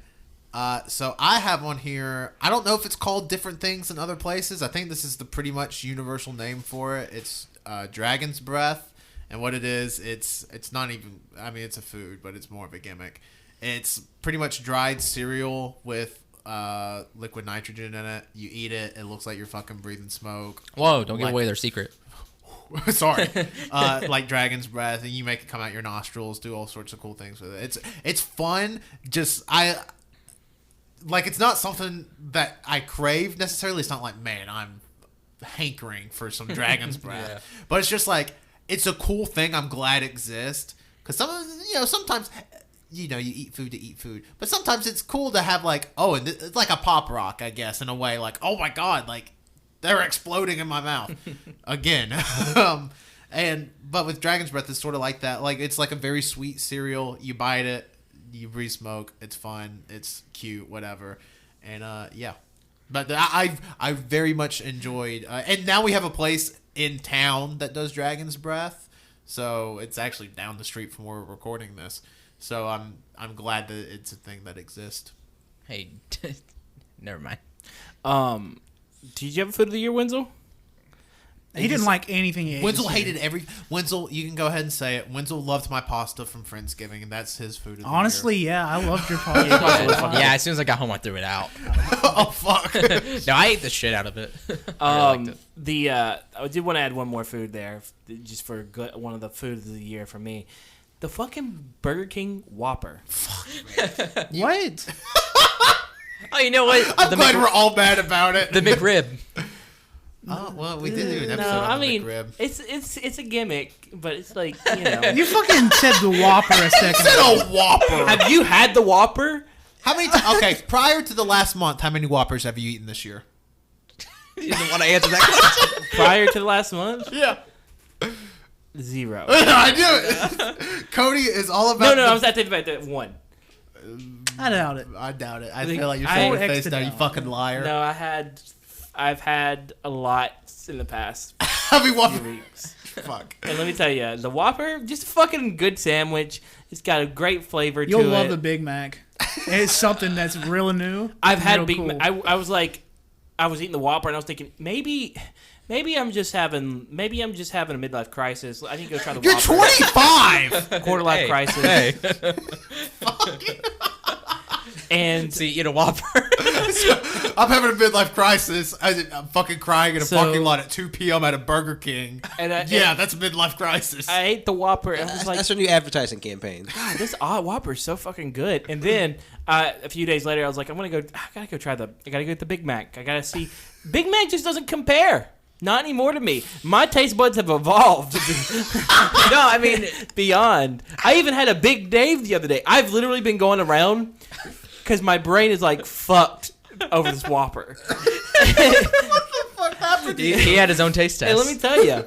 So I have one here. I don't know if it's called different things in other places. I think this is the pretty much universal name for it. It's Dragon's Breath, and what it is, it's not even. I mean, it's a food, but it's more of a gimmick. It's pretty much dried cereal with liquid nitrogen in it. You eat it, it looks like you're fucking breathing smoke. Whoa! Don't give away their secret. Sorry, like Dragon's Breath, and you make it come out your nostrils, do all sorts of cool things with it. It's fun. Just it's not something that I crave necessarily. It's not like, man, I'm hankering for some Dragon's Breath, Yeah. but it's just like it's a cool thing. I'm glad it exists because sometimes. You eat food to eat food, but sometimes it's cool to have like, and it's like a pop rock, I guess, in a way. Like, oh my god, like they're exploding in my mouth again. But with Dragon's Breath, it's sort of like that. Like, it's like a very sweet cereal. You bite it, you breathe smoke. It's fun. It's cute. Whatever. And yeah, but I very much enjoyed. And now we have a place in town that does Dragon's Breath, so it's actually down the street from where we're recording this. So I'm glad that it's a thing that exists. Hey, never mind. Did you have a food of the year, Wenzel? He didn't like anything he ate. Wenzel this year. hated Wenzel, you can go ahead and say it. Wenzel loved my pasta from Friendsgiving, and that's his food of the Honestly, yeah, I loved your pasta. Yeah, as soon as I got home, I threw it out. year. Oh, fuck. No, I ate the shit out of it. I really liked it. I did want to add one more food there, just for one of the food of the year for me. The fucking Burger King Whopper. What? Oh, you know what? I'm glad we're all mad about it. The McRib. Oh, well, we did do an episode No, on I the mean McRib. it's a gimmick, but it's like, You fucking said the Whopper a second Said ago. a Whopper. Have you had the Whopper? How many okay, prior to the last month, how many Whoppers have you eaten this year? You didn't want to answer that question. Prior to the last month? Yeah. 0. I knew it. Cody is all about No, I was at the 1. I doubt it. I doubt it. I think feel like you're I- showing your X face to now, you doubt. fucking liar. No, I've had a lot in the past How many few Whoppers? weeks. Fuck. And let me tell you, the Whopper, just a fucking good sandwich. It's got a great flavor You'll to love it. the Big Mac. It's something that's real new. I've had real Big cool. Mac. I was like, I was eating the Whopper and I was thinking, maybe I'm just having a midlife crisis. I need to go try the You're Whopper. 25. Quarter life Hey, crisis. Hey, And see, eat a Whopper. I'm having a midlife crisis. I'm fucking crying in a So- parking lot at 2 p.m. at a Burger King. And That's a midlife crisis. I ate the Whopper and I was like, That's a new advertising campaign. God, this Whopper is so fucking good. And then a few days later, I was like, I gotta go get the Big Mac. I gotta see. Big Mac just doesn't compare. Not anymore to me. My taste buds have evolved. No, I mean beyond. I even had a Big Dave the other day. I've literally been going around because my brain is like fucked over this Whopper. He had his own taste test. And let me tell you,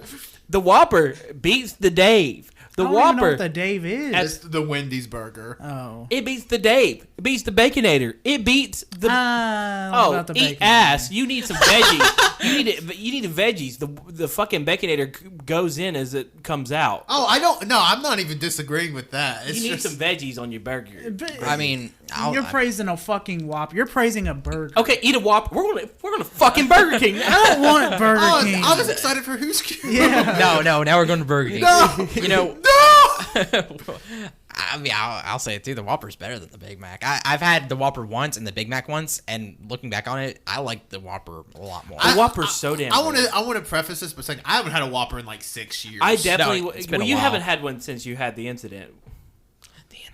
the Whopper beats the Dave. The I don't even know Whopper. what the Dave is. It's the Wendy's burger. Oh. It beats the Dave. It beats the Baconator. It beats the About the eat bacon. ass. You need some veggies. You need the veggies. The fucking Baconator goes in as it comes out. Oh, I don't. No, I'm not even disagreeing with that. It's You need just, some veggies on your burger. I mean, You're praising a fucking Whopper. You're praising a burger. Okay, eat a Whopper. We're gonna fucking Burger King. I don't want Burger Oh, King. I was excited for Who's Cute. Yeah. no. Now we're going to Burger King. No. You know, No. I mean, I'll say it too. The Whopper's better than the Big Mac. I've had the Whopper once and the Big Mac once, and looking back on it, I like the Whopper a lot more. The Whopper's so damn. I want good. to preface this by saying I haven't had a Whopper in like 6 years. I definitely. No, it's been a you while. haven't had one since you had the incident.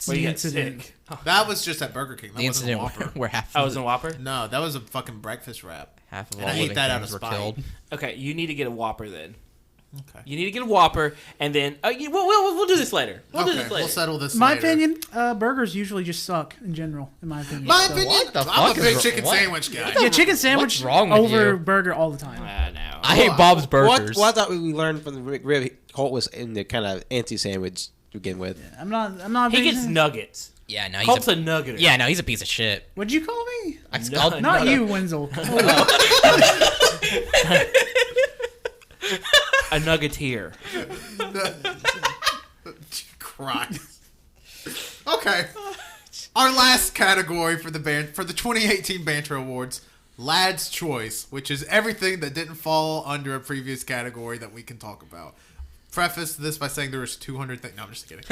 Where you got incident. sick. That was just at Burger King. That the wasn't a incident Whopper. where half I of was in a Whopper. No, that was a fucking breakfast wrap. half of and all I ate living that out things of were spite. killed. Okay, you need to get a Whopper then. Okay. You need to get a Whopper, and then we'll do this later. We'll do Okay, this later. we'll settle this. In my later. opinion, burgers usually just suck in general. In my opinion. My So- opinion. What the I'm fuck a is big wr- chicken what? sandwich guy. Yeah, chicken sandwich wrong with over you? burger all the time. No. I hate Bob's Burgers. What I thought we learned from the McRib, Colt was in the kind of anti-sandwich begin with. I'm not. He big- gets nuggets. Yeah, no, Colt's he's a nuggeter. yeah, no, he's a piece of shit. What'd you call me? I'll- Not you, Wenzel. A nuggeteer. Christ. Okay. Our last category for the 2018 Banter Awards, Lad's Choice, which is everything that didn't fall under a previous category that we can talk about. Preface this by saying there was 200 things. No, I'm just kidding.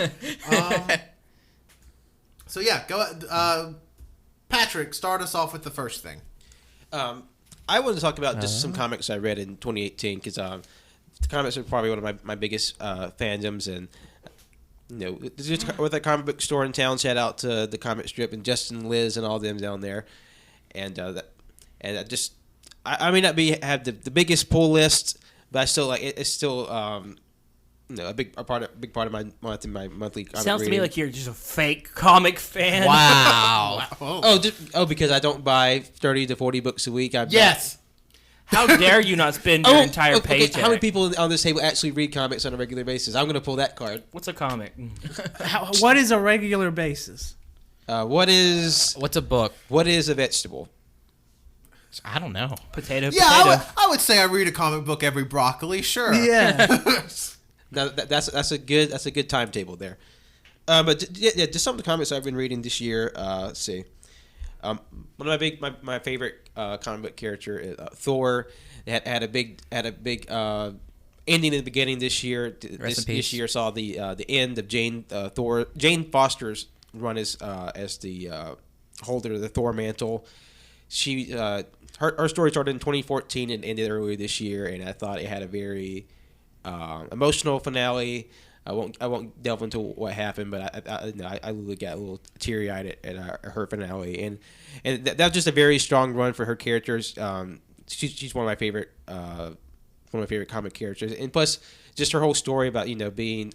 So yeah, go. Patrick, start us off with the first thing. I wanted to talk about just some comics I read in 2018 because the comics are probably one of my biggest fandoms, and just with a comic book store in town. Shout out to the Comic Strip and Justin, Liz, and all them down there, and I may not have the biggest pull list, but I still like it. It's still a big part of my monthly comic Sounds to me reading. like you're just a fake comic fan. Wow. Because I don't buy 30 to 40 books a week. Yes. How dare you not spend your entire paycheck? How many people on this table actually read comics on a regular basis? I'm going to pull that card. What's a comic? What is a regular basis? What's a book? What is a vegetable? I don't know. Potato. Yeah, Potato. I would say I read a comic book every broccoli. Sure. Yeah. Now that's a good timetable there. But just some of the comics I've been reading this year. Let's see. One of my favorite comic book character is Thor. It had a big ending in the beginning this year. This year saw the end of Jane Foster's run as the holder of the Thor mantle. She her story started in 2014 and ended earlier this year, and I thought it had a very emotional finale. I won't delve into what happened, but I really got a little teary eyed at her finale, and that was just a very strong run for her characters. She's one of my favorite comic characters, and plus just her whole story about being being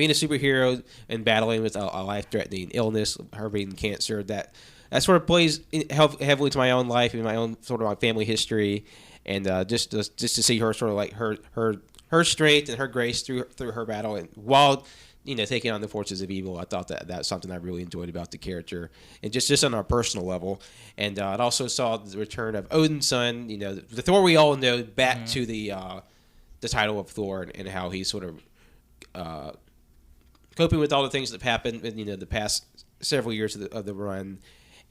a superhero and battling with a life threatening illness, her being cancer. That sort of plays heavily to my own life and my own sort of my family history, and just to see her sort of like her strength and her grace through her battle, and while taking on the forces of evil. I thought that's something I really enjoyed about the character, and just on a personal level. And it also saw the return of Odin's son, the Thor we all know, back to the title of Thor, and how he's sort of coping with all the things that have happened in the past several years of the run,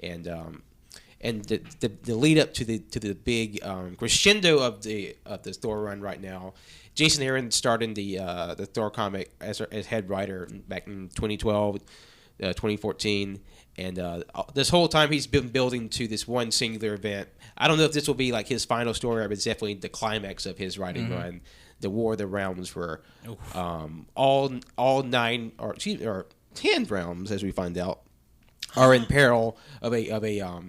and the lead up to the big crescendo of the Thor run right now. Jason Aaron started the Thor comic as head writer back in 2012, 2014, and this whole time he's been building to this one singular event. I don't know if this will be like his final story, but it's definitely the climax of his writing run. The War of the Realms, where all 9 or 10 realms, as we find out, are in peril of a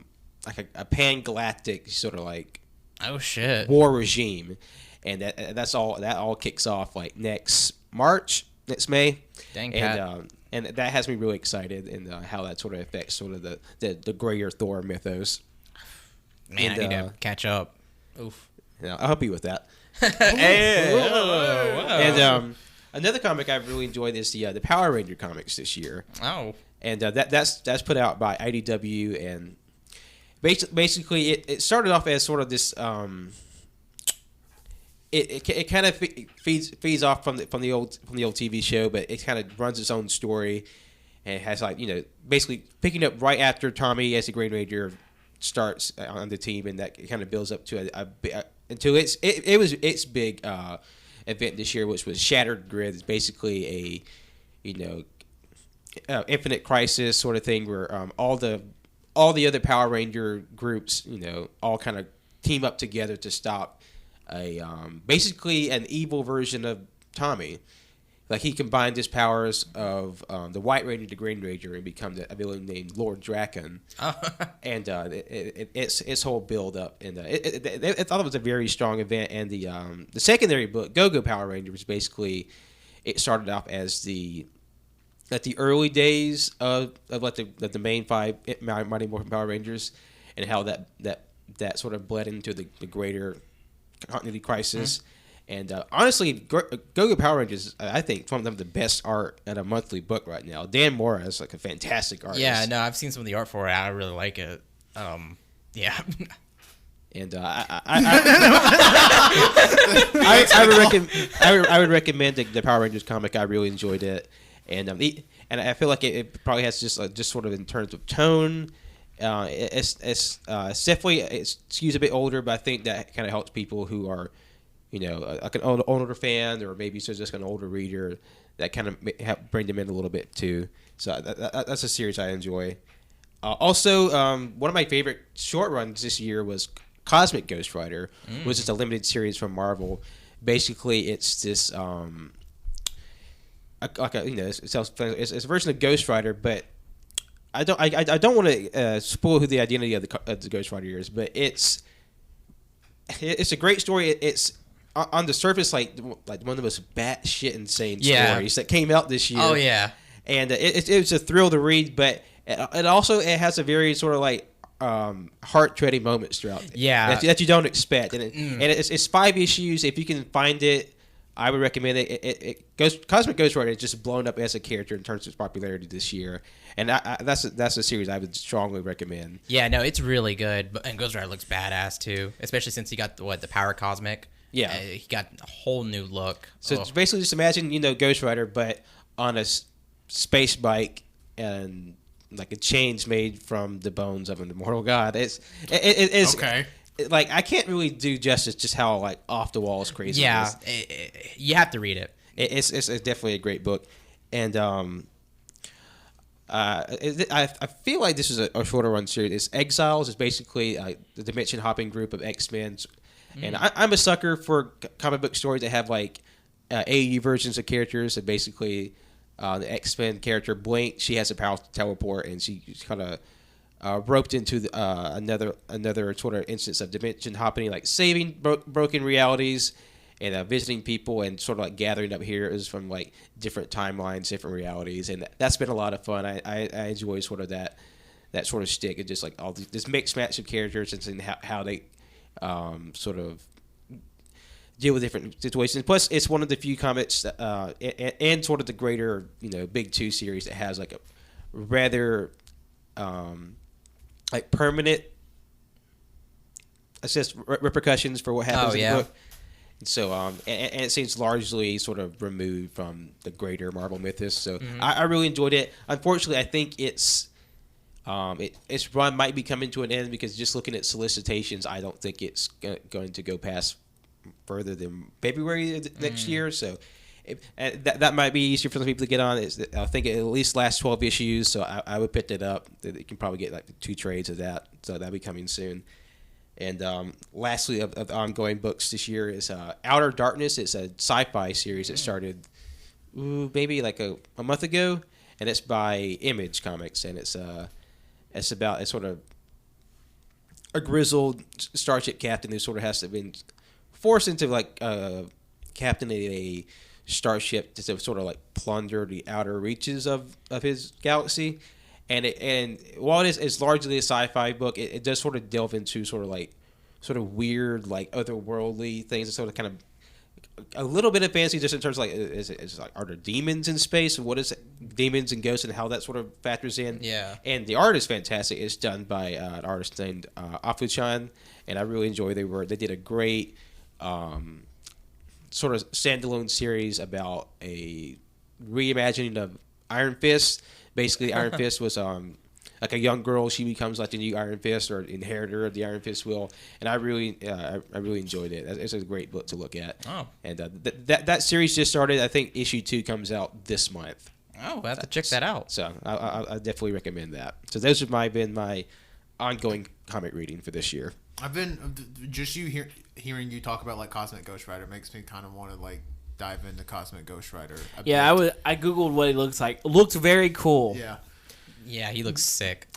pan-galactic sort of like war regime. And that all kicks off like next May. Dang, and that has me really excited, and how that sort of affects sort of the greater Thor mythos. Man, I need to catch up. Oof. I'll help you with that. And another comic I've really enjoyed is the Power Ranger comics this year. Oh. And that's put out by IDW, and basically it started off as sort of this. It kind of feeds off from the old TV show, but it kind of runs its own story, and it has basically picking up right after Tommy as the Green Ranger starts on the team, and that kind of builds up to until its big event this year, which was Shattered Grid. It's basically a Infinite Crisis sort of thing where all the other Power Ranger groups all kind of team up together to stop basically an evil version of Tommy. Like he combined his powers of the White Ranger to Green Ranger and become a villain named Lord Draken. And its whole build up, and I thought it was a very strong event. And the secondary book, Go-Go Power Ranger, was basically, it started off as at the early days of the main 5 Mighty Morphin Power Rangers, and how that sort of bled into the greater continuity crisis. And honestly, Go Power Rangers, I think, it's one of the best art at a monthly book right now. Dan Mora is like a fantastic artist. Yeah, no, I've seen some of the art for it. I really like it. Yeah. And I would recommend the Power Rangers comic. I really enjoyed it, and I feel like it probably has just sort of in terms of tone. It's definitely it skews a bit older, but I think that kind of helps people who are, like an older fan, or maybe just an older reader. That kind of help bring them in a little bit too. So that's a series I enjoy. Also, one of my favorite short runs this year was Cosmic Ghost Rider, which is a limited series from Marvel. Basically, it's this it's a version of Ghost Rider, but I don't want to spoil who the identity of the Ghost Rider is, but it's a great story. It's on the surface like one of the most batshit insane stories that came out this year. Oh yeah, and it was a thrill to read, but it has a very sort of like heart treading moments throughout. Yeah, that you don't expect, and it's 5 issues. If you can find it, I would recommend it. Cosmic Ghost Rider is just blown up as a character in terms of its popularity this year, and that's a series I would strongly recommend. Yeah, no, it's really good, and Ghost Rider looks badass too, especially since he got the Power Cosmic. Yeah, he got a whole new look. So it's basically just imagine Ghost Rider, but on a space bike and like a chains made from the bones of an immortal god. It's okay. Like I can't really do justice just how like off the walls crazy. Yeah, it is. You have to read it. It's definitely a great book, and I feel like this is a shorter run series. It's Exiles. It's basically the dimension hopping group of X-Men, and I'm a sucker for comic book stories that have like AU versions of characters. And basically, the X-Men character Blink, she has the power to teleport, and she's kind of roped into another sort of instance of dimension hopping, like saving broken realities and visiting people and sort of like gathering up heroes from like different timelines, different realities, and that's been a lot of fun. I enjoy sort of that sort of shtick and just like all this mixed match of characters and how they sort of deal with different situations. Plus, it's one of the few comics that, and sort of the greater Big Two series that has like a rather like permanent repercussions for what happens in the book. So, and it seems largely sort of removed from the greater Marvel mythos. So, I really enjoyed it. Unfortunately, I think its run might be coming to an end because just looking at solicitations, I don't think it's going to go past further than February next year. So, that might be easier for some people to get on. I think it at least lasts 12 issues, so I would pick it up. You can probably get like 2 trades of that, so that'll be coming soon. And lastly, of the ongoing books this year is Outer Darkness. It's a sci-fi series that started maybe like a month ago, and it's by Image Comics, and it's sort of a grizzled starship captain who sort of has to been forced into like captaining a starship to sort of like plunder the outer reaches of his galaxy. And while it is largely a sci-fi book, it does sort of delve into sort of weird, like otherworldly things. It's sort of kind of a little bit of fantasy, just in terms of like, are there demons in space? What is demons and ghosts, and how that sort of factors in? Yeah. And the art is fantastic. It's done by an artist named AllYouCanHear, and I really enjoy their work. They did a great sort of standalone series about a reimagining of Iron Fist. Basically, Iron Fist was like a young girl. She becomes like the new Iron Fist or inheritor of the Iron Fist will. And I really enjoyed it. It's a great book to look at. Oh. And that series just started. I think issue 2 comes out this month. Oh, we'll have to check that out. So I definitely recommend that. So those have been my ongoing comic reading for this year. I've been just hearing you talk about like Cosmic Ghost Rider makes me kind of want to like dive into Cosmic Ghost Rider. I googled what he looks like. Looks very cool. Yeah. Yeah, he looks sick.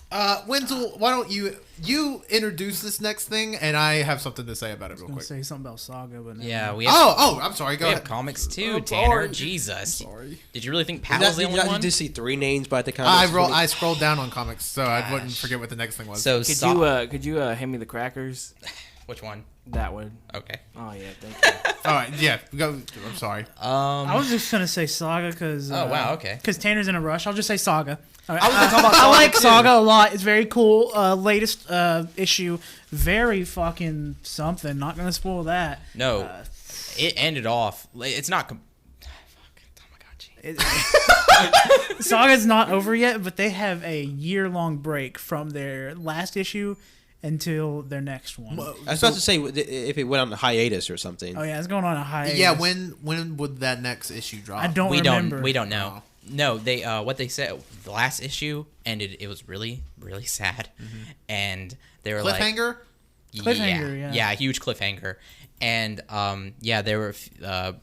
Wenzel, why don't you introduce this next thing, and I have something to say about it real I was quick. going to say something about Saga, but Yeah, we have. I'm sorry. Go we ahead. have comics too, I'm Tanner. sorry. Jesus. I'm sorry. Did you really think Pat was the only one? You just see 3 names by the comics. I scrolled down on comics, so I wouldn't forget what the next thing was. So Could you hand me the crackers? Which one? That one. Okay. Oh yeah, thank you. All right, yeah, go. I'm sorry. I was just gonna say Saga because. Oh, wow, okay. Because Tanner's in a rush. I'll just say Saga. All right. I was gonna talk about I Saga, like too. Saga a lot. It's very cool. Latest issue, very fucking something. Not gonna spoil that. No, it ended off. It's not. Fuck. Oh my god, Gene. Saga's not over yet, but they have a year-long break from their last issue until their next one. I was about to say if it went on hiatus or something. Oh yeah, it's going on a high. Yeah, when would that next issue drop? I don't We remember. don't know. No, they what they said the last issue ended. It was really really sad, and they were like Cliffhanger. Cliffhanger, yeah. huge cliffhanger. And they were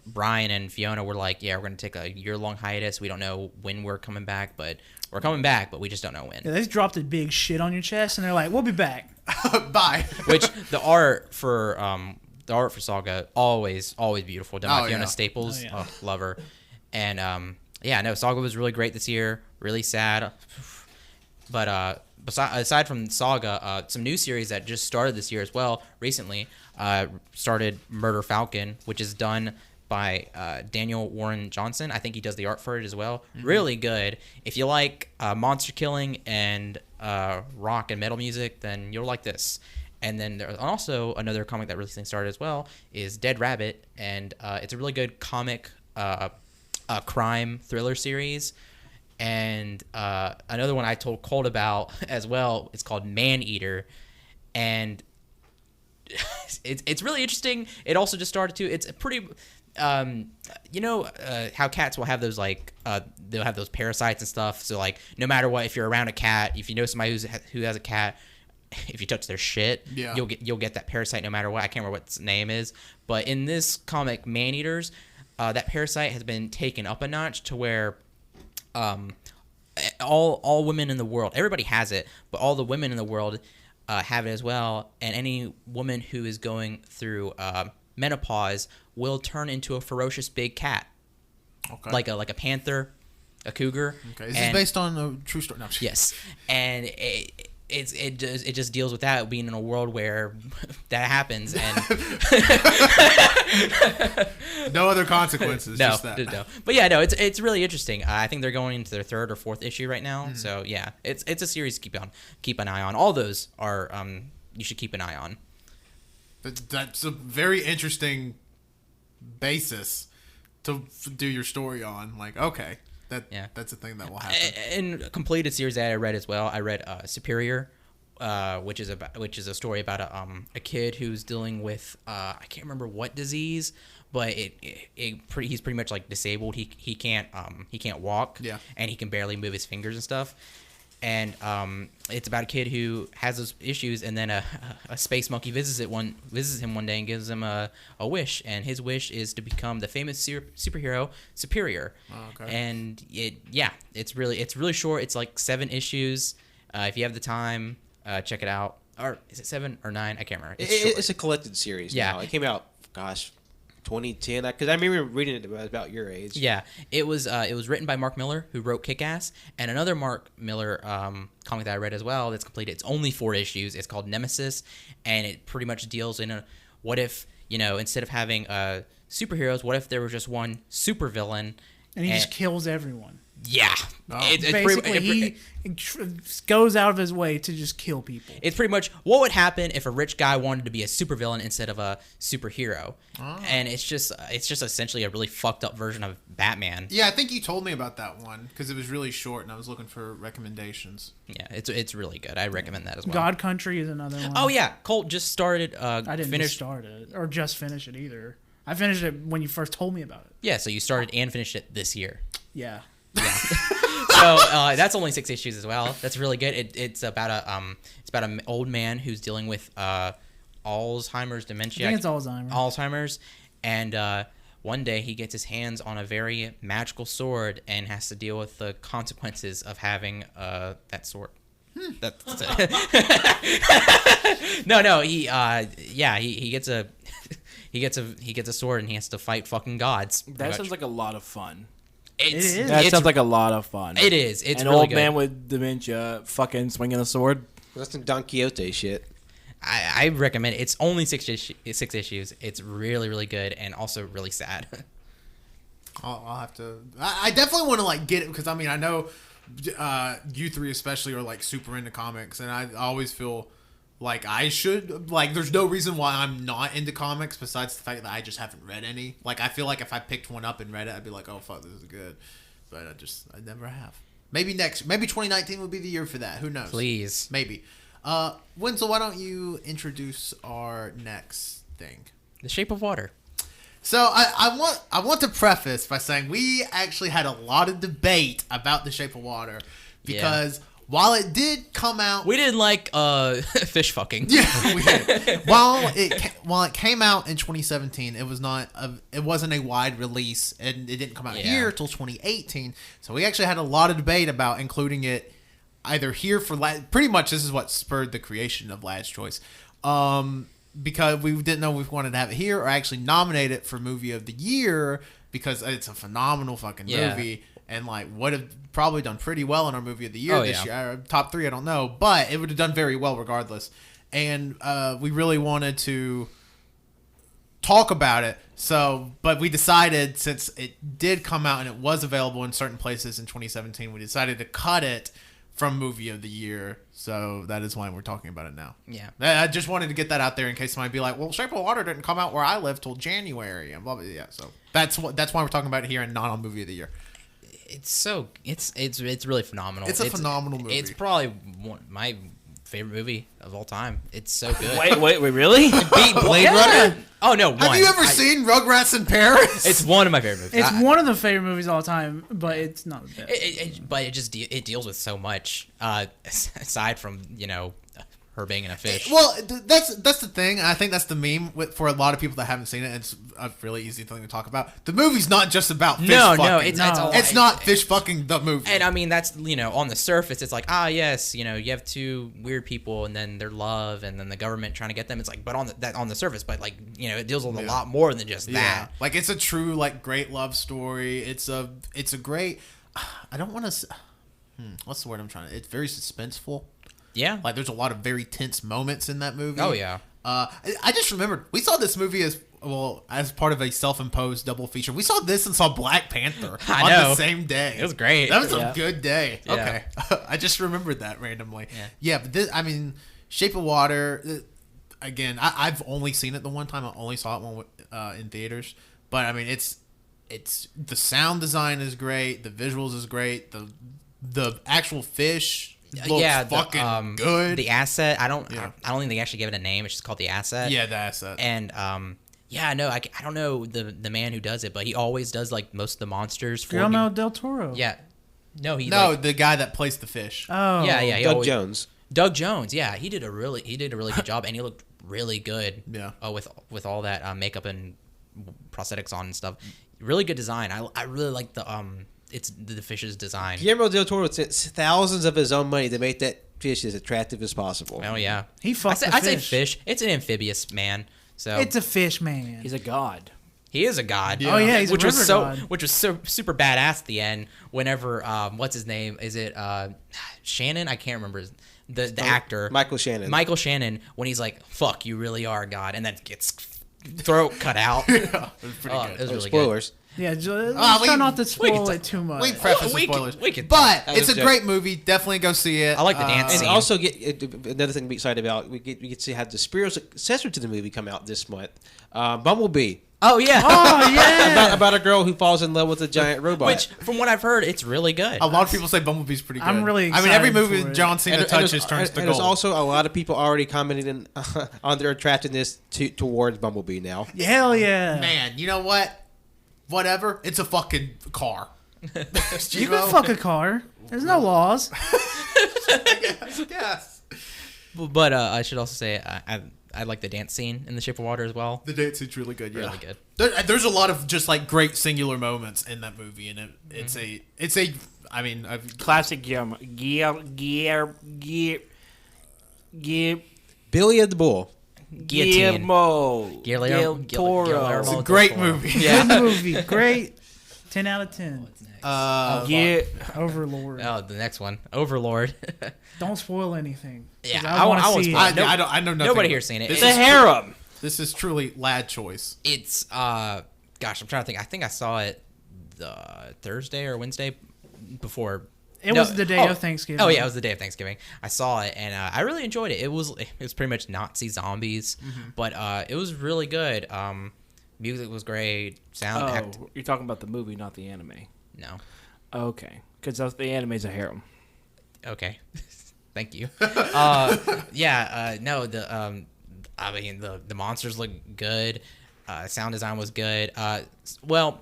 Brian and Fiona were like, yeah, we're gonna take a year-long hiatus. We don't know when we're coming back, but we're coming back, but we just don't know when. Yeah, they just dropped a big shit on your chest, and they're like, "We'll be back." Bye. Which the art for Saga always beautiful. Done by Oh, Fiona yeah. Staples, Oh, yeah. oh, love her. And Saga was really great this year. Really sad, but aside from Saga, some new series that just started this year as well recently started Murder Falcon, which is done by Daniel Warren Johnson. I think he does the art for it as well. Really good. If you like monster killing and rock and metal music, then you'll like this. And then there's also another comic that recently started as well is Dead Rabbit, and it's a really good comic crime thriller series. And another one I told Colt about as well, it's called Man Eater, and it's really interesting. It also just started too. It's a pretty how cats will have those they'll have those parasites and stuff. So like no matter what, if you're around a cat, if you know somebody who has a cat, if you touch their shit, Yeah. you'll get that parasite no matter what. I can't remember what its name is, but in this comic, Man Eaters, that parasite has been taken up a notch to where all women in the world, everybody has it, but all the women in the world have it as well. And any woman who is going through menopause will turn into a ferocious big cat, Okay. like a panther, a cougar. Okay. Is this based on a true story? No, I'm just kidding. Yes, and it just deals with that being in a world where that happens and No other consequences. no, just that. no. But yeah, no, it's really interesting. I think they're going into their third or fourth issue right now. So yeah, it's a series to keep an eye on. All those are you should keep an eye on. That's a very interesting basis to do your story on. Like, okay, that's a thing that will happen. And a completed series that I read as well. I read Superior, which is a story about a kid who's dealing with I can't remember what disease, but he's pretty much like disabled. He can't walk. Yeah. And he can barely move his fingers and stuff. And it's about a kid who has those issues, and then a space monkey visits him one day and gives him a wish, and his wish is to become the famous superhero Superior. Oh, okay. And it's really short. It's like 7 issues. If you have the time, check it out. Or is it 7 or 9? I can't remember. It's a collected series. Yeah. Now. It came out, 2010. Because I remember reading it about your age. Yeah, it was written by Mark Miller, who wrote Kick-Ass, and another Mark Miller comic that I read as well that's completed. It's only 4 issues. It's called Nemesis, and it pretty much deals in what if, instead of having superheroes, what if there was just one supervillain? And he just kills everyone. Yeah. Oh. Basically, he goes out of his way to just kill people. It's pretty much what would happen if a rich guy wanted to be a supervillain instead of a superhero. Oh. And it's just essentially a really fucked up version of Batman. Yeah, I think you told me about that one because it was really short, and I was looking for recommendations. Yeah, it's really good. I recommend that as well. God Country is another one. Oh yeah, Colt just started. I didn't just start it or just finish it either. I finished it when you first told me about it. Yeah, so you started and finished it this year. Yeah. Yeah. So that's only 6 issues as well. That's really good. It's about an old man who's dealing with Alzheimer's, dementia. I think it's Alzheimer's. Alzheimer's, and one day he gets his hands on a very magical sword and has to deal with the consequences of having that sword. That's it. No. He gets a he gets a sword and he has to fight fucking gods. That sounds like a lot of fun. It is. That sounds like a lot of fun. It is. It's an really old good. man with dementia fucking swinging a sword. That's some Don Quixote shit. I recommend it. It's only six issues. It's really, really good and also really sad. I'll have to. I definitely want to like get it because I mean I know you three especially are like super into comics, and I always feel like I should like. There's no reason why I'm not into comics besides the fact that I just haven't read any. Like I feel like if I picked one up and read it, I'd be like, oh fuck, this is good. But I never have. Maybe 2019 will be the year for that. Who knows? Please. Maybe. Winslow, why don't you introduce our next thing? The Shape of Water. So I want to preface by saying we actually had a lot of debate about The Shape of Water because while it did come out, We didn't like fish fucking. yeah, we did. While it came out in 2017, it wasn't a wide release, and it didn't come out here till 2018. So we actually had a lot of debate about including it either here for pretty much this is what spurred the creation of Lad's Choice. Because we didn't know if we wanted to have it here or actually nominate it for Movie of the Year because it's a phenomenal fucking movie and like would have probably done pretty well in our Movie of the Year this year. Top 3, I don't know, but it would have done very well regardless. And we really wanted to talk about it. But we decided since it did come out and it was available in certain places in 2017, we decided to cut it from Movie of the Year, so that is why we're talking about it now. Yeah. I just wanted to get that out there in case somebody be like, well, Shape of Water didn't come out where I live till January, and blah, blah, yeah, so that's why we're talking about it here and not on Movie of the Year. It's really phenomenal. It's a phenomenal movie. It's probably my favorite movie of all time. It's so good. Wait, really? Beat Blade Runner? Oh no, one. Have you ever seen Rugrats in Paris? It's one of my favorite movies. It's one of the favorite movies of all time, but it's not the best. But it deals with so much aside from her being in a fish. Well, that's the thing. I think that's the meme for a lot of people that haven't seen it. It's a really easy thing to talk about. The movie's not just about fish fucking. It's not fish fucking the movie. And I mean, that's on the surface, it's like yes, you have two weird people and then their love and then the government trying to get them. It's like, but on the surface, but like it deals with a lot more than just that. Like it's a true like great love story. It's a great. I don't want to. What's the word I'm trying to? It's very suspenseful. Yeah. Like there's a lot of very tense moments in that movie. Oh yeah. I just remembered we saw this movie as part of a self-imposed double feature. We saw this and saw Black Panther on the same day. It was great. That was a good day. Yeah. Okay. I just remembered that randomly. Yeah, but this, I mean, Shape of Water, again, I've only seen it the one time. I only saw it in theaters. But I mean, it's the sound design is great, the visuals is great, the actual fish looks fucking good. The asset, I don't think they actually gave it a name. It's just called the asset. Yeah, the asset. And I don't know the man who does it, but he always does like most of the monsters. Guillermo del Toro. Yeah. No, the guy that plays the fish. Oh. Yeah. Doug Jones. Doug Jones. Yeah, he did a really good job, and he looked really good. Yeah. With all that makeup and prosthetics on and stuff. Really good design. I really like the fish's design. Guillermo del Toro spent thousands of his own money to make that fish as attractive as possible. Oh yeah, I'd say fish. It's an amphibious man. So it's a fish man. He's a god. He is a god. Yeah. Oh yeah, he's which a was river so god. which was so super badass at the end. Whenever what's his name? Is it Shannon? I can't remember the actor. Michael Shannon. Michael Shannon. When he's like, "Fuck, you really are a god," and then gets throat cut out. Yeah, it was pretty good. It was really Spoilers. Yeah, let's try not to spoil it too much. We preface the spoilers. we can but it's a great movie. Definitely go see it. I like the dance And scene. also another thing to be excited about. We get to see how the spiritual successor to the movie come out this month. Bumblebee. Oh yeah. Oh yeah. about a girl who falls in love with a giant robot. Which, from what I've heard, it's really good. A lot of people say Bumblebee's pretty good. I'm really I mean, every excited movie for it. John Cena touches turns to and gold. there's also a lot of people already commenting on their attractiveness towards Bumblebee now. Hell yeah. Man, you know what? Whatever. It's a fucking car. You can fuck a car. There's no laws. Yes. But I should also say I like the dance scene in The Shape of Water as well. The dance scene's really good. Yeah. Really good. There's a lot of just like great singular moments in that movie, and it's a. I mean, Classic Guillermo. Billy and the Bull. Guillotine. Guillermo Guillermo del Toro. Guillermo it's a del great Toro. movie. Good movie. Great. 10 out of 10. Yeah. Overlord. Oh, the next one, Overlord. Don't spoil anything. Yeah, 'Cause I wanna I was see it. fine. I know nothing. Nobody here's seen it. This It's a is harem. This is truly lad choice. It's gosh, I'm trying to think. I think I saw it Thursday or Wednesday before. It was the day of Thanksgiving. Oh yeah, it was the day of Thanksgiving. I saw it and I really enjoyed it. It was pretty much Nazi zombies, but it was really good. Music was great. Sound act. You're talking about the movie, not the anime. No. Okay, because the anime's a harem. Okay. Thank you. No. I mean the monsters look good. Sound design was good. Well,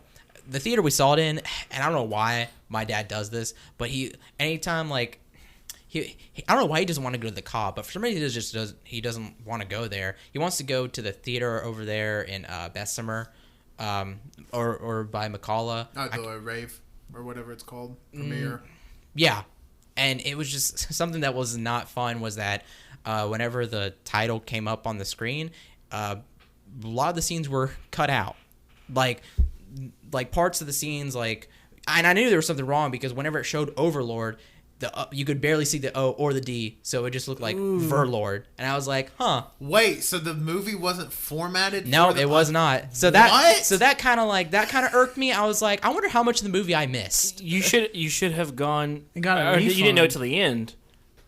the theater we saw it in, and I don't know why my dad does this, but anytime like I don't know why he doesn't want to go to the Cobb, but for some reason he doesn't want to go there. He wants to go to the theater over there in Bessemer, or by McCalla. The rave or whatever it's called, premiere. Yeah, and it was just something that was not fun. Was that whenever the title came up on the screen, a lot of the scenes were cut out, like parts of the scenes, and I knew there was something wrong because whenever it showed Overlord, you could barely see the O or the D, so it just looked like Verlord, and I was like, huh. Wait, so the movie wasn't formatted? No, it was not. So that kind of irked me. I was like, I wonder how much of the movie I missed. You should have gone. And got a you didn't know refund. it till the end.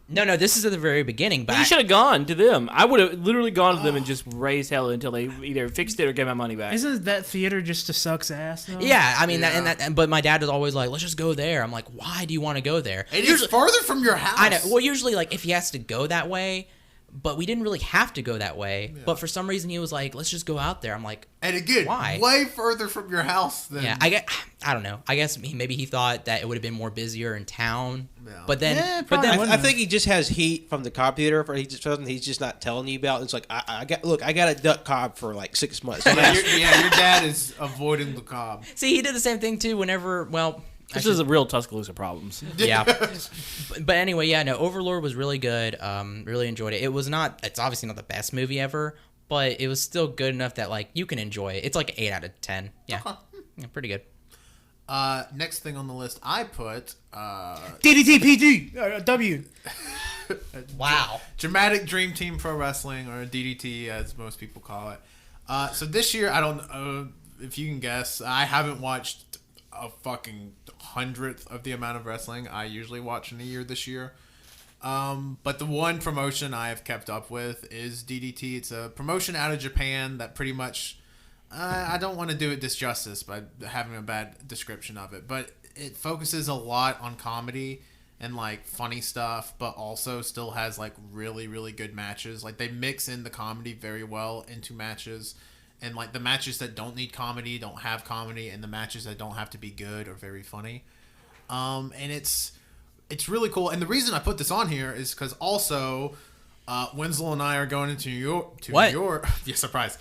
No, this is at the very beginning. But You should have gone to them. I would have literally gone to them and just raised hell until they either fixed it or gave my money back. Isn't that theater just to suck's ass, though? yeah, I mean, Yeah. but my dad was always like, let's just go there. I'm like, why do you want to go there? It is farther from your house. I know. Well, usually, if he has to go that way, but we didn't really have to go that way. Yeah. But for some reason, he was like, let's just go out there. I'm like, And again, why? way further from your house than. yeah, I don't know. I guess maybe he thought that it would have been more busier in town. Yeah. But then, Yeah, but probably then, wouldn't I think he just has heat from the Cobb Theater. He's just not telling you about. It's like I got a duck Cobb for like 6 months. your dad is avoiding the Cobb. see, he did the same thing too. Whenever, This is a real Tuscaloosa problems. yeah. But anyway, yeah, no, Overlord was really good. Really enjoyed it. It's obviously not the best movie ever, but it was still good enough that you can enjoy it. It's like an 8 out of 10. Yeah. Yeah, pretty good. Next thing on the list, I put DDT W. Wow. Dramatic Dream Team Pro Wrestling, or DDT as most people call it. So this year, I don't know if you can guess, I haven't watched a fucking 100th of the amount of wrestling I usually watch in a year this year. But the one promotion I have kept up with is DDT. It's a promotion out of Japan that pretty much, I don't want to do it disjustice by having a bad description of it, but it focuses a lot on comedy and funny stuff, but also still has really, really good matches. They mix in the comedy very well into matches. And the matches that don't need comedy don't have comedy, and the matches that don't have to be good are very funny. And it's really cool. And the reason I put this on here is because also Winslow and I are going into New York. What? New York. Yeah, surprise.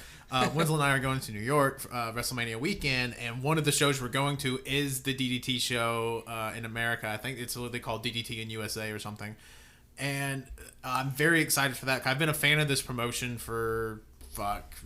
Winslow and I are going to New York WrestleMania weekend, and one of the shows we're going to is the DDT show in America. I think it's what they call DDT in USA or something. And I'm very excited for that. I've been a fan of this promotion for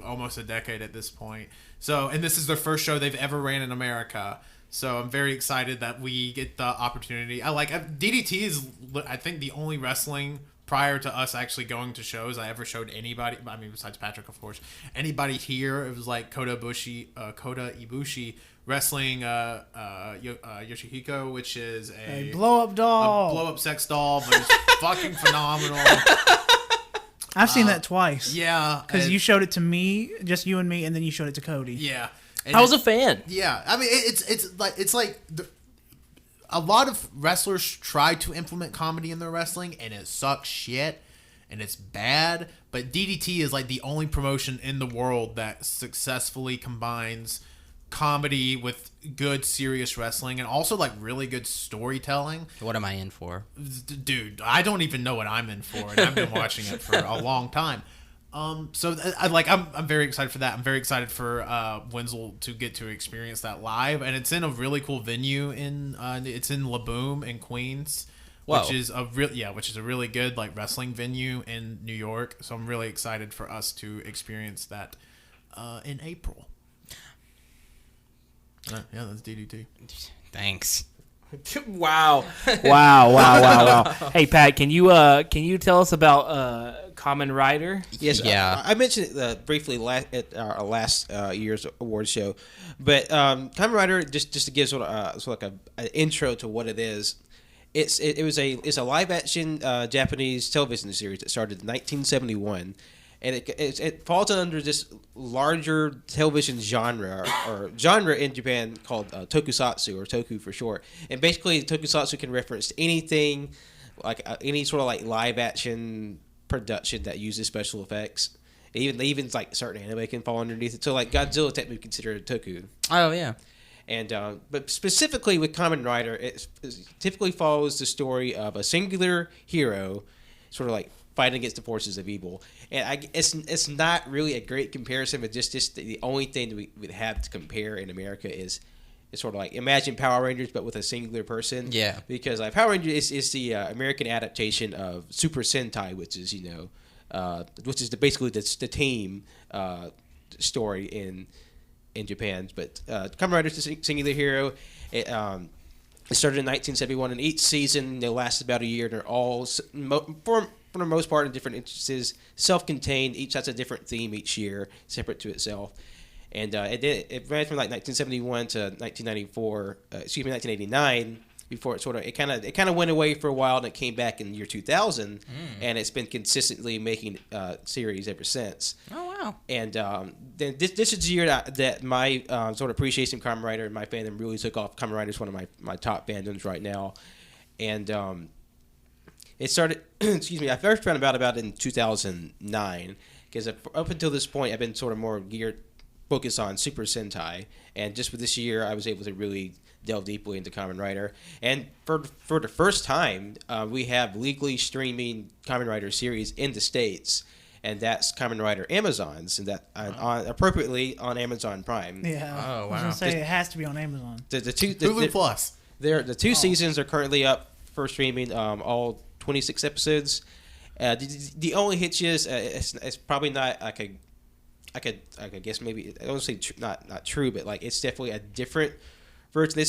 almost a decade at this point. So, and this is their first show they've ever ran in America. So I'm very excited that we get the opportunity. DDT is, I think, the only wrestling prior to us actually going to shows I ever showed anybody. I mean, besides Patrick, of course. Anybody here? It was Kota Ibushi wrestling Yoshihiko, which is A blow-up doll. a blow-up sex doll, but it's fucking phenomenal. I've seen that twice. Yeah, Because you showed it to me, just you and me, and then you showed it to Cody. Yeah. And I was a fan. Yeah, I mean, a lot of wrestlers try to implement comedy in their wrestling, and it sucks shit, and it's bad. But DDT is the only promotion in the world that successfully combines comedy with good serious wrestling, and also really good storytelling. What am I in for? Dude, I don't even know what I'm in for, and I've been watching it for a long time. So I'm very excited for that. I'm very excited for Winslow to get to experience that live, and it's in a really cool venue it's in La Boom in Queens, Whoa. which is a really good wrestling venue in New York. So I'm really excited for us to experience that in April. Yeah, that's DDT. Thanks. Wow. Wow. Hey, Pat, can you tell us about Kamen Rider? Yes, Yeah. I mentioned it briefly at our last year's award show, but Kamen Rider, just to give sort of like an intro to what it is. It's a live action Japanese television series that started in 1971, and it falls under this larger television genre in Japan called tokusatsu, or toku for short. And basically, tokusatsu can reference anything like any sort of like live action production that uses special effects. Even like certain anime can fall underneath it. So like Godzilla technically considered a toku. Oh yeah. And but specifically with Kamen Rider, it typically follows the story of a singular hero, sort of like fighting against the forces of evil. And it's not really a great comparison, but just the only thing that we would have to compare in America is sort of like imagine Power Rangers, but with a singular person. Yeah. Because like Power Rangers is the American adaptation of Super Sentai, which is basically the team story in Japan. But Kamen Rider is a singular hero. It started in 1971, and each season they last about a year. They're all for the most part in different instances, self-contained. Each has a different theme each year, separate to itself. And it ran from like 1971 to 1989. Before it kind of went away for a while, and it came back in the year 2000, and it's been consistently making series ever since. Oh wow! And then this is the year that my sort of appreciation of Kamen Rider and my fandom really took off. Kamen Rider is one of my top fandoms right now, and it started. Excuse me. I first found out about it in 2009 because up until this point I've been sort of more focused on Super Sentai, and just for this year I was able to really delve deeply into Kamen Rider. And for the first time, we have legally streaming Kamen Rider series in the States, and that's Kamen Rider Amazons, and that appropriately on Amazon Prime. Yeah. Oh, wow. I was gonna say it has to be on Amazon. Hulu Plus. The two seasons are currently up for streaming, all 26 episodes. The only hitch is it's probably not I guess maybe I don't say not true, but like it's definitely a different version.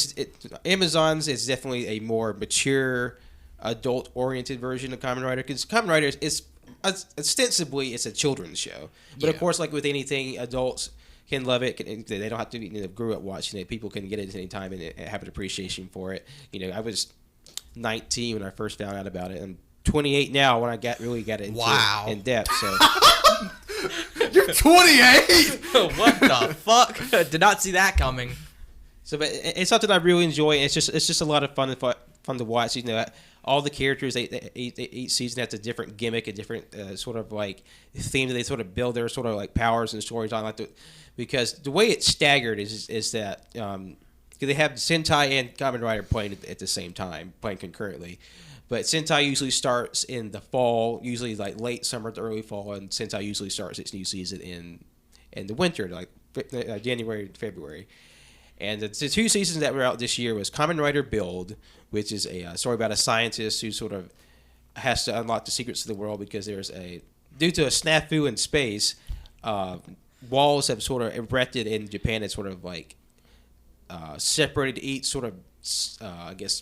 Amazon's is definitely a more mature, adult-oriented version of Kamen Rider, because Kamen Rider is ostensibly it's a children's show, but of course, like with anything, adults can love it. They don't have to grew up watching it. People can get it at any time and have an appreciation for it. I was 19 when I first found out about it, and 28 now when I really got into it in depth. So. You're 28. What the fuck? Did not see that coming. So, but it's something I really enjoy. It's just a lot of fun to watch. All the characters, each season has a different gimmick, a different sort of like theme that they sort of build their sort of like powers and stories on. Because the way it's staggered is that they have Sentai and Kamen Rider playing at the same time, playing concurrently. But Sentai usually starts in the fall, usually like late summer to early fall, and Sentai usually starts its new season in the winter, like January to February. And the two seasons that were out this year was Kamen Rider Build, which is a story about a scientist who sort of has to unlock the secrets of the world because due to a snafu in space, walls have sort of erected in Japan and sort of like separated each sort of, I guess,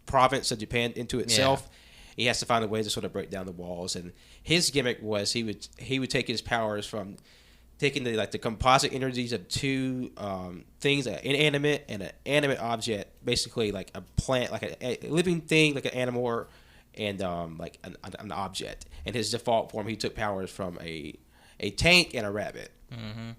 province of Japan into itself. Yeah. He has to find a way to sort of break down the walls, and his gimmick was he would take his powers from taking the composite energies of two things, an inanimate and an animate object, basically like a plant, like a living thing, like an animal, and like an object. And his default form, he took powers from a tank and a rabbit. Mm-hmm.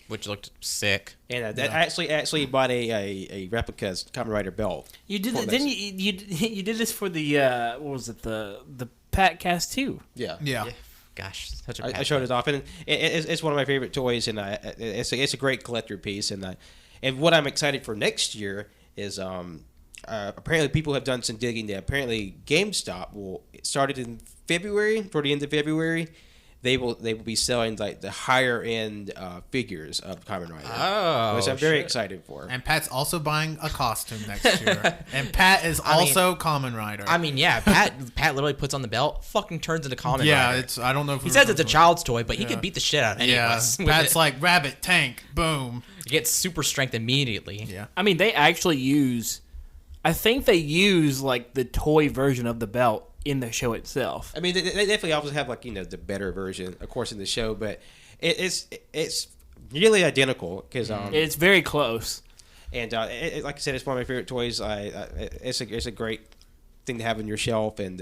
Which looked sick. And that actually bought a replica Kamen Rider belt. You did it, didn't you? You did this for the what was it, the Pat Cast 2? Yeah. Gosh, such a I showed it off, and it's one of my favorite toys, and it's a great collector piece. And what I'm excited for next year is apparently people have done some digging. That apparently GameStop it started in February, toward the end of February. They will be selling like the higher end figures of Kamen Rider, which I'm very excited for. And Pat's also buying a costume next year. And Pat is also Kamen Rider. I mean, yeah, Pat literally puts on the belt, fucking turns into Kamen Rider. Yeah, I don't know if he says it's a child's toy, but he can beat the shit out of any of us. Pat's like rabbit, tank, boom. He gets super strength immediately. Yeah, I mean they actually use I think they use like the toy version of the belt in the show itself. I mean, they definitely always have like the better version, of course, in the show, but it's nearly identical because It's very close. and like I said, it's one of my favorite toys. It's a great thing to have on your shelf, and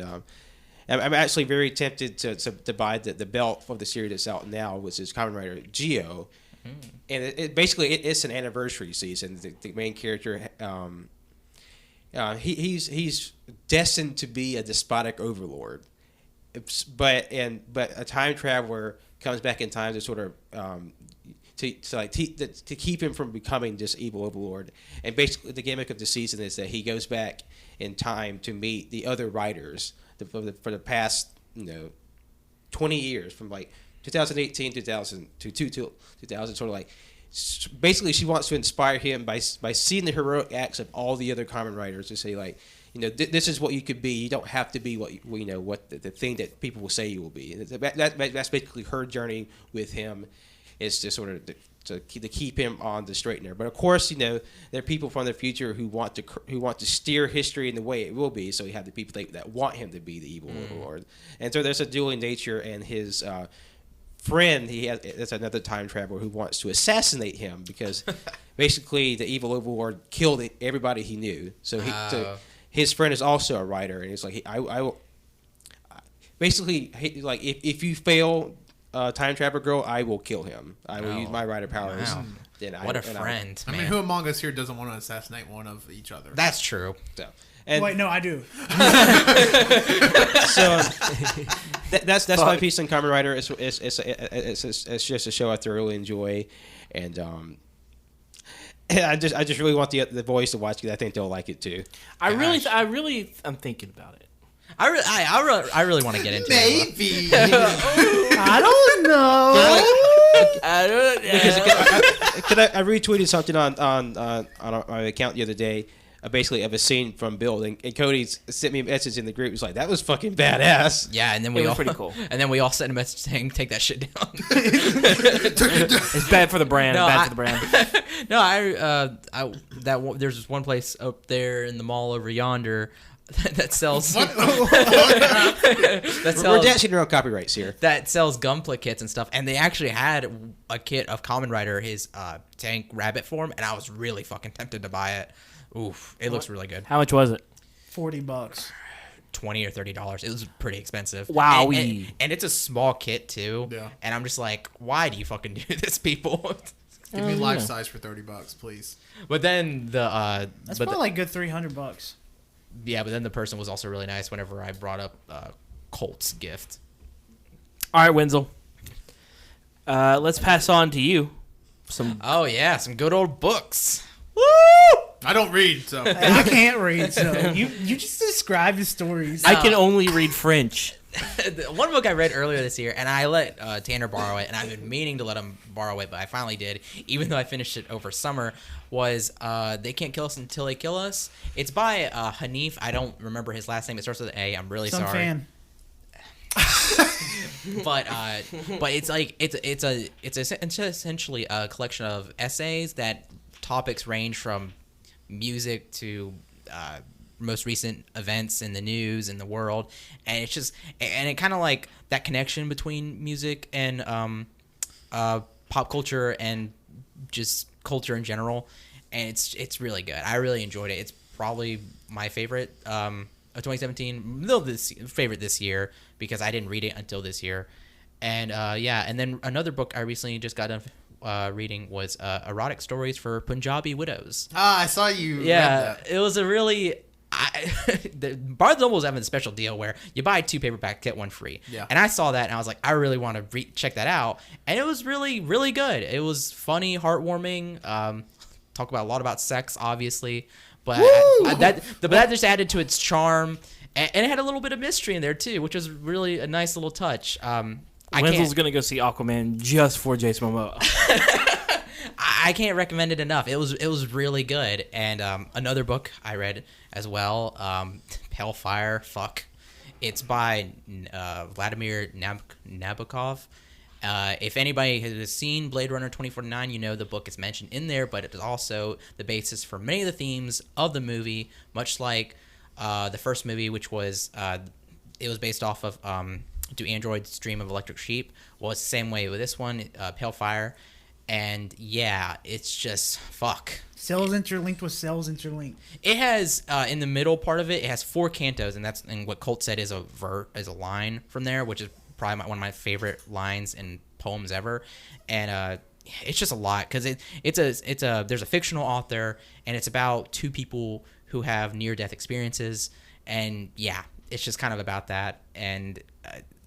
I'm actually very tempted to buy the belt for the series that's out now, which is Kamen Rider Geo, and it's an anniversary season. The main character. He's destined to be a despotic overlord, but a time traveler comes back in time to sort of to keep him from becoming this evil overlord. And basically, the gimmick of the season is that he goes back in time to meet the other writers for the past 20 years, from like 2018 2000 to 2000, sort of like. Basically, she wants to inspire him by seeing the heroic acts of all the other Kamen Riders to say, like, this is what you could be. You don't have to be what the thing that people will say you will be. That's basically her journey with him, is to sort of to keep him on the straight and narrow. But of course, there are people from the future who want to steer history in the way it will be. So you have the people that want him to be the evil overlord, and so there's a dueling nature. And his friend, that's another time traveler who wants to assassinate him because basically the evil overlord killed everybody he knew. So his friend is also a writer, and it's like I will basically like if you fail time traveler girl, I will kill him. I will use my writer powers. Wow. What a friend! I mean, who among us here doesn't want to assassinate one of each other? That's true. So, and Wait, no, I do. so that's my piece on Kamen Rider. It's just a show I thoroughly enjoy, and I just really want the boys to watch it. I think they'll like it too. I'm thinking about it. I really want to get into it. Maybe. I don't know. I don't know. Because I retweeted something on my account the other day, basically of a scene from Build, and Cody sent me a message in the group. It was like, that was fucking badass. Yeah, and then It was pretty cool. And then we all sent a message saying, "Take that shit down." It's bad for the brand. For the brand. No, there's this one place up there in the mall over yonder that sells We're dancing around copyrights here. that sells Gunpla kits and stuff, and they actually had a kit of Kamen Rider, his tank rabbit form, and I was really fucking tempted to buy it. Oof, it looks really good. How much was it? $40. $20 or $30. It was pretty expensive. Wowee. And it's a small kit too. Yeah. And I'm just like, why do you fucking do this, people? Give me life size for $30, please. But then That's probably like good $300. but then the person was also really nice whenever I brought up Colt's gift. All right, Wenzel. Let's pass on to you. Some good old books. Woo! I don't read, so. I can't read, so you just describe the stories. I can only read French. One book I read earlier this year, and I let Tanner borrow it, and I've been meaning to let him borrow it, but I finally did, even though I finished it over summer, was They Can't Kill Us Until They Kill Us. It's by Hanif. I don't remember his last name. It starts with an A. I'm really Some sorry. fan. But it's essentially a collection of essays that topics range from music to most recent events in the news in the world, and it's just it kind of like that connection between music and pop culture and just culture in general, and it's really good. I really enjoyed it. It's probably my favorite of 2017, favorite this year, because I didn't read it until this year. And and then another book I recently just got done reading was Erotic Stories for Punjabi Widows. I saw you read that. It was a really... Barnes & Noble is having a special deal where you buy 2 paperback, get 1 free. Yeah. And I saw that, and I was like, I really want to check that out. And it was really, really good. It was funny, heartwarming. Talk about a lot about sex, obviously. But that just added to its charm. And it had a little bit of mystery in there, too, which was really a nice little touch. Wenzel's going to go see Aquaman just for Jason Momoa. I can't recommend it enough. It was really good. And another book I read as well, Pale Fire. Fuck. It's by Vladimir Nabokov. If anybody has seen Blade Runner 2049, you know the book is mentioned in there, but it is also the basis for many of the themes of the movie, much like the first movie, which was it was based off of Do Androids Dream of Electric Sheep? Well, it's the same way with this one, Pale Fire. And yeah, it's just fuck. Cells interlinked with cells interlinked. It has in the middle part of it, it has 4 cantos, and what Colt said is a line from there, which is probably one of my favorite lines in poems ever. And it's just a lot because there's a fictional author, and it's about 2 people who have near-death experiences, and yeah, it's just kind of about that. And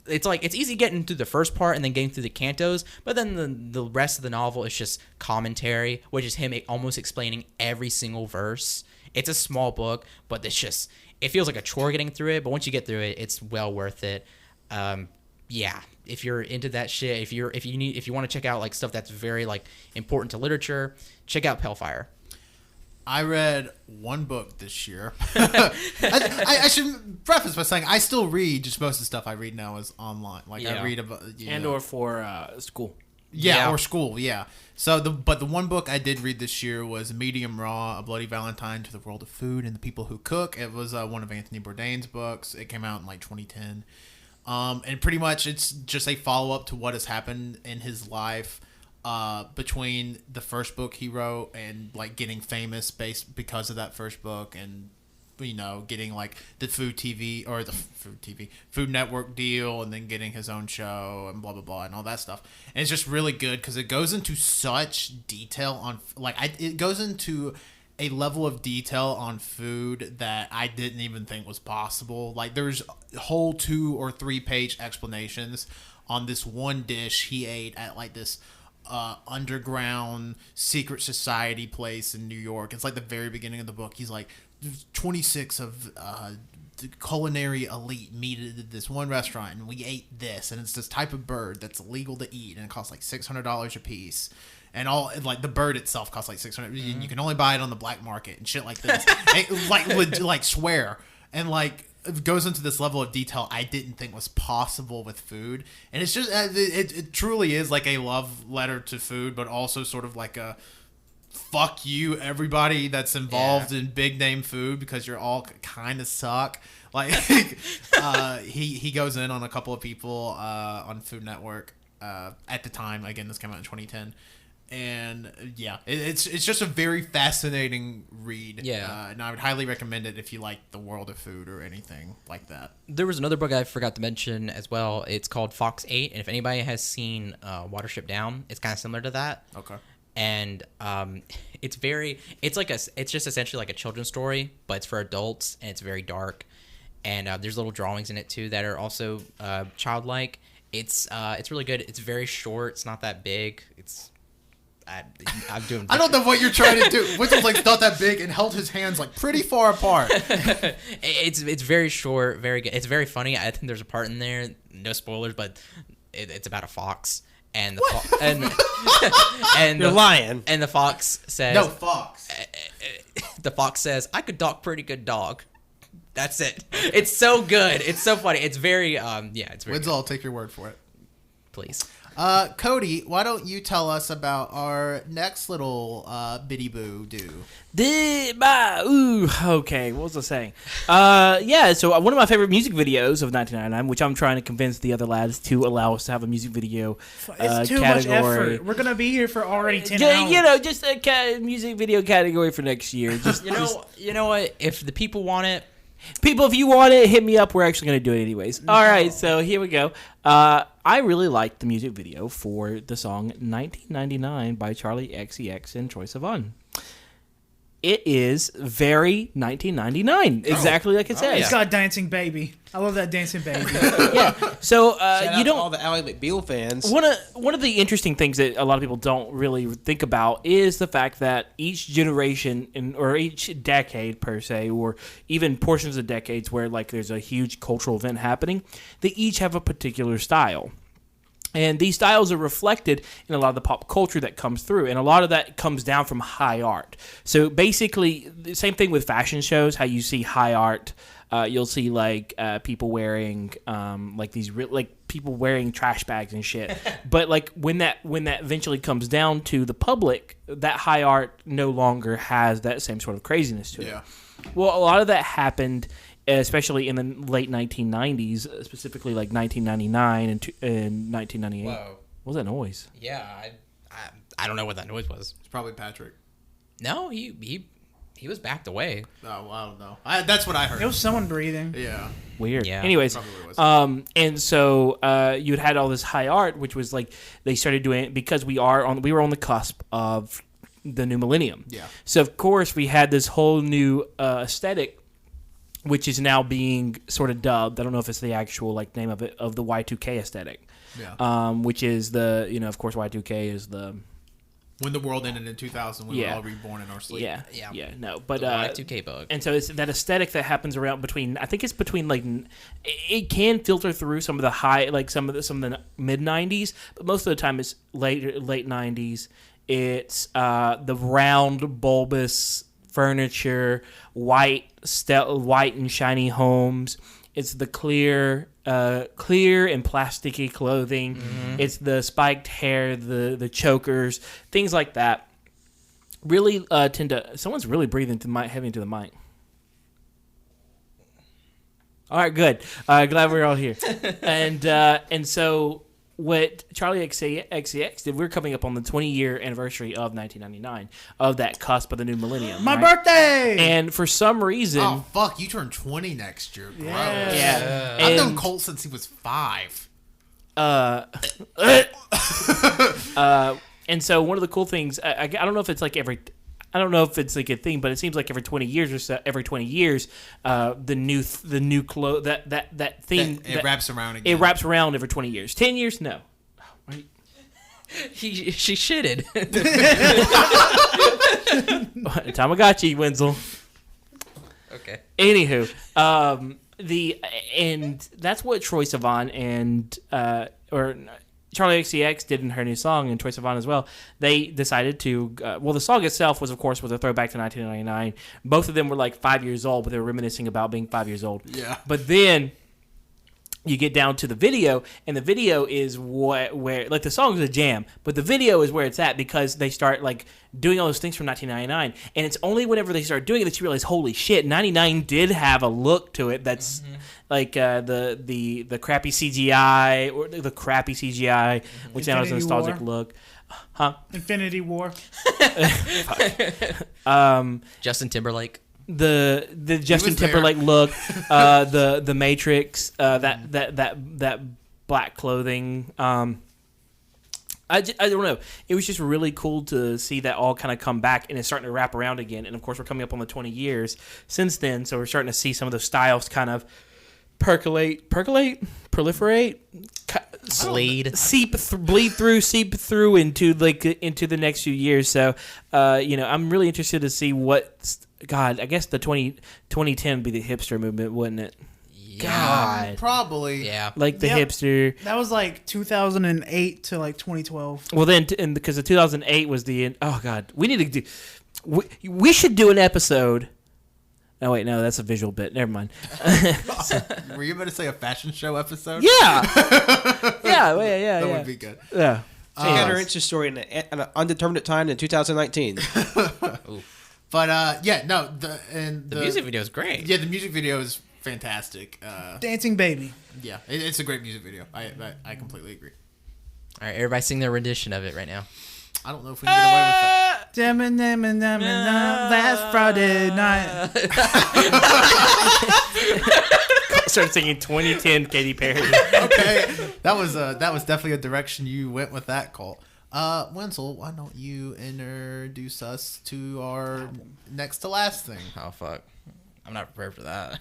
it's like it's easy getting through the first part and then getting through the cantos, but then the rest of the novel is just commentary, which is him almost explaining every single verse. It's a small book, but it feels like a chore getting through it, but once you get through it, it's well worth it. Yeah, if you're into that shit, if you want to check out like stuff that's very like important to literature, check out Pale Fire. I read one book this year. I should preface by saying I still read. Just most of the stuff I read now is online. Like I read about or for school. Yeah, or school. Yeah. So the one book I did read this year was Medium Raw: A Bloody Valentine to the World of Food and the People Who Cook. It was one of Anthony Bourdain's books. It came out in like 2010, and pretty much it's just a follow up to what has happened in his life. Between the first book he wrote and like getting famous because of that first book, and getting like the Food Network deal, and then getting his own show and blah blah blah and all that stuff. And it's just really good because it goes into such detail on it goes into a level of detail on food that I didn't even think was possible. Like there's whole 2 or 3 page explanations on this one dish he ate at like this underground secret society place in New York. It's like the very beginning of the book. He's like, 26 of the culinary elite meet at this one restaurant, and we ate this, and it's this type of bird that's illegal to eat, and it costs like $600 a piece. And all like the bird itself costs like $600. You can only buy it on the black market and shit like this. like swear and like. It goes into this level of detail I didn't think was possible with food, and it's just it truly is like a love letter to food, but also sort of like a fuck you everybody that's involved in big name food because you're all kind of suck. Like he goes in on a couple of people on Food Network at the time. Again, this came out in 2010. And yeah, it's just a very fascinating read. Yeah, and I would highly recommend it if you like the world of food or anything like that. There was another book I forgot to mention as well. It's called Fox 8, and if anybody has seen Watership Down, it's kind of similar to that. Okay. And it's just essentially like a children's story, but it's for adults, and it's very dark. And there's little drawings in it too that are also childlike. It's really good. It's very short. It's not that big. I'm doing. I don't know what you're trying to do. Whistle's like not that big and held his hands like pretty far apart. It's very short, very good. It's very funny. I think there's a part in there, no spoilers, but it's about a fox and You're lying. And the fox says no fox. The fox says, "I could dog pretty good dog." That's it. It's so good. It's so funny. It's very it's very. Winslow, I'll take your word for it. Please. Cody, why don't you tell us about our next little bitty boo do? Okay, what was I saying? So one of my favorite music videos of 1999, which I'm trying to convince the other lads to allow us to have a music video it's too much effort. We're gonna be here for already 10 hours. Just a music video category for next year. Just you know what? If the people want it. People, if you want it, hit me up. We're actually going to do it anyways. No. All right, so here we go. I really liked the music video for the song 1999 by Charlie XCX and Troye Sivan. It is very 1999, exactly like it says. It's got Dancing Baby. I love that Dancing Baby. Yeah. So Shout out to all the Ally McBeal fans. One of the interesting things that a lot of people don't really think about is the fact that each generation or each decade per se, or even portions of decades where like there's a huge cultural event happening, they each have a particular style. And these styles are reflected in a lot of the pop culture that comes through. And a lot of that comes down from high art. So basically, the same thing with fashion shows, how you see high art you'll see like people wearing like these like people wearing trash bags and shit. But like when that eventually comes down to the public, that high art no longer has that same sort of craziness to it. Yeah. Well, a lot of that happened, especially in the late 1990s, specifically like 1999 and 1998. Whoa. What was that noise? Yeah, I don't know what that noise was. It's probably Patrick. No, he was backed away. Oh, I don't know. That's what I heard. It was someone breathing. Yeah. Weird. Yeah. Anyways, Probably what it was. and so you'd had all this high art, which was like they started doing it because we were on the cusp of the new millennium. Yeah. So of course we had this whole new aesthetic, which is now being sort of dubbed. I don't know if it's the actual like name of it, of the Y2K aesthetic. Yeah. Which is the of course Y2K is the When the world ended in 2000, we were all reborn in our sleep. yeah. No, but The Y2K bug. and so it's that aesthetic that happens around between. I think it's between like it can filter through some of the high, like some of the mid '90s, but most of the time it's late '90s. It's the round bulbous furniture, white and shiny homes. It's the clear and plasticky clothing. Mm-hmm. It's the spiked hair, the chokers, things like that. Really tend to. Someone's really breathing heavy into the mic. All right, good. Glad we're all here. And so what Charlie XCX did, we're coming up on the 20-year anniversary of 1999 of that cusp of the new millennium. My right? birthday! And for some reason, Oh, fuck. You turn 20 next year. Gross. yeah, I've known and, Colt since he was 5. and so one of the cool things, I don't know if it's like I don't know if it's like a thing, but it seems like every 20 years or so, the new that thing It wraps around again. It wraps around every 20 years. 10 years, no. She shitted. Tamagotchi, Wenzel. Okay. Anywho, and that's what Troye Sivan and or Charlie XCX did in her new song, and Troye Sivan as well. They decided to the song itself was a throwback to 1999. Both of them were like 5 years old, but they were reminiscing about being 5 years old. Yeah. But then you get down to the video, and the video is where like the song is a jam, but the video is where it's at because they start like doing all those things from 1999, and it's only whenever they start doing it that you realize, holy shit, 99 did have a look to it that's like the crappy CGI or the crappy CGI, which now has a Infinity nostalgic War. look. Huh? Infinity War. Justin Timberlake. The Justin was there. Timberlake look, the Matrix, that black clothing. I don't know. It was just really cool to see that all kind of come back, and it's starting to wrap around again. And of course, we're coming up on the 20 years since then, so we're starting to see some of those styles kind of proliferate, bleed through into the next few years. So, I'm really interested to see what. God, I guess the 2010 would be the hipster movement, wouldn't it? God, Probably. Yeah. like the Yep. hipster. That was like 2008 to like 2012. Well, then, and because the 2008 was the. Oh God, we need to do. We should do an episode. Oh wait, no, that's a visual bit. Never mind. Were you about to say a fashion show episode? Yeah, yeah. That would be good. Yeah. She had her Insta story in an undetermined time in 2019. But the music video is great. Yeah, the music video is fantastic. Dancing Baby. Yeah, it's a great music video. I completely agree. All right, everybody sing their rendition of it right now. I don't know if we can get away with that. Last Friday night. Started singing 2010 Katy Perry. Okay, that was definitely a direction you went with that, Colt. Wenzel, why don't you introduce us to our next to last thing? Oh fuck, I'm not prepared for that.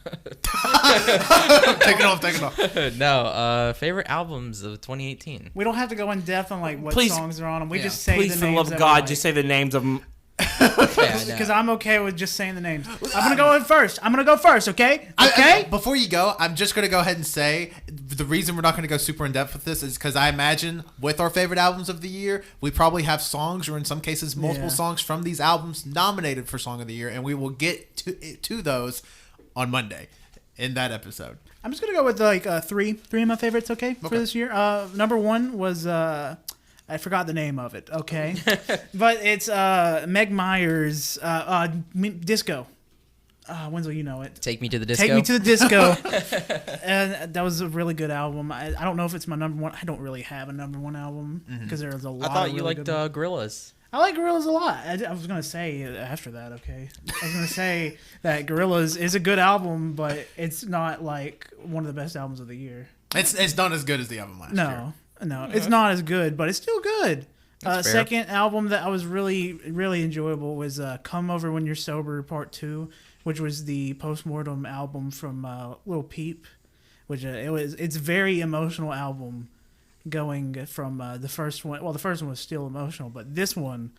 Take it off. No, favorite albums of 2018. We don't have to go in depth on like what Please- songs are on them. We Yeah. just say Please, the for the names. love of God, just say the names of them. Because I'm okay with just saying the names. I'm gonna go in first. Okay? Okay? Before you go, I'm just going to go ahead and say the reason we're not going to go super in depth with this is because I imagine with our favorite albums of the year, we probably have songs or in some cases multiple Yeah. songs from these albums nominated for Song of the Year, and we will get to those on Monday. in that episode? I'm just gonna go with like three of my favorites. Okay, for this year. Number one was I forgot the name of it. Okay, but it's Meg Myers' Disco. Wenzel, you know it. Take Me to the Disco. Take Me to the Disco. And that was a really good album. I don't know if it's my number one. I don't really have a number one album because there's a lot. I thought of you really liked good Gorillaz. I like Gorillaz a lot. I was gonna say after that. Okay, I was gonna say that Gorillaz is a good album, but it's not like one of the best albums of the year. It's not as good as the album last year. No, it's not as good, but it's still good. Fair. Second album that I was really enjoyable was "Come Over When You're Sober" Part 2, which was the postmortem album from Lil Peep, which it's a very emotional album, going from the first one. Well, the first one was still emotional, but this one,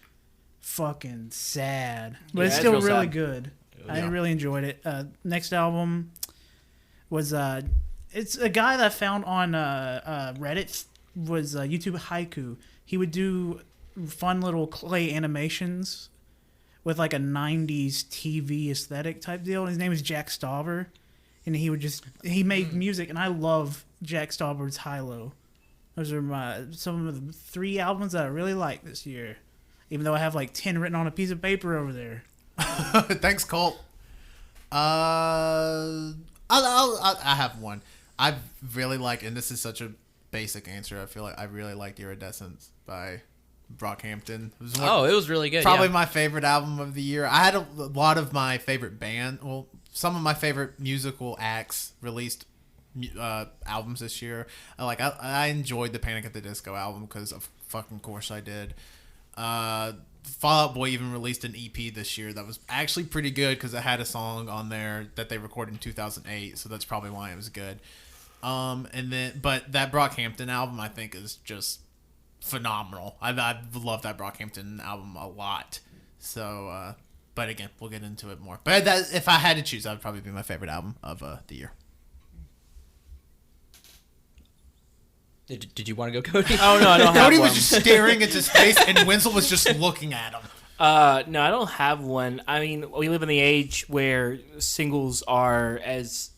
fucking sad, but it's still really good. I really enjoyed it. Next album was it's a guy that I found on Reddit. Was YouTube Haiku. He would do fun little clay animations with like a 90s TV aesthetic type deal. And his name is Jack Stauber. And he made music, and I love Jack Stauber's Hilo. Those are some of the 3 albums that I really like this year. Even though I have like 10 written on a piece of paper over there. Thanks, Colt. I have one. I really like, and this is such a basic answer. I feel like I really liked Iridescence by Brockhampton. It was really good. Probably my favorite album of the year. I had a lot of my favorite some of my favorite musical acts released albums this year. I enjoyed the Panic at the Disco album because of fucking course I did. Fall Out Boy even released an EP this year that was actually pretty good because it had a song on there that they recorded in 2008, so that's probably why it was good. But that Brockhampton album I think is just phenomenal. I love that Brockhampton album a lot. So, but again, we'll get into it more. But if I had to choose, that would probably be my favorite album of the year. Did you want to go, Cody? Oh no, I don't have Cody one. was just staring into space, and Wenzel was just looking at him. No, I don't have one. I mean, we live in the age where singles are as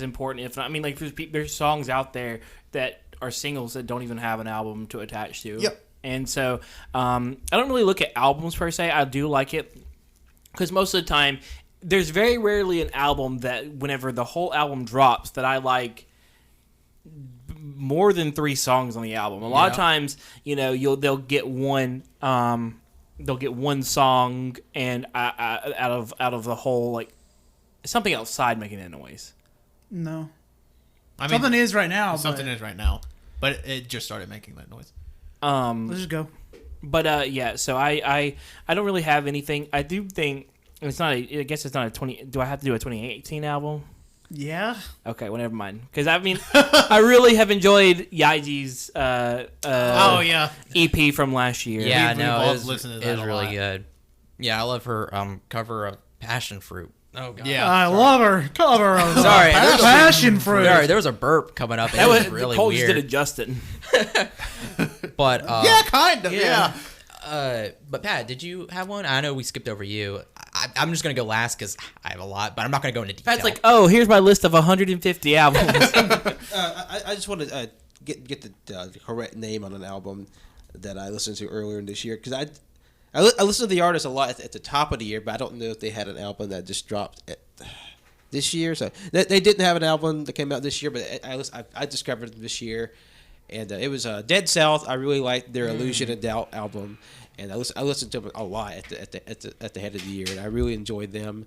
important, if not. I mean, like there's songs out there that are singles that don't even have an album to attach to. Yep. And so I don't really look at albums per se. I do like it because most of the time there's very rarely an album that whenever the whole album drops that I like more than 3 songs on the album. A lot of times, they'll get one. They'll get one song and out of the whole, like something outside making that noise. No, I mean, something is right now. Something is right now, but it just started making that noise. Let's just go. But yeah, so I don't really have anything. I do think it's not. I guess it's not a 20. Do I have to do a 2018 album? Yeah. Okay, well, never mind. Because I mean, I really have enjoyed Yaji's EP from last year. Yeah, We've no, all it was listened to that it was a really lot. good. Yeah, I love her cover of Passion Fruit. Oh god. Yeah. I love her cover of Sorry, Passion Fruit. Sorry, there was a burp coming up. And That it was was really Cole just weird. did a Justin. But Yeah, kind of. Yeah. but Pat, did you have one? I know we skipped over you. I'm just gonna go last because I have a lot, but I'm not gonna go into detail. Pat's like, oh, here's my list of 150 albums. I just want to get the correct name on an album that I listened to earlier in this year because I listen to the artist a lot at the top of the year, but I don't know if they had an album that just dropped this year. So they didn't have an album that came out this year, but I discovered it this year, and it was Dead South. I really liked their Illusion of Doubt album, and I listened to them a lot at the head of the year, and I really enjoyed them.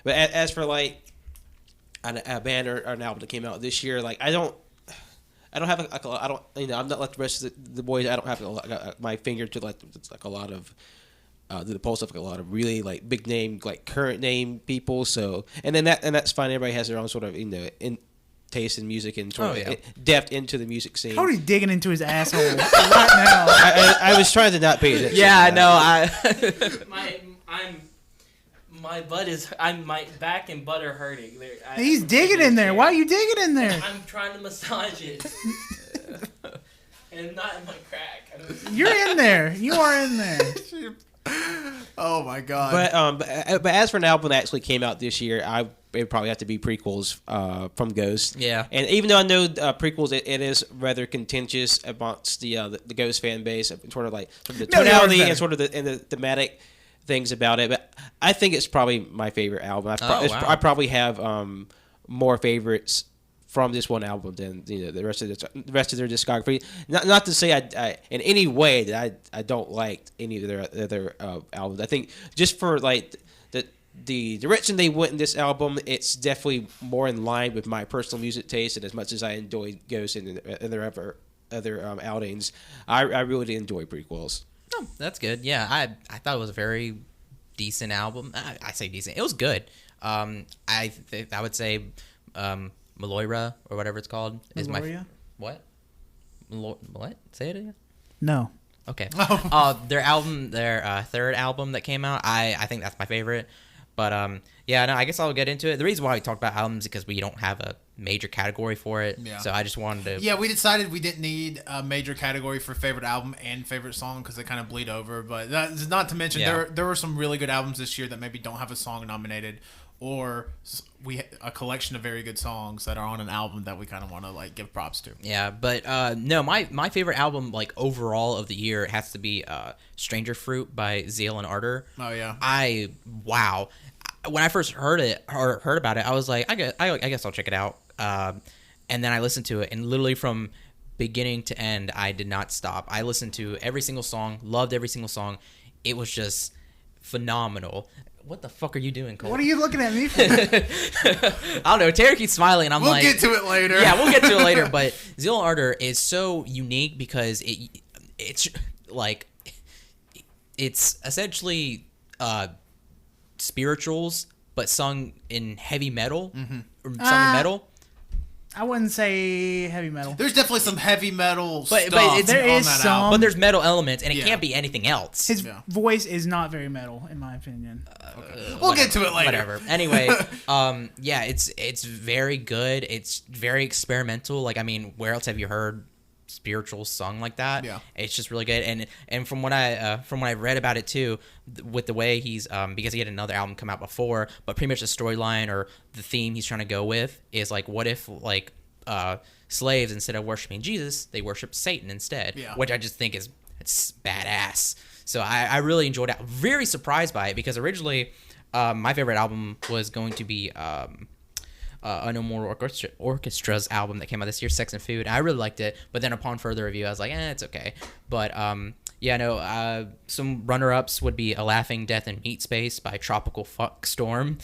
But as for like a band or an album that came out this year, like I don't have I'm not like the rest of the boys. I don't have my finger to like a lot of the pulse of like a lot of really like big name like current name people. So and that's fine. Everybody has their own sort of taste in music and sort of depth into the music scene. Cody's digging into his asshole right now. I was trying to not pay attention. yeah, no, my back and butt are hurting. He's digging in there. Why are you digging in there? I'm trying to massage it. And not in my crack. You're in there. You are in there. Oh my god. But as for an album that actually came out this year, it would probably have to be prequels from Ghost. Yeah. And even though I know prequels, it is rather contentious amongst the Ghost fan base, sort of the tonality and sort of the thematic things about it. But I think it's probably my favorite album. I probably have more favorites from this one album than the rest of their discography. Not to say I in any way that I don't like any of their other albums. I think just for like the direction they went in this album, it's definitely more in line with my personal music taste. And as much as I enjoy Ghost and their other outings, I really did enjoy prequels. Oh, that's good. Yeah, I thought it was a very decent album. I say decent. It was good. I would say Maloira or whatever it's called is Maloria? What? What? Say it again. No. Okay. Their third album that came out, I think that's my favorite. But yeah, no, I guess I'll get into it. The reason why we talked about albums is because we don't have a major category for it. Yeah. So I just wanted to. Yeah, we decided we didn't need a major category for favorite album and favorite song because they kind of bleed over. But that's not to mention there were some really good albums this year that maybe don't have a song nominated, or a collection of very good songs that are on an album that we kind of want to like give props to. Yeah, but no, my favorite album like overall of the year has to be Stranger Fruit by Zeal and Ardor. Oh yeah. Wow. When I first heard about it, I was like, I guess I'll check it out. And then I listened to it, and literally from beginning to end, I did not stop. I listened to every single song, loved every single song. It was just phenomenal. What the fuck are you doing, Cole? What are you looking at me for? I don't know. Terry keeps smiling, and we'll get to it later. Yeah, we'll get to it later. But Zeal and Ardor is so unique because it's like it's essentially spirituals, but sung in heavy metal. Or sung in metal. I wouldn't say heavy metal. There's definitely some heavy metal but stuff there on is that some. album. But there's metal elements, and it can't be anything else. His voice is not very metal, in my opinion. We'll get to it later. Whatever. Anyway, yeah, it's very good. It's very experimental. Like, I mean, where else have you heard spiritual sung like that? Yeah, it's just really good. And from what I read about it too, with the way he's because he had another album come out before, but pretty much the storyline or the theme he's trying to go with is like, what if like slaves, instead of worshiping Jesus, they worship Satan instead? Yeah. Which I just think it's badass. So I really enjoyed it. Very surprised by it because originally my favorite album was going to be No More Orchestra's album that came out this year, Sex and Food. I really liked it, but then upon further review, I was like, it's okay. But yeah, no, some runner-ups would be A Laughing Death in Meat Space by Tropical Fuck Storm,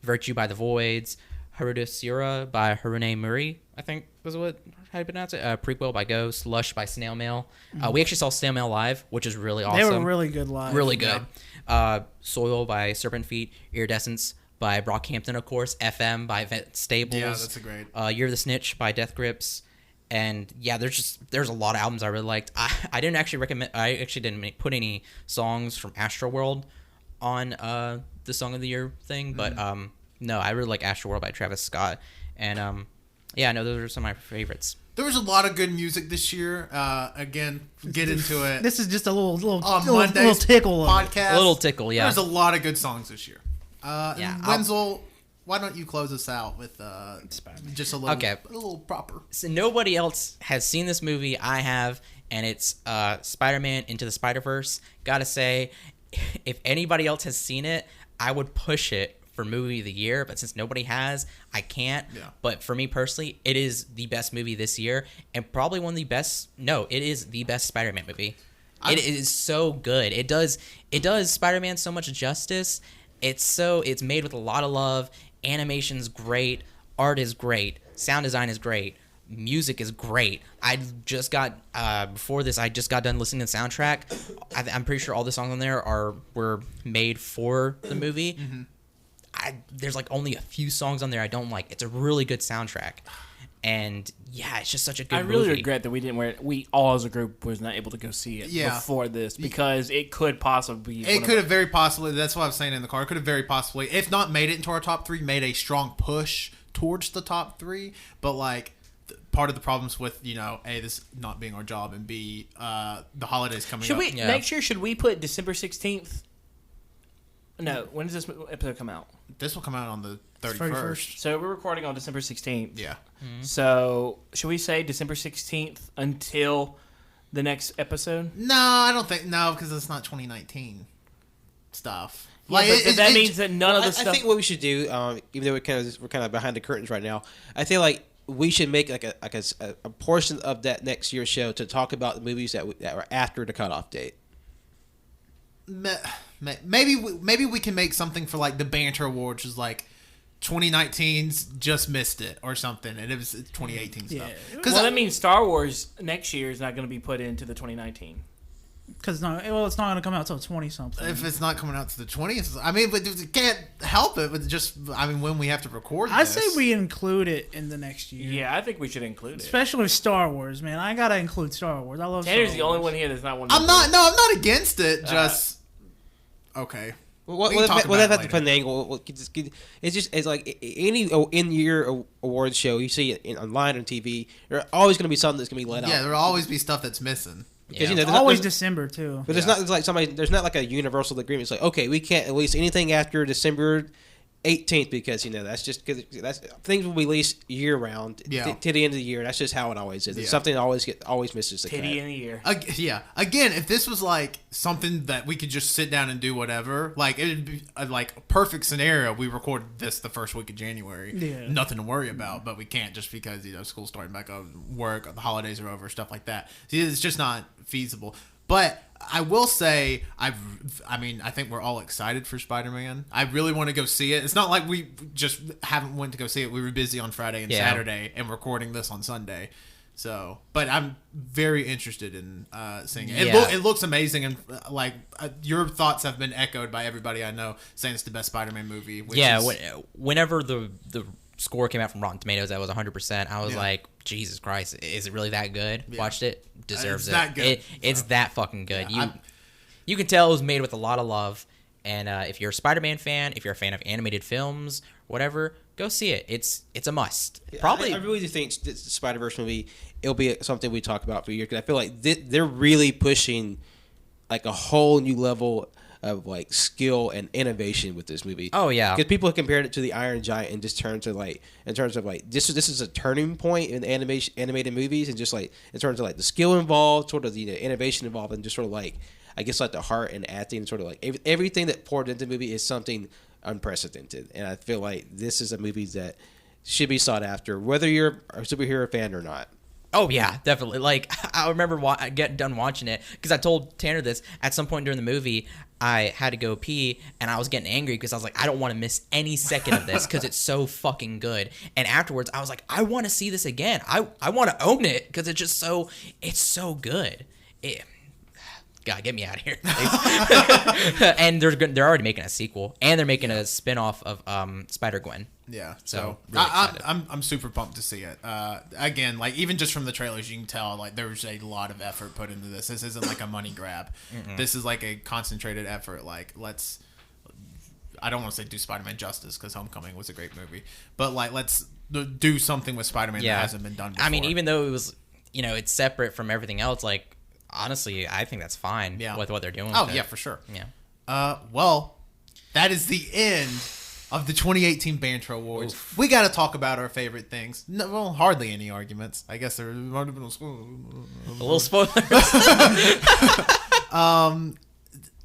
Virtue by The Voids, Harudasura by Harune Muri, I think was how you pronounce it. Prequel by Ghost, Lush by Snail Mail. We actually saw Snail Mail live, which is really awesome. They were really good live. Really good. Soil by Serpent Feet, Iridescence by Brockhampton, of course, FM by Vet Stables. Yeah, that's a great. You're the Snitch by Death Grips. And yeah, there's a lot of albums I really liked. I didn't actually put any songs from Astroworld on the Song of the Year thing, but no, I really like Astroworld by Travis Scott. And yeah, no, those are some of my favorites. There was a lot of good music this year. Again, get into it. This is just a little Monday's tickle podcast. A little tickle, yeah. There's a lot of good songs this year. Yeah, Wenzel, why don't you close us out with just a little proper. So nobody else has seen this movie. I have, and it's Spider-Man Into the Spider-Verse. Gotta say, if anybody else has seen it, I would push it for movie of the year, but since nobody has, I can't. Yeah. But for me personally, it is the best movie this year, and probably one of the best. No, it is the best Spider-Man movie. It is so good. It does Spider-Man so much justice. It's made with a lot of love. Animation's great. Art is great. Sound design is great. Music is great. Before this, I just got done listening to the soundtrack. I'm pretty sure all the songs on there were made for the movie. Mm-hmm. There's like only a few songs on there I don't like. It's a really good soundtrack. And yeah, it's just such a good movie. I really regret that we all as a group was not able to go see it before this, because it could possibly be. It could have very possibly, that's what I was saying in the car, it could have very possibly, if not made it into our top three, made a strong push towards the top three. But like, part of the problems with A, this not being our job, and B, the holidays coming Should up. we next year? Should we put December 16th? No. When does this episode come out? This will come out on the 31st. 31st. So we're recording on December 16th. Yeah. So should we say December 16th until the next episode? No, I don't think because it's not 2019 stuff. Yeah, but that means that none of the I stuff. think what we should do, even though we're kind of behind the curtains right now, I think like we should make like a portion of that next year's show to talk about the movies that were after the cutoff date. Maybe we can make something for like the Banter Awards, which is like 2019's just missed it or something, and it was 2018 stuff. Because that means Star Wars next year is not going to be put into the 2019. Because it's not going to come out till 20 something. If it's not coming out to the 20th, I mean, but you can't help it. But just, I mean, when we have to record, I this. say we include it in the next year. Yeah, I think we should include it. Especially with Star Wars, man. I gotta include Star Wars. I love. Tanner's Star the only Wars. one here that's not one. I'm not against it. Just okay. Well, We can talk we'll about have it to put an angle. It's like any in-year awards show you see it online on TV. There's always going to be something that's going to be let out. Yeah, there'll always be stuff that's missing. Because Yeah. there's Always there's- December too. But there's not like there's not like a universal agreement. It's like, okay, we can't release anything after December 18th because that's just because things will be released year round Yeah. to the end of the year. That's just how it always is. It's Yeah. something that always misses the cut. Titty in the year. Yeah. Again, if this was like something that we could just sit down and do whatever, like it'd be like a perfect scenario. We record this the first week of January. Yeah. Nothing to worry about, but we can't just because school's starting back up, work, the holidays are over, stuff like that. See, it's just not feasible. But I will say, I think we're all excited for Spider-Man. I really want to go see it. It's not like we just haven't went to go see it. We were busy on Friday and Saturday and recording this on Sunday. So, but I'm very interested in seeing it. Yeah. It looks amazing, and your thoughts have been echoed by everybody I know, saying it's the best Spider-Man movie. Which is, whenever the score came out from Rotten Tomatoes, that was 100%. I was like, Jesus Christ, is it really that good? Yeah. Watched it, deserves It's that good. It's that fucking good. Yeah, You can tell it was made with a lot of love. And if you're a Spider-Man fan, if you're a fan of animated films, whatever, go see it. It's a must. Probably. I really do think the Spider-Verse movie, it'll be something we talk about for a year because I feel like they're really pushing like a whole new level of like skill and innovation with this movie. Oh yeah, because people have compared it to the Iron Giant in terms of like this is a turning point in animated movies, and just like in terms of like the skill involved, sort of the innovation involved, and just sort of like I guess like the heart and acting, sort of like everything that poured into the movie is something unprecedented. And I feel like this is a movie that should be sought after, whether you're a superhero fan or not. Oh yeah, definitely. Like I remember get done watching it because I told Tanner this at some point during the movie. I had to go pee and I was getting angry because I was like, I don't want to miss any second of this because it's so fucking good. And afterwards, I was like, I want to see this again. I want to own it because it's so good. God, get me out of here. And they're already making a sequel and they're making a spin-off of Spider-Gwen. Yeah, So, really really excited. I'm super pumped to see it. Again, like even just from the trailers, you can tell like there's a lot of effort put into this. This isn't like a money grab. This is like a concentrated effort. Like I don't want to say do Spider-Man justice because Homecoming was a great movie, but like let's do something with Spider-Man that hasn't been done before. I mean, even though it was, it's separate from everything else, like honestly, I think that's fine with what they're doing. Oh with yeah, it. for sure. Yeah. Well, that is the end of the 2018 Banter Awards. Oof. We got to talk about our favorite things. No, well, hardly any arguments. I guess there might have been A little spoilers.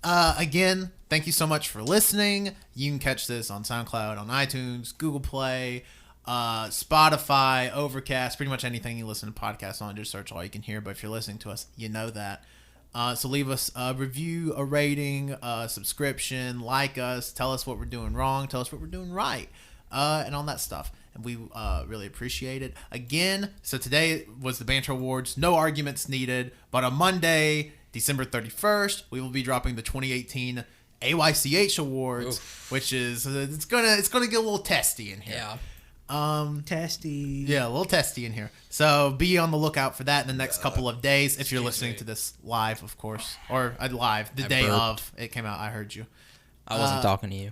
Again, thank you so much for listening. You can catch this on SoundCloud, on iTunes, Google Play, Spotify, Overcast, pretty much anything you listen to podcasts on. Just search All You Can Hear. But if you're listening to us, you know that. So leave us a review, a rating, a subscription, like us, tell us what we're doing wrong, tell us what we're doing right, and all that stuff. And we really appreciate it. Again, so today was the Banter Awards. No arguments needed. But on Monday, December 31st, we will be dropping the 2018 AYCH Awards, which is it's gonna get a little testy in here. Yeah. Testy. Yeah, a little testy in here. So be on the lookout for that in the next couple of days. If you're listening to this live, of course, or live the day burped. of it came out. I heard you. I wasn't talking to you.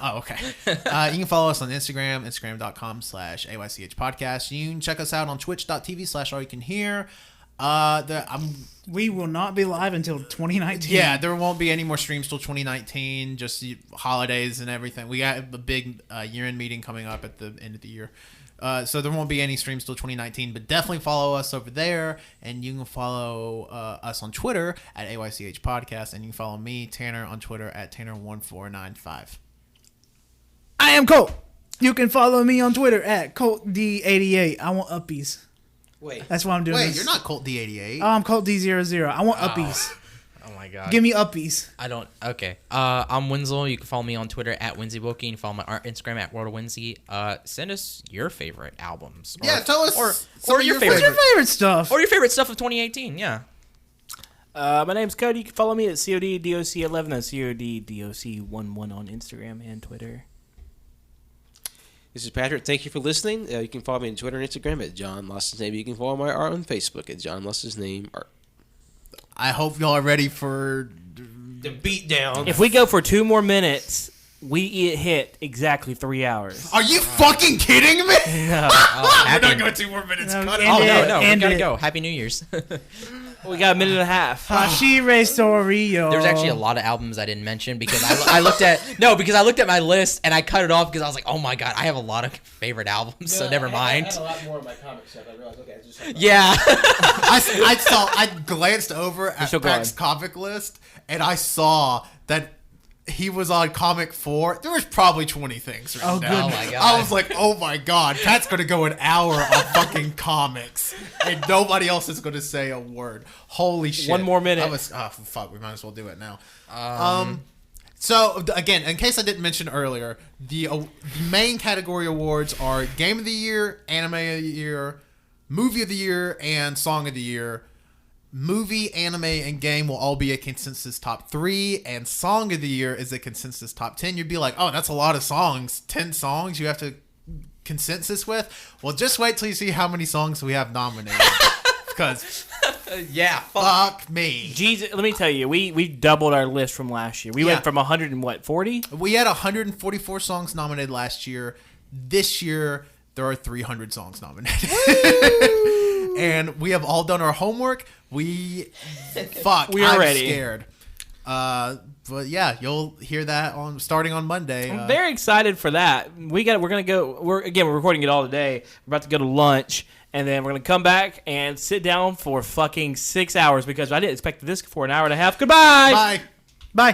Oh, okay. You can follow us on Instagram, instagram.com/AYCH podcast. You can check us out on twitch.tv/AllYouCanHear. We will not be live until 2019. Yeah, there won't be any more streams till 2019, just the holidays and everything. We got a big year-end meeting coming up at the end of the year. So there won't be any streams till 2019, but definitely follow us over there, and you can follow us on Twitter at AYCH Podcast, and you can follow me, Tanner, on Twitter at Tanner1495. I am Colt. You can follow me on Twitter at ColtD88. I want uppies. Wait. That's why I'm doing Wait, this. you're not Colt D88. Oh, I'm ColtD00. I want uppies. Oh my god. Give me uppies. I don't. Okay. I'm Winslow. You can follow me on Twitter at WinsyBookie. You can follow my Instagram at World of Winsy. Send us your favorite albums. Yeah, tell us or your favorite. What's your favorite stuff? Or your favorite stuff of 2018. Yeah. My name's Cody. You can follow me at CODDOC11. That's CODDOC11 on Instagram and Twitter. This is Patrick. Thank you for listening. You can follow me on Twitter and Instagram at John Lost His Name. You can follow my art on Facebook at John Lost His Name Art. I hope y'all are ready for The beatdown. If we go for 2 more minutes, we hit exactly 3 hours. Are you fucking kidding me? No. We're not going 2 more minutes. No, Cut it. end Oh it. no, we End gotta it. go. Happy New Year's. We got a minute and a half. Hashire Storio. There's actually a lot of albums I didn't mention because I looked at my list and I cut it off because I was like, oh my god, I have a lot of favorite albums, so never mind. I had a lot more of my comic stuff. I realized, okay, I just Yeah. I glanced over at still Pat's going. comic list, and I saw that he was on comic 4. There was probably 20 things written down. Oh my god. I was like, oh my god, Pat's gonna go an hour on fucking comics, and nobody else is gonna say a word. Holy shit! 1 more minute. Fuck, we might as well do it now. So again, in case I didn't mention earlier, the main category awards are Game of the Year, Anime of the Year, Movie of the Year, and Song of the Year. Movie, anime, and game will all be a consensus top 3, and Song of the Year is a consensus top 10. You'd be like, oh, that's a lot of songs. 10 songs you have to consensus with? Well, just wait till you see how many songs we have nominated. Because Yeah. fuck me. Jesus, let me tell you, we doubled our list from last year. We went from 140. We had 144 songs nominated last year. This year, there are 300 songs nominated. And we have all done our homework. We are I'm ready. scared. But yeah, you'll hear that starting on Monday. I'm very excited for that. We're gonna go. We're recording it all today. We're about to go to lunch, and then we're gonna come back and sit down for fucking 6 hours because I didn't expect this for an hour and a half. Goodbye. Bye. Bye.